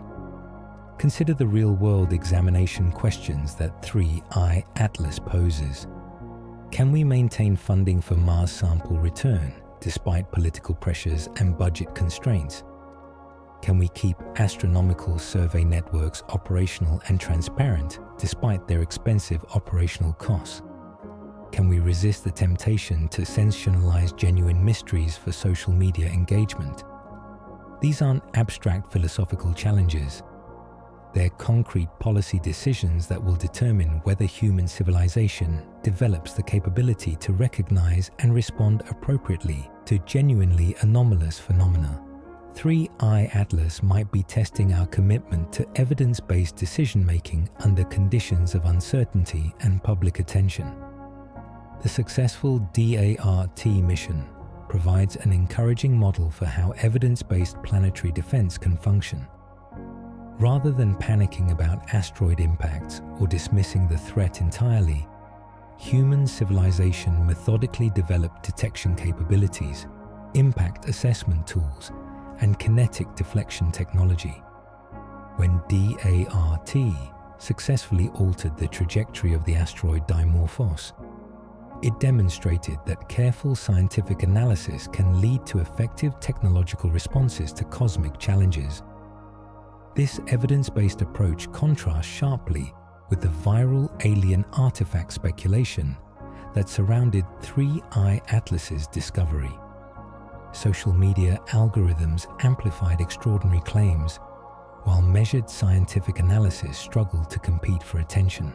Consider the real-world examination questions that 3I Atlas poses. Can we maintain funding for Mars sample return despite political pressures and budget constraints? Can we keep astronomical survey networks operational and transparent despite their expensive operational costs? Can we resist the temptation to sensationalize genuine mysteries for social media engagement? These aren't abstract philosophical challenges. They're concrete policy decisions that will determine whether human civilization develops the capability to recognize and respond appropriately to genuinely anomalous phenomena. 3I Atlas might be testing our commitment to evidence-based decision-making under conditions of uncertainty and public attention. The successful DART mission provides an encouraging model for how evidence-based planetary defense can function. Rather than panicking about asteroid impacts or dismissing the threat entirely, human civilization methodically developed detection capabilities, impact assessment tools, and kinetic deflection technology. When DART successfully altered the trajectory of the asteroid Dimorphos, it demonstrated that careful scientific analysis can lead to effective technological responses to cosmic challenges. This evidence-based approach contrasts sharply with the viral alien artifact speculation that surrounded 3I Atlas's discovery. Social media algorithms amplified extraordinary claims, while measured scientific analysis struggled to compete for attention.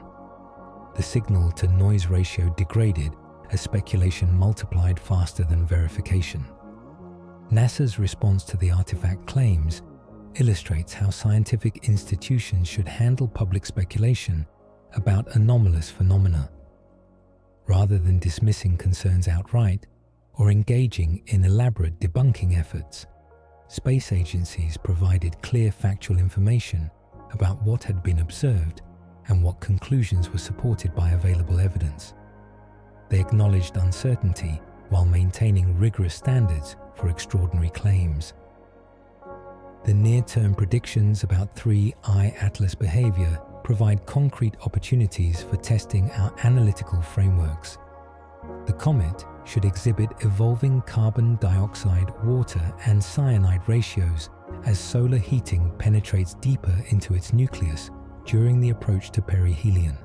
The signal-to-noise ratio degraded as speculation multiplied faster than verification. NASA's response to the artifact claims illustrates how scientific institutions should handle public speculation about anomalous phenomena. Rather than dismissing concerns outright or engaging in elaborate debunking efforts, space agencies provided clear factual information about what had been observed and what conclusions were supported by available evidence. They acknowledged uncertainty while maintaining rigorous standards for extraordinary claims. The near-term predictions about 3I Atlas behavior provide concrete opportunities for testing our analytical frameworks. The comet should exhibit evolving carbon dioxide, water, and cyanide ratios as solar heating penetrates deeper into its nucleus during the approach to perihelion.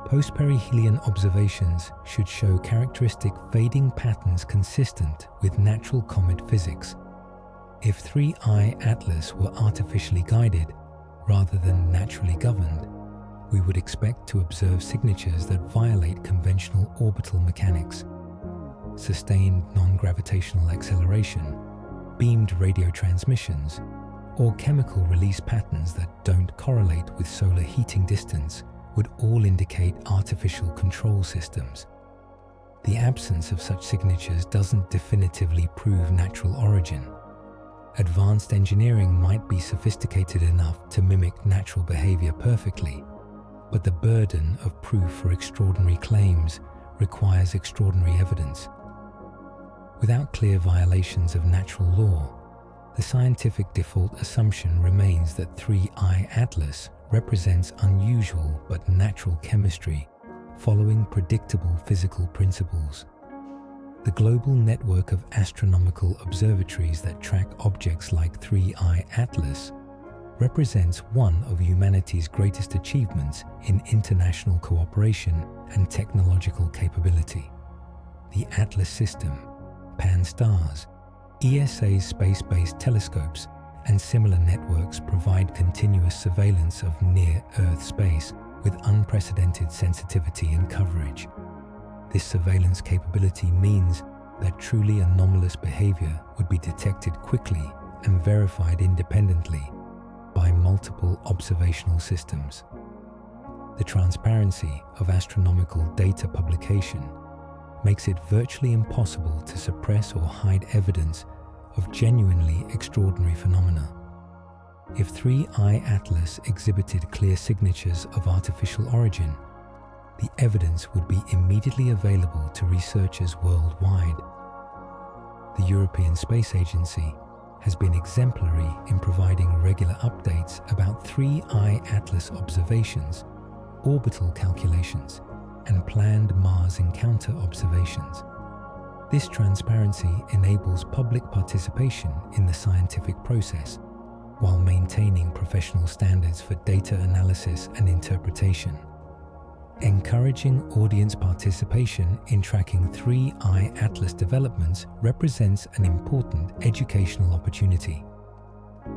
Post-perihelion observations should show characteristic fading patterns consistent with natural comet physics. If 3I Atlas were artificially guided rather than naturally governed, we would expect to observe signatures that violate conventional orbital mechanics. Sustained non-gravitational acceleration, beamed radio transmissions, or chemical release patterns that don't correlate with solar heating distance would all indicate artificial control systems. The absence of such signatures doesn't definitively prove natural origin. Advanced engineering might be sophisticated enough to mimic natural behavior perfectly, but the burden of proof for extraordinary claims requires extraordinary evidence. Without clear violations of natural law, the scientific default assumption remains that 3I Atlas represents unusual but natural chemistry following predictable physical principles. The global network of astronomical observatories that track objects like 3I Atlas represents one of humanity's greatest achievements in international cooperation and technological capability. The Atlas system, Pan-STARRS, ESA's space-based telescopes, and similar networks provide continuous surveillance of near-Earth space with unprecedented sensitivity and coverage. This surveillance capability means that truly anomalous behavior would be detected quickly and verified independently by multiple observational systems. The transparency of astronomical data publication makes it virtually impossible to suppress or hide evidence of genuinely extraordinary phenomena. If 3I Atlas exhibited clear signatures of artificial origin, the evidence would be immediately available to researchers worldwide. The European Space Agency has been exemplary in providing regular updates about 3I Atlas observations, orbital calculations, and planned Mars encounter observations. This transparency enables public participation in the scientific process while maintaining professional standards for data analysis and interpretation. Encouraging audience participation in tracking 3I Atlas developments represents an important educational opportunity.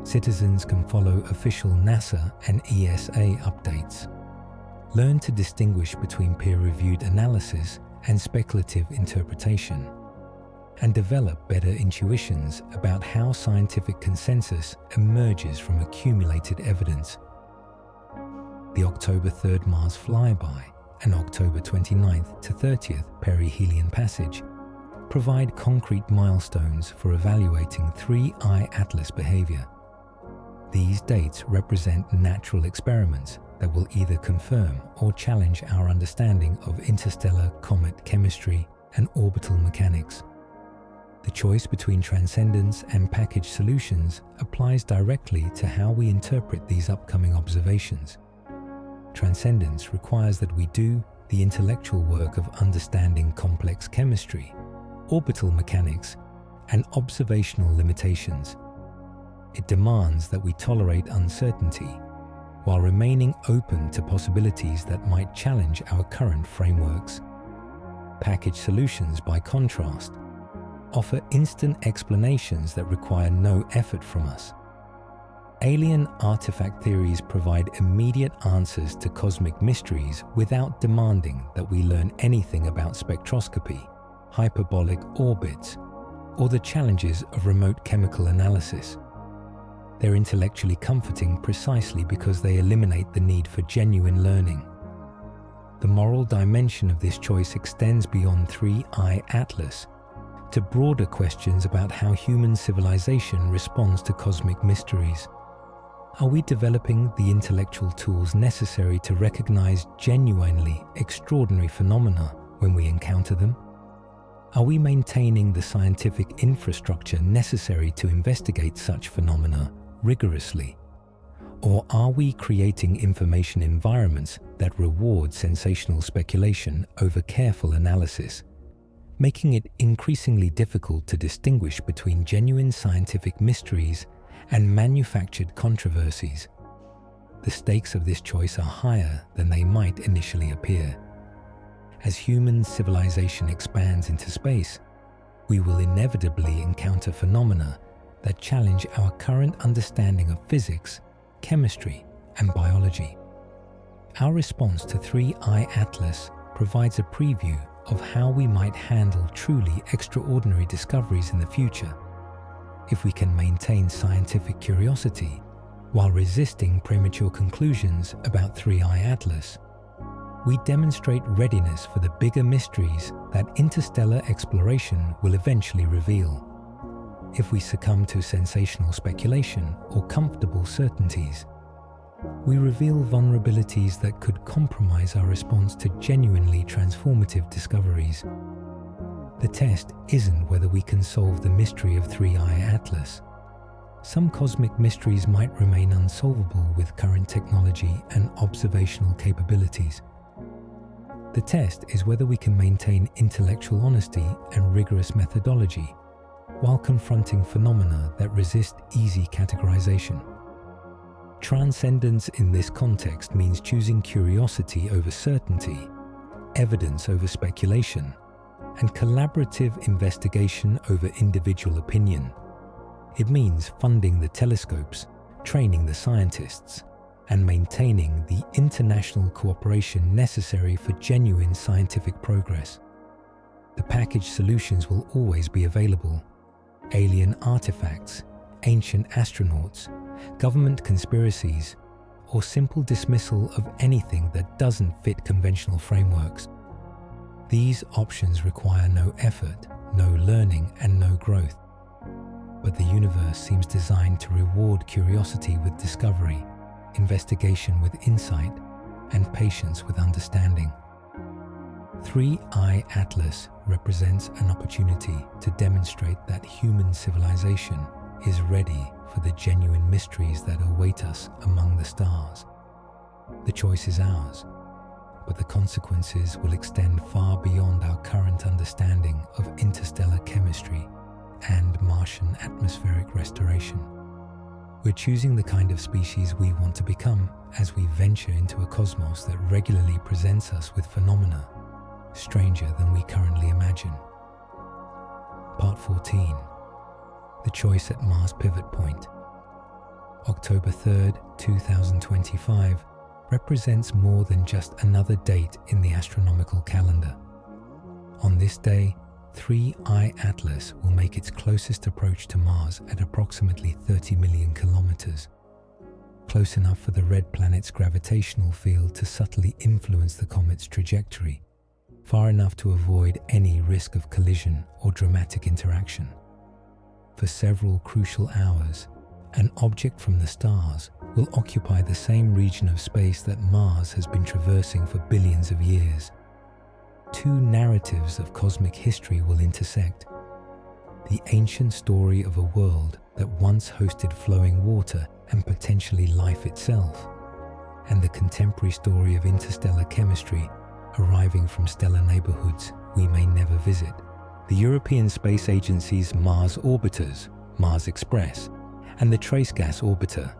Citizens can follow official NASA and ESA updates, learn to distinguish between peer-reviewed analysis and speculative interpretation, and develop better intuitions about how scientific consensus emerges from accumulated evidence. The October 3rd Mars flyby and October 29th to 30th perihelion passage provide concrete milestones for evaluating 3I Atlas behavior. These dates represent natural experiments that will either confirm or challenge our understanding of interstellar comet chemistry and orbital mechanics. The choice between transcendence and package solutions applies directly to how we interpret these upcoming observations. Transcendence requires that we do the intellectual work of understanding complex chemistry, orbital mechanics, and observational limitations. It demands that we tolerate uncertainty while remaining open to possibilities that might challenge our current frameworks. Package solutions, by contrast, offer instant explanations that require no effort from us. Alien artifact theories provide immediate answers to cosmic mysteries without demanding that we learn anything about spectroscopy, hyperbolic orbits, or the challenges of remote chemical analysis. They're intellectually comforting precisely because they eliminate the need for genuine learning. The moral dimension of this choice extends beyond 3I Atlas to broader questions about how human civilization responds to cosmic mysteries. Are we developing the intellectual tools necessary to recognize genuinely extraordinary phenomena when we encounter them? Are we maintaining the scientific infrastructure necessary to investigate such phenomena rigorously? Or are we creating information environments that reward sensational speculation over careful analysis, making it increasingly difficult to distinguish between genuine scientific mysteries and manufactured controversies? The stakes of this choice are higher than they might initially appear. As human civilization expands into space, we will inevitably encounter phenomena that challenge our current understanding of physics, chemistry, and biology. Our response to 3I Atlas provides a preview of how we might handle truly extraordinary discoveries in the future. If we can maintain scientific curiosity while resisting premature conclusions about 3I Atlas, we demonstrate readiness for the bigger mysteries that interstellar exploration will eventually reveal. If we succumb to sensational speculation or comfortable certainties, we reveal vulnerabilities that could compromise our response to genuinely transformative discoveries. The test isn't whether we can solve the mystery of 3I Atlas. Some cosmic mysteries might remain unsolvable with current technology and observational capabilities. The test is whether we can maintain intellectual honesty and rigorous methodology while confronting phenomena that resist easy categorization. Transcendence in this context means choosing curiosity over certainty, evidence over speculation, and collaborative investigation over individual opinion. It means funding the telescopes, training the scientists, and maintaining the international cooperation necessary for genuine scientific progress. The packaged solutions will always be available. Alien artifacts, ancient astronauts, government conspiracies, or simple dismissal of anything that doesn't fit conventional frameworks. These options require no effort, no learning, and no growth. But the universe seems designed to reward curiosity with discovery, investigation with insight, and patience with understanding. 3I Atlas represents an opportunity to demonstrate that human civilization is ready for the genuine mysteries that await us among the stars. The choice is ours, but the consequences will extend far beyond our current understanding of interstellar chemistry and Martian atmospheric restoration. We're choosing the kind of species we want to become as we venture into a cosmos that regularly presents us with phenomena stranger than we currently imagine. Part 14. The choice at Mars Pivot Point. October 3rd, 2025 represents more than just another date in the astronomical calendar. On this day, 3I Atlas will make its closest approach to Mars at approximately 30 million kilometers, close enough for the red planet's gravitational field to subtly influence the comet's trajectory, far enough to avoid any risk of collision or dramatic interaction. For several crucial hours, an object from the stars will occupy the same region of space that Mars has been traversing for billions of years. Two narratives of cosmic history will intersect: the ancient story of a world that once hosted flowing water and potentially life itself, and the contemporary story of interstellar chemistry arriving from stellar neighborhoods we may never visit. The European Space Agency's Mars Orbiters, Mars Express, and the Trace Gas Orbiter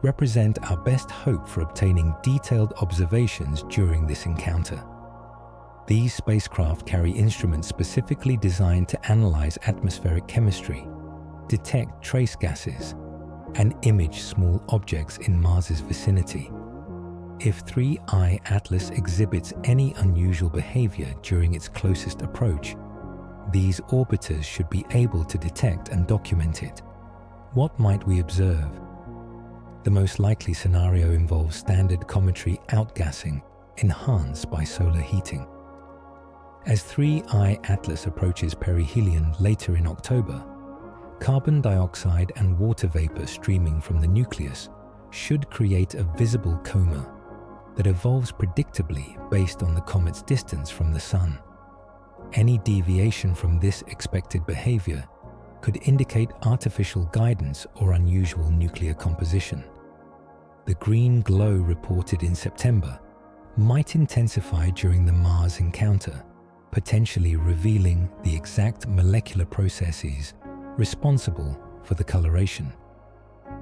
represent our best hope for obtaining detailed observations during this encounter. These spacecraft carry instruments specifically designed to analyze atmospheric chemistry, detect trace gases, and image small objects in Mars's vicinity. If 3I Atlas exhibits any unusual behavior during its closest approach, these orbiters should be able to detect and document it. What might we observe? The most likely scenario involves standard cometary outgassing enhanced by solar heating. As 3I Atlas approaches perihelion later in October, carbon dioxide and water vapor streaming from the nucleus should create a visible coma that evolves predictably based on the comet's distance from the Sun. Any deviation from this expected behavior could indicate artificial guidance or unusual nuclear composition. The green glow reported in September might intensify during the Mars encounter, potentially revealing the exact molecular processes responsible for the coloration.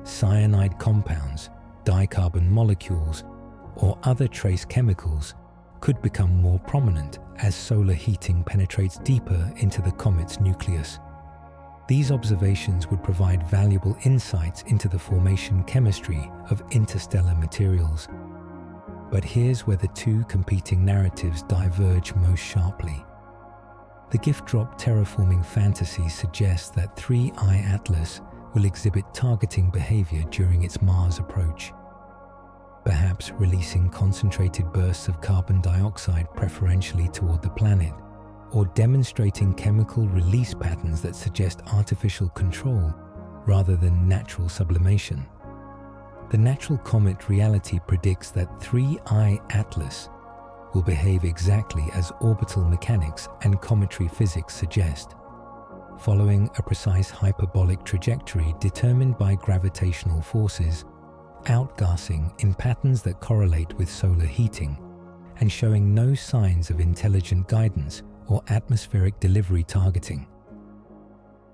Cyanide compounds, dicarbon molecules, or other trace chemicals could become more prominent as solar heating penetrates deeper into the comet's nucleus. These observations would provide valuable insights into the formation chemistry of interstellar materials. But here's where the two competing narratives diverge most sharply. The gift-drop terraforming fantasy suggests that 3I Atlas will exhibit targeting behavior during its Mars approach, perhaps releasing concentrated bursts of carbon dioxide preferentially toward the planet, or demonstrating chemical release patterns that suggest artificial control rather than natural sublimation. The natural comet reality predicts that 3I Atlas will behave exactly as orbital mechanics and cometary physics suggest, following a precise hyperbolic trajectory determined by gravitational forces, outgassing in patterns that correlate with solar heating, and showing no signs of intelligent guidance or atmospheric delivery targeting.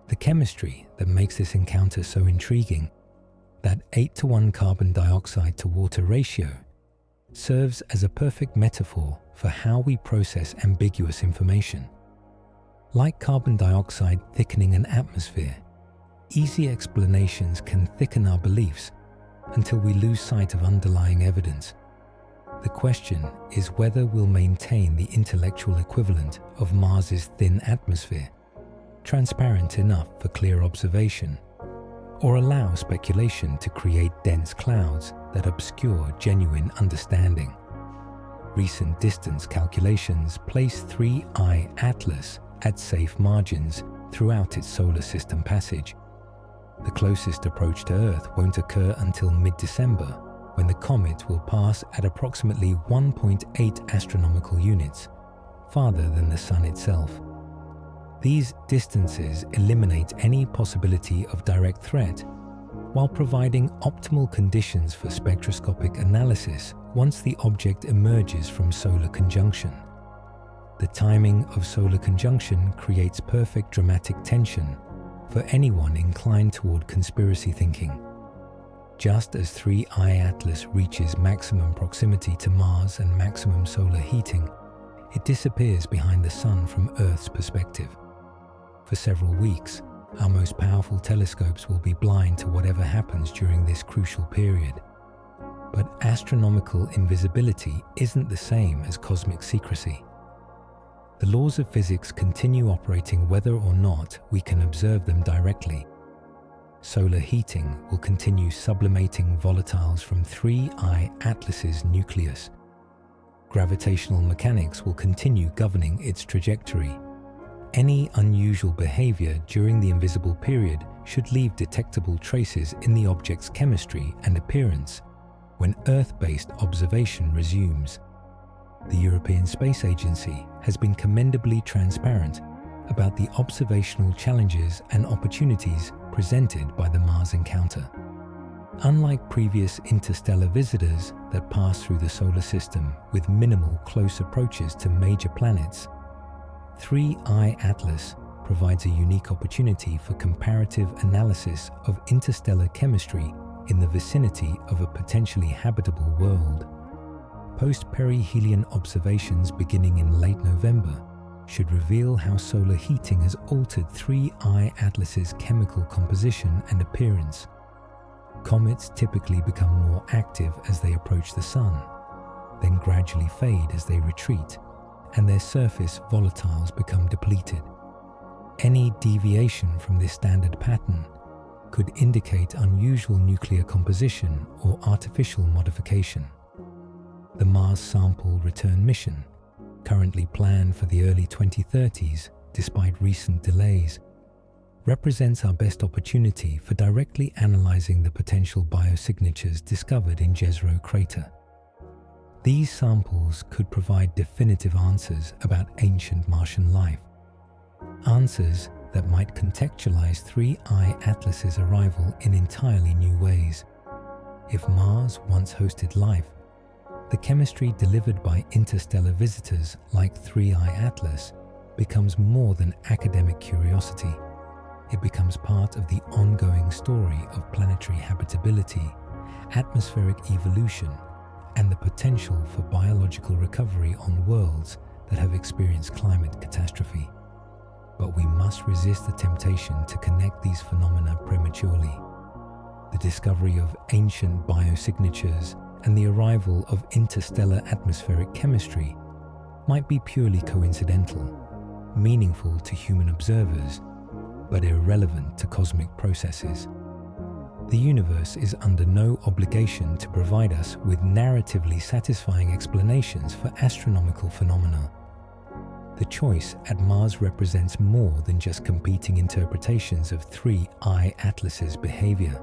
The chemistry that makes this encounter so intriguing, that 8:1 carbon dioxide to water ratio, serves as a perfect metaphor for how we process ambiguous information. Like carbon dioxide thickening an atmosphere, easy explanations can thicken our beliefs until we lose sight of underlying evidence. The question is whether we'll maintain the intellectual equivalent of Mars's thin atmosphere, transparent enough for clear observation, or allow speculation to create dense clouds that obscure genuine understanding. Recent distance calculations place 3I Atlas at safe margins throughout its solar system passage. The closest approach to Earth won't occur until mid-December, when the comet will pass at approximately 1.8 astronomical units, farther than the Sun itself. These distances eliminate any possibility of direct threat, while providing optimal conditions for spectroscopic analysis once the object emerges from solar conjunction. The timing of solar conjunction creates perfect dramatic tension for anyone inclined toward conspiracy thinking. Just as 3I Atlas reaches maximum proximity to Mars and maximum solar heating, it disappears behind the Sun from Earth's perspective. For several weeks, our most powerful telescopes will be blind to whatever happens during this crucial period. But astronomical invisibility isn't the same as cosmic secrecy. The laws of physics continue operating whether or not we can observe them directly. Solar heating will continue sublimating volatiles from 3I Atlas's nucleus. Gravitational mechanics will continue governing its trajectory. Any unusual behavior during the invisible period should leave detectable traces in the object's chemistry and appearance when Earth-based observation resumes. The European Space Agency has been commendably transparent about the observational challenges and opportunities presented by the Mars encounter. Unlike previous interstellar visitors that pass through the solar system with minimal close approaches to major planets, 3I Atlas provides a unique opportunity for comparative analysis of interstellar chemistry in the vicinity of a potentially habitable world. Post-perihelion observations beginning in late November should reveal how solar heating has altered 3I Atlas's chemical composition and appearance. Comets typically become more active as they approach the Sun, then gradually fade as they retreat, and their surface volatiles become depleted. Any deviation from this standard pattern could indicate unusual nuclear composition or artificial modification. The Mars Sample Return mission, currently planned for the early 2030s despite recent delays, represents our best opportunity for directly analyzing the potential biosignatures discovered in Jezero Crater. These samples could provide definitive answers about ancient Martian life, answers that might contextualize 3I Atlas's arrival in entirely new ways. If Mars once hosted life, the chemistry delivered by interstellar visitors like 3I Atlas becomes more than academic curiosity. It becomes part of the ongoing story of planetary habitability, atmospheric evolution, and the potential for biological recovery on worlds that have experienced climate catastrophe. But we must resist the temptation to connect these phenomena prematurely. The discovery of ancient biosignatures and the arrival of interstellar atmospheric chemistry might be purely coincidental, meaningful to human observers, but irrelevant to cosmic processes. The universe is under no obligation to provide us with narratively satisfying explanations for astronomical phenomena. The choice at Mars represents more than just competing interpretations of 3I Atlas's behavior.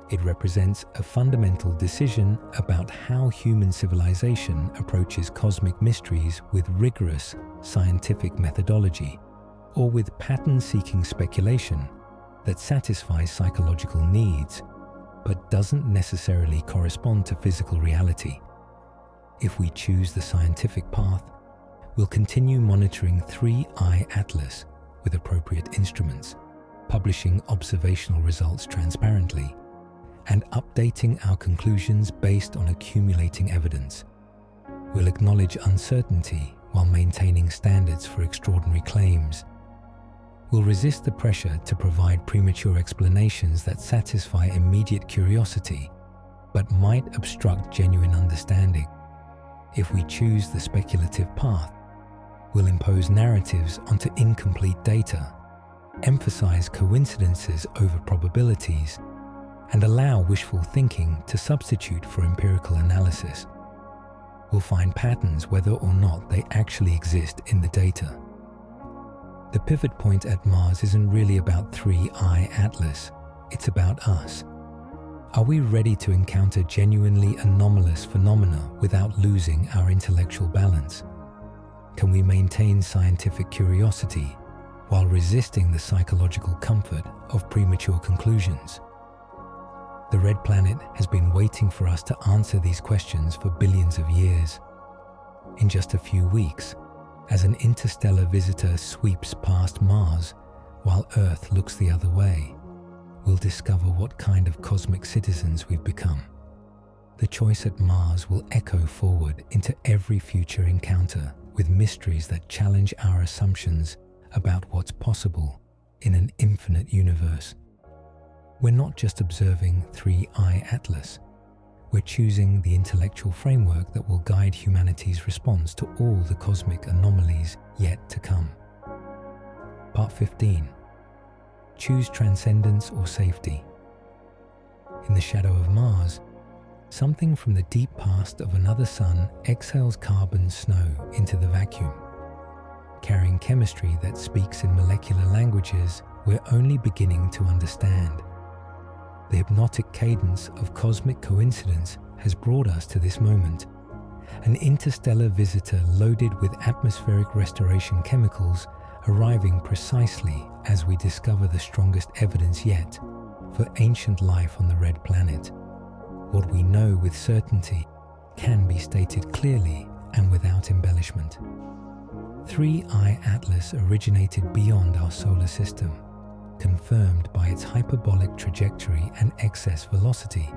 It represents a fundamental decision about how human civilization approaches cosmic mysteries with rigorous scientific methodology, or with pattern-seeking speculation that satisfies psychological needs, but doesn't necessarily correspond to physical reality. If we choose the scientific path, we'll continue monitoring 3I Atlas with appropriate instruments, publishing observational results transparently, and updating our conclusions based on accumulating evidence. We'll acknowledge uncertainty while maintaining standards for extraordinary claims. We'll resist the pressure to provide premature explanations that satisfy immediate curiosity, but might obstruct genuine understanding. If we choose the speculative path, we'll impose narratives onto incomplete data, emphasize coincidences over probabilities, and allow wishful thinking to substitute for empirical analysis. We'll find patterns whether or not they actually exist in the data. The pivot point at Mars isn't really about 3I Atlas, it's about us. Are we ready to encounter genuinely anomalous phenomena without losing our intellectual balance? Can we maintain scientific curiosity while resisting the psychological comfort of premature conclusions? The Red Planet has been waiting for us to answer these questions for billions of years. In just a few weeks, as an interstellar visitor sweeps past Mars while Earth looks the other way, we'll discover what kind of cosmic citizens we've become. The choice at Mars will echo forward into every future encounter with mysteries that challenge our assumptions about what's possible in an infinite universe. We're not just observing 3I Atlas, we're choosing the intellectual framework that will guide humanity's response to all the cosmic anomalies yet to come. Part 15. Choose transcendence or safety. In the shadow of Mars, something from the deep past of another sun exhales carbon snow into the vacuum, carrying chemistry that speaks in molecular languages we're only beginning to understand. The hypnotic cadence of cosmic coincidence has brought us to this moment. An interstellar visitor loaded with atmospheric restoration chemicals arriving precisely as we discover the strongest evidence yet for ancient life on the Red Planet. What we know with certainty can be stated clearly and without embellishment. 3I Atlas originated beyond our solar system, confirmed by its hyperbolic trajectory and excess velocity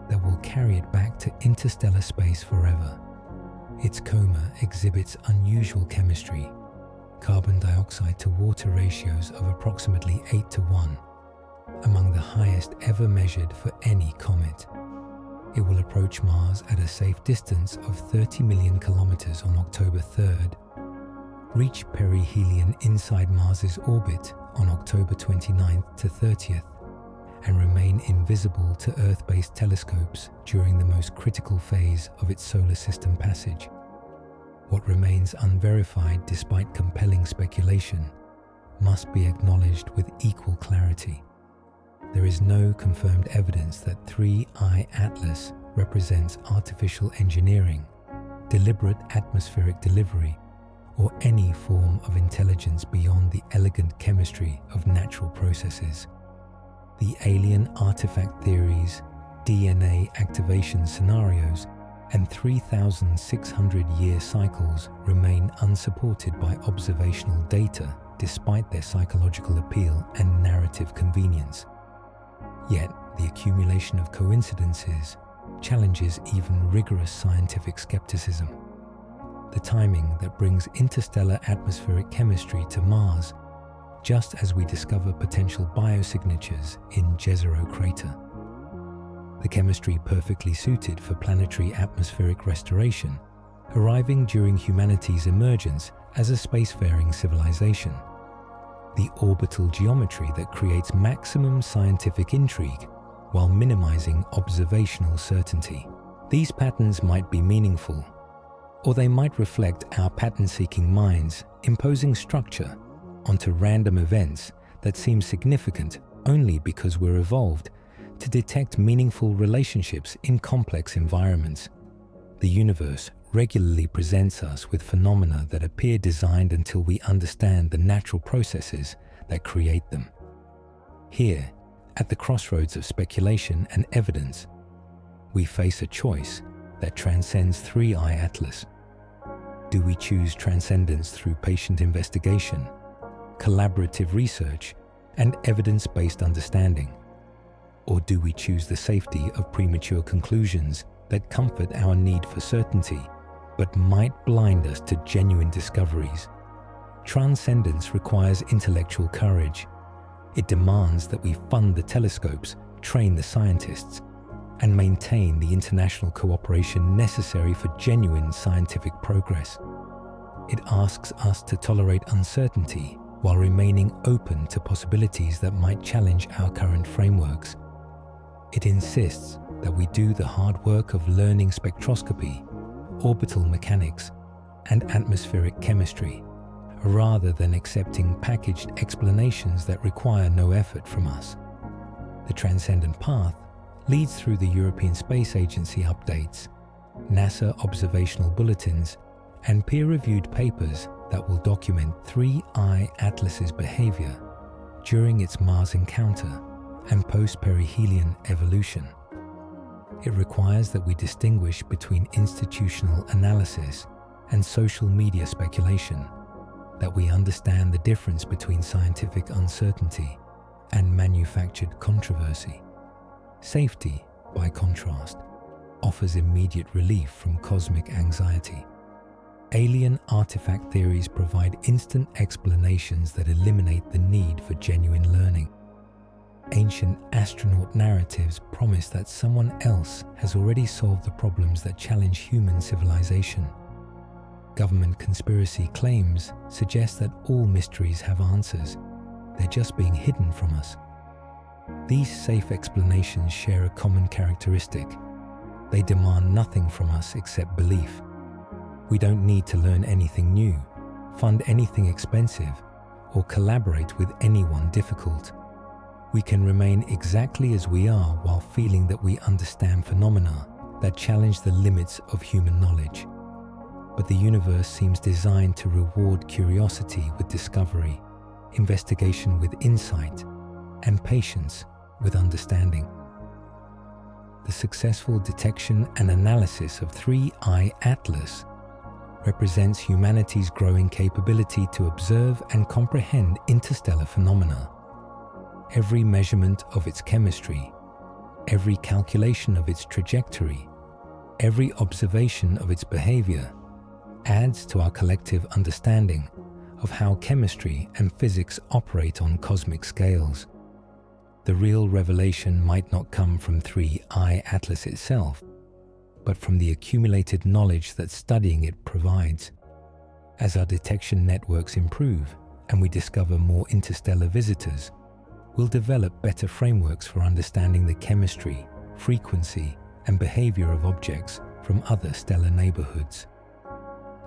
that will carry it back to interstellar space forever. Its coma exhibits unusual chemistry, carbon dioxide to water ratios of approximately 8:1, among the highest ever measured for any comet. It will approach Mars at a safe distance of 30 million kilometers on October 3rd, reach perihelion inside Mars's orbit on October 29th to 30th, and remain invisible to Earth-based telescopes during the most critical phase of its solar system passage. What remains unverified despite compelling speculation must be acknowledged with equal clarity. There is no confirmed evidence that 3I Atlas represents artificial engineering, deliberate atmospheric delivery, or any form of intelligence beyond the elegant chemistry of natural processes. The alien artifact theories, DNA activation scenarios, and 3,600-year cycles remain unsupported by observational data despite their psychological appeal and narrative convenience. Yet, the accumulation of coincidences challenges even rigorous scientific skepticism. The timing that brings interstellar atmospheric chemistry to Mars, just as we discover potential biosignatures in Jezero Crater. The chemistry perfectly suited for planetary atmospheric restoration, arriving during humanity's emergence as a spacefaring civilization. The orbital geometry that creates maximum scientific intrigue while minimizing observational certainty. These patterns might be meaningful, or they might reflect our pattern-seeking minds imposing structure onto random events that seem significant only because we're evolved to detect meaningful relationships in complex environments. The universe regularly presents us with phenomena that appear designed until we understand the natural processes that create them. Here, at the crossroads of speculation and evidence, we face a choice that transcends 3I Atlas. Do we choose transcendence through patient investigation, collaborative research, and evidence-based understanding? Or do we choose the safety of premature conclusions that comfort our need for certainty, but might blind us to genuine discoveries? Transcendence requires intellectual courage. It demands that we fund the telescopes, train the scientists, and maintain the international cooperation necessary for genuine scientific progress. It asks us to tolerate uncertainty while remaining open to possibilities that might challenge our current frameworks. It insists that we do the hard work of learning spectroscopy, orbital mechanics, and atmospheric chemistry, rather than accepting packaged explanations that require no effort from us. The transcendent path leads through the European Space Agency updates, NASA observational bulletins, and peer-reviewed papers that will document 3I Atlas's behavior during its Mars encounter and post-perihelion evolution. It requires that we distinguish between institutional analysis and social media speculation, that we understand the difference between scientific uncertainty and manufactured controversy. Safety, by contrast, offers immediate relief from cosmic anxiety. Alien artifact theories provide instant explanations that eliminate the need for genuine learning. Ancient astronaut narratives promise that someone else has already solved the problems that challenge human civilization. Government conspiracy claims suggest that all mysteries have answers. They're just being hidden from us. These safe explanations share a common characteristic. They demand nothing from us except belief. We don't need to learn anything new, fund anything expensive, or collaborate with anyone difficult. We can remain exactly as we are while feeling that we understand phenomena that challenge the limits of human knowledge. But the universe seems designed to reward curiosity with discovery, investigation with insight, and patience with understanding. The successful detection and analysis of 3I Atlas represents humanity's growing capability to observe and comprehend interstellar phenomena. Every measurement of its chemistry, every calculation of its trajectory, every observation of its behavior adds to our collective understanding of how chemistry and physics operate on cosmic scales. The real revelation might not come from 3I Atlas itself, but from the accumulated knowledge that studying it provides. As our detection networks improve and we discover more interstellar visitors, we'll develop better frameworks for understanding the chemistry, frequency, and behavior of objects from other stellar neighborhoods.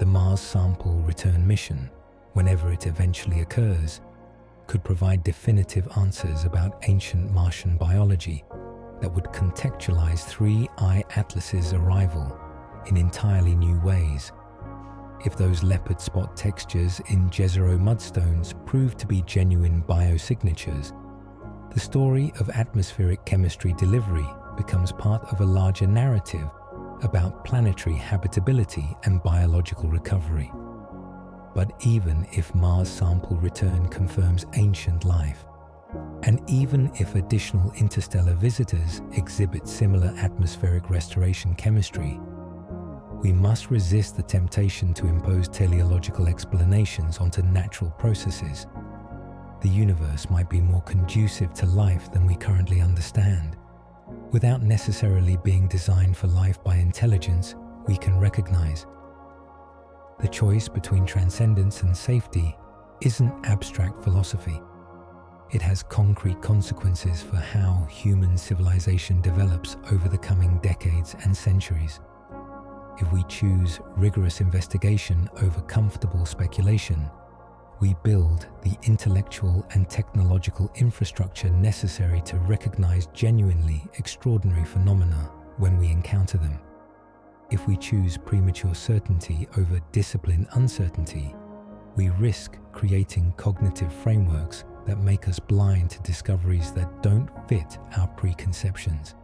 The Mars Sample Return mission, whenever it eventually occurs, could provide definitive answers about ancient Martian biology that would contextualize 3I Atlas's arrival in entirely new ways. If those leopard spot textures in Jezero mudstones prove to be genuine biosignatures, the story of atmospheric chemistry delivery becomes part of a larger narrative about planetary habitability and biological recovery. But even if Mars Sample Return confirms ancient life, and even if additional interstellar visitors exhibit similar atmospheric restoration chemistry, we must resist the temptation to impose teleological explanations onto natural processes. The universe might be more conducive to life than we currently understand. Without necessarily being designed for life by intelligence we can recognize. The choice between transcendence and safety isn't abstract philosophy. It has concrete consequences for how human civilization develops over the coming decades and centuries. If we choose rigorous investigation over comfortable speculation, we build the intellectual and technological infrastructure necessary to recognize genuinely extraordinary phenomena when we encounter them. If we choose premature certainty over disciplined uncertainty, we risk creating cognitive frameworks that make us blind to discoveries that don't fit our preconceptions.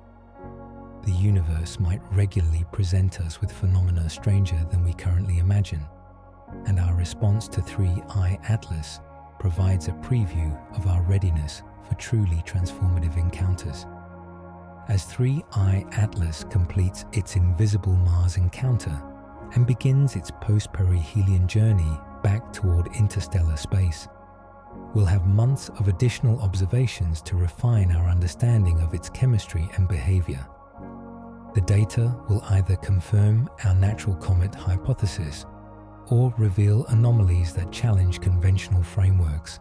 The universe might regularly present us with phenomena stranger than we currently imagine, and our response to 3I Atlas provides a preview of our readiness for truly transformative encounters. As 3I Atlas completes its invisible Mars encounter and begins its post-perihelion journey back toward interstellar space, we'll have months of additional observations to refine our understanding of its chemistry and behavior. The data will either confirm our natural comet hypothesis or reveal anomalies that challenge conventional frameworks.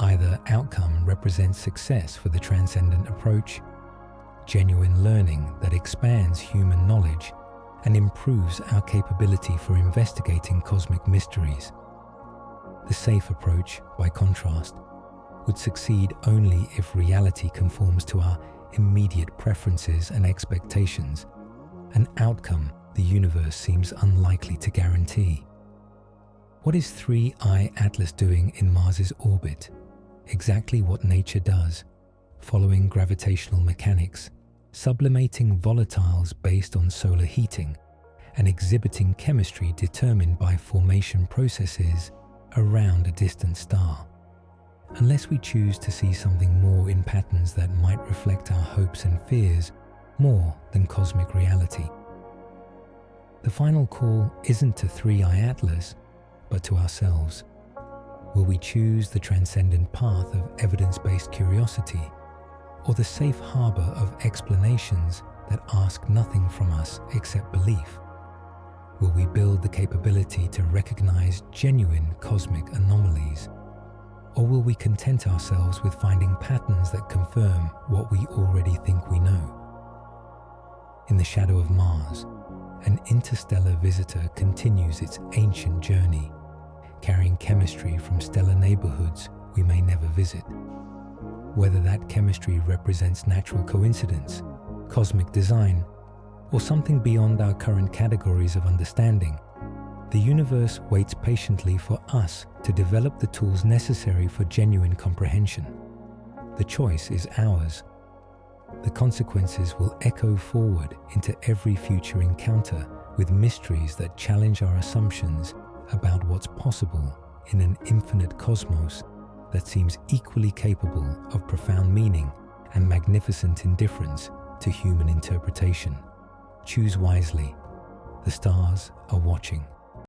Either outcome represents success for the transcendent approach, genuine learning that expands human knowledge and improves our capability for investigating cosmic mysteries. The safe approach, by contrast, would succeed only if reality conforms to our immediate preferences and expectations, an outcome the universe seems unlikely to guarantee. What is 3I Atlas doing in Mars's orbit? Exactly what nature does, following gravitational mechanics, sublimating volatiles based on solar heating, and exhibiting chemistry determined by formation processes around a distant star. Unless we choose to see something more in patterns that might reflect our hopes and fears more than cosmic reality. The final call isn't to 3I Atlas, but to ourselves. Will we choose the transcendent path of evidence-based curiosity, or the safe harbor of explanations that ask nothing from us except belief? Will we build the capability to recognize genuine cosmic anomalies, or will we content ourselves with finding patterns that confirm what we already think we know? In the shadow of Mars, an interstellar visitor continues its ancient journey, carrying chemistry from stellar neighborhoods we may never visit. Whether that chemistry represents natural coincidence, cosmic design, or something beyond our current categories of understanding, the universe waits patiently for us to develop the tools necessary for genuine comprehension. The choice is ours. The consequences will echo forward into every future encounter with mysteries that challenge our assumptions about what's possible in an infinite cosmos that seems equally capable of profound meaning and magnificent indifference to human interpretation. Choose wisely. The stars are watching.